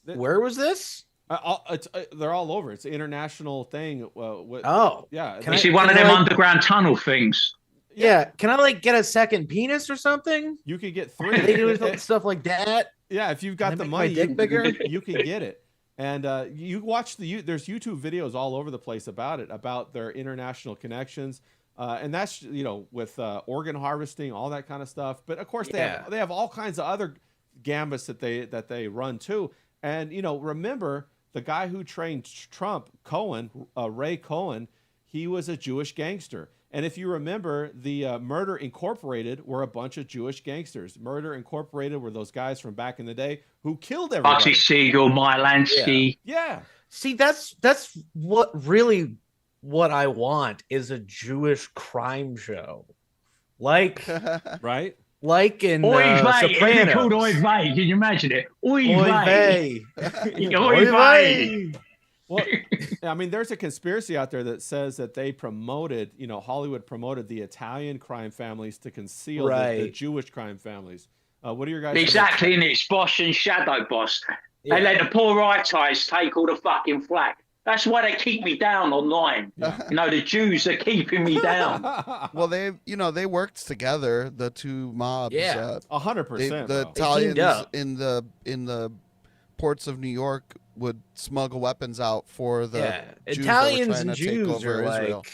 Where was this? They're all over. It's an international thing. Yeah. You see one of them underground tunnel things. Yeah. Can I like get a second penis or something? You could get 3. They do stuff like that. Yeah, if you've got the money, you can get it. And you watch there's YouTube videos all over the place about it, about their international connections. And that's, you know, with organ harvesting, all that kind of stuff. But of course they have all kinds of other gambits that they run too. And, you know, remember the guy who trained Trump, Ray Cohen, he was a Jewish gangster. And if you remember, the Murder Incorporated were a bunch of Jewish gangsters. Murder Incorporated were those guys from back in the day who killed everybody. Bugsy Siegel, Mike Lansky. Yeah. See, that's what I want is a Jewish crime show. Like right? Like in Oy vey, Sopranos. it's called Oy vey. Can you imagine it? Oy vey. Oy vey. Well, I mean, there's a conspiracy out there that says that they promoted, you know, Hollywood promoted the Italian crime families to conceal the Jewish crime families. What are your guys? Exactly, and it's Bosch and Shadow Boss. Yeah. They let the poor rightites take all the fucking flack. That's why they keep me down online. Yeah. You know, the Jews are keeping me down. Well, they worked together, the two mobs. Yeah, 100%. The Italians in the ports of New York would smuggle weapons out for the Jews Italians that were trying and to take Jews over are Israel. like,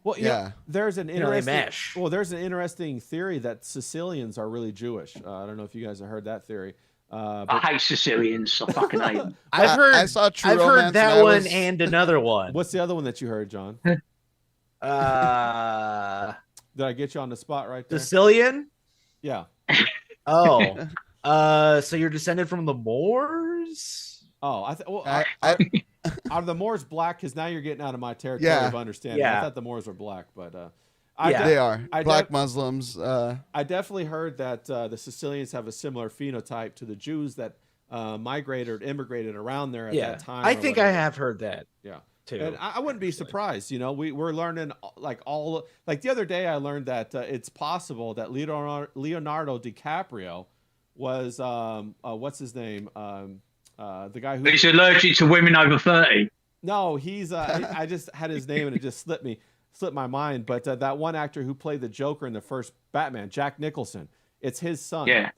well, yeah, there's an interesting. There's an interesting theory that Sicilians are really Jewish. I don't know if you guys have heard that theory. I hate Sicilians. I fucking hate them. I've heard that one and another one. What's the other one that you heard, John? Did I get you on the spot right there? Sicilian? Yeah. Oh. So you're descended from the Moors? Oh, are the Moors black? Because now you're getting out of my territory of understanding. I thought the Moors were black, but they are black Muslims. I definitely heard that the Sicilians have a similar phenotype to the Jews that migrated or immigrated around there at that time. I think I have heard that. Yeah. Too. And I wouldn't be surprised. You know, we're learning like the other day I learned that it's possible that Leonardo DiCaprio was what's his name? The guy who he's allergic to women over 30. No, he's I just had his name and it just slipped my mind. But that one actor who played the Joker in the first Batman, Jack Nicholson, it's his son. Yeah.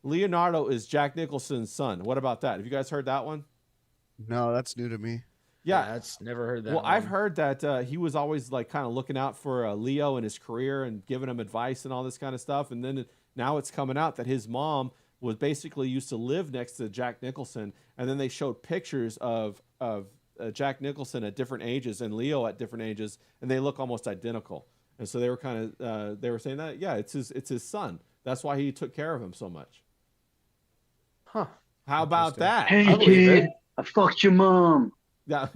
Leonardo is Jack Nicholson's son. What about that? Have you guys heard that one? No, that's new to me. Yeah, that's never heard that. Well, I've heard that he was always like kind of looking out for Leo in his career and giving him advice and all this kind of stuff. And then now it's coming out that his mom was basically used to live next to Jack Nicholson, and then they showed pictures of Jack Nicholson at different ages and Leo at different ages, and they look almost identical. And so they were kind of they were saying that it's his son. That's why he took care of him so much. Huh? How about that? Hey kid, I fucked your mom. Yeah.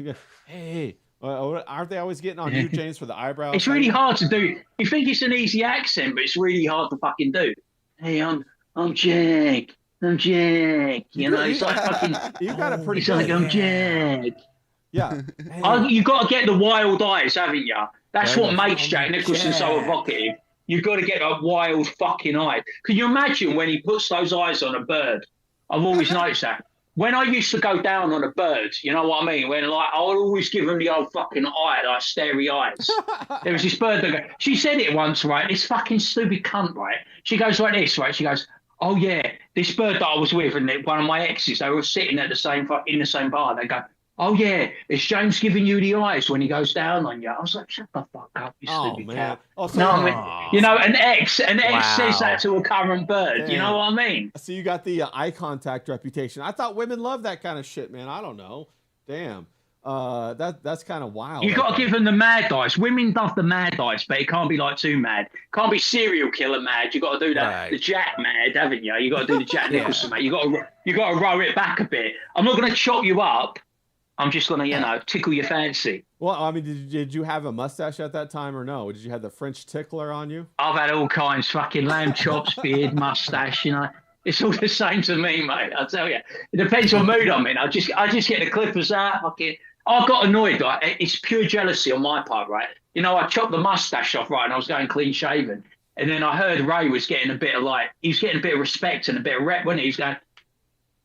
Hey. Aren't they always getting on you, James, for the eyebrows? It's really hard to do. You think it's an easy accent, but it's really hard to fucking do. Hey, I'm Jack. I'm Jack. You know, it's like fucking. You've got a pretty. It's like I'm Jack. Yeah. You got to get the wild eyes, haven't you? That's There what you go. makes Jack Nicholson so Jack. evocative. You've got to get a wild fucking eye. Can you imagine when he puts those eyes on a bird? I've always noticed that. When I used to go down on a bird, you know what I mean? When like I would always give him the old fucking eye, like starey eyes. There was this bird that she said it once, right? This fucking stupid cunt, right? She goes like this, right? She goes, "Oh yeah, this bird that I was with and one of my exes, they were sitting at the same in the same bar. They go, "Oh yeah, it's James giving you the eyes when he goes down on you." I was like, "Shut the fuck up, you Oh stupid man. cow." Oh, so No, I mean, you know, an ex says that to a current bird. You Damn. know what I mean? So you got the eye contact reputation. I thought women love that kind of shit, man. I don't know. Damn. That's kind of wild. You got to give them the mad eyes. Women love the mad eyes, but it can't be like too mad. Can't be serial killer mad. You got to do that. Right. The Jack mad, haven't you? You got to do the Jack Nicholson mad. You got to roll it back a bit. I'm not going to chop you up. I'm just going to, you know, tickle your fancy. Well, I mean, did you have a mustache at that time or no? Did you have the French tickler on you? I've had all kinds, fucking lamb chops, beard, mustache, you know. It's all the same to me, mate. I tell you, it depends what mood I'm in. I just get the clippers out. Fucking, I got annoyed. Like, it's pure jealousy on my part, right? You know, I chopped the mustache off, right, and I was going clean shaven, and then I heard Ray was getting a bit of respect and a bit of rep, wasn't he? He's going,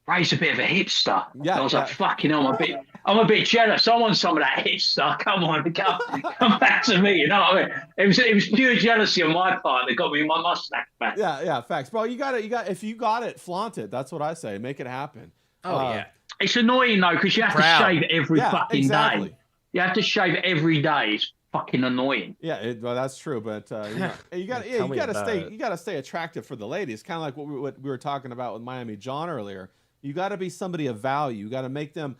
Ray's a bit of a hipster. Yeah, and I was yeah. like, fucking hell, I'm a bit jealous. I want some of that hipster. Come on, come back to me. You know what I mean? It was pure jealousy on my part that got me my mustache back. Yeah, facts, bro. If you got it, flaunt it. That's what I say. Make it happen. Oh yeah. It's annoying though because you have Proud. to shave every Yeah, fucking exactly. day. You have to shave every day. It's fucking annoying. Yeah, well, that's true, but you got Tell me to about stay it. you got to stay attractive for the ladies. Kind of like what we were talking about with Miami John earlier. You got to be somebody of value. You got to make them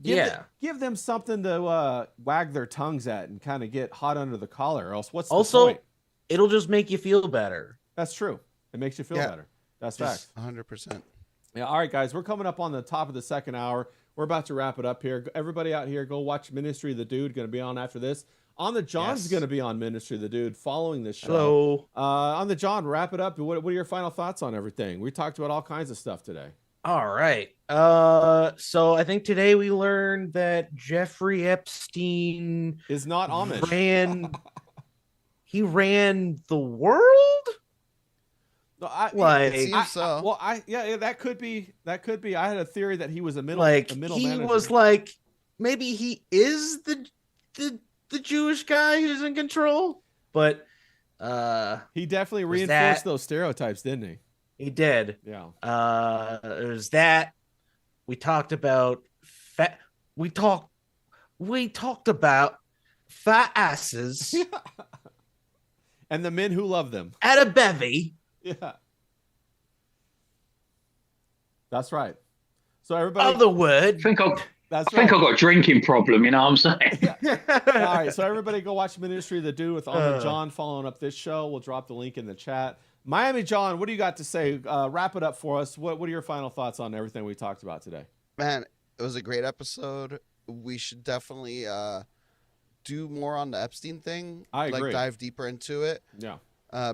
give them something to wag their tongues at and kind of get hot under the collar. Or else, what's the Also, point? it'll just make you feel better. That's true. It makes you feel Yeah. better. That's facts. 100%. Yeah. All right, guys, we're coming up on the top of the second hour. We're about to wrap it up here. Everybody out here, go watch Ministry of the Dude. Going to be on after this. On the John's Yes. going to be on Ministry of the Dude following this show. Hello. On the John, wrap it up. What are your final thoughts on everything? We talked about all kinds of stuff today. All right. So I think today we learned that Jeffrey Epstein Is not Amish. ran the world? No, Like, It seems so. That could be. I had a theory that he was a middle like a middle he manager. was like, maybe he is the Jewish guy who's in control, but He definitely Was reinforced that- those stereotypes, didn't he? he did. Yeah. There's that. We talked about we talked about fat asses And the men who love them. at a bevy. Yeah. That's right. So everybody, Other word. I think I've that's right. got a drinking problem. You know what I'm saying? All right, so everybody go watch Ministry of the Dude with Almond John following up this show. We'll drop the link in the chat. Miami John, what do you got to say? Wrap it up for us. What are your final thoughts on everything we talked about today? Man, it was a great episode. We should definitely do more on the Epstein thing. I agree. Like dive deeper into it. Yeah.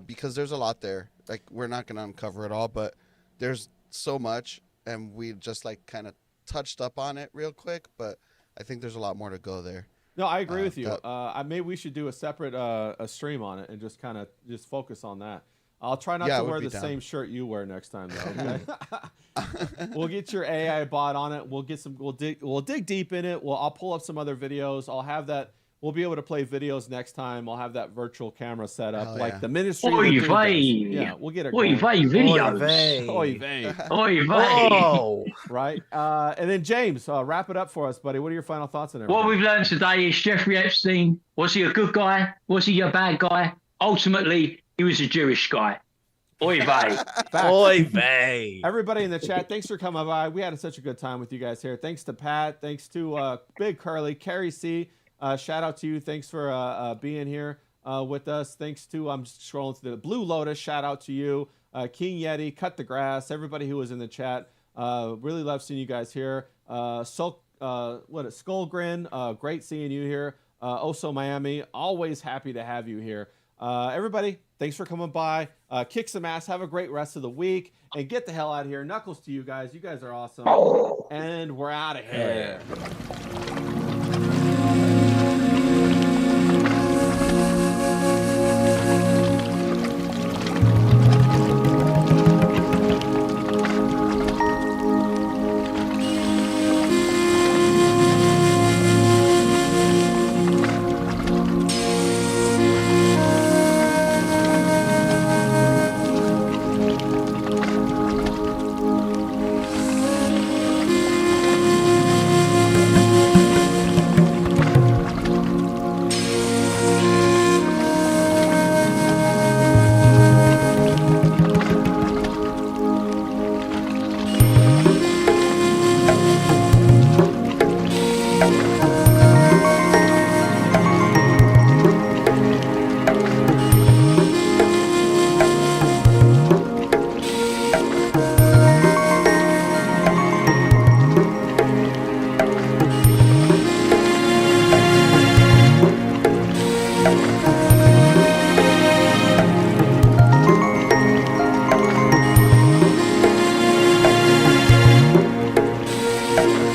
Because there's a lot there. Like we're not gonna uncover it all, but there's so much, and we just like kind of touched up on it real quick. But I think there's a lot more to go there. No, I agree with you. that- Maybe we should do a separate a stream on it and just kind of just focus on that. I'll try not Yeah, to I would wear be the down. same shirt you wear next time, though. Okay? We'll get your AI bot on it. We'll get some. We'll dig deep in it. I'll pull up some other videos. I'll have that. We'll be able to play videos next time. I'll have that virtual camera set up, Hell like yeah. the Ministry. of Oy the Dude does. vey. Yeah, we'll get it. Oy going. vey videos. vey. Oy vey. Oy vey. Oh, Right. And then James, wrap it up for us, buddy. What are your final thoughts on everything? What we've learned today is Jeffrey Epstein, was he a good guy? Was he a bad guy? Ultimately, he was a Jewish guy. Oy vey. Facts. boy, vey. Everybody in the chat, thanks for coming by. We had such a good time with you guys here. Thanks to Pat. Thanks to Big Curly, Carrie C. Shout out to you. Thanks for being here with us. Thanks to, I'm just scrolling to the Blue Lotus. Shout out to you. King Yeti, Cut the Grass, everybody who was in the chat. Really love seeing you guys here. Skull Grin, great seeing you here. Oso Miami, always happy to have you here. Everybody, thanks for coming by. Kick some ass. Have a great rest of the week. And get the hell out of here. Knuckles to you guys. You guys are awesome. And we're out of here. Thank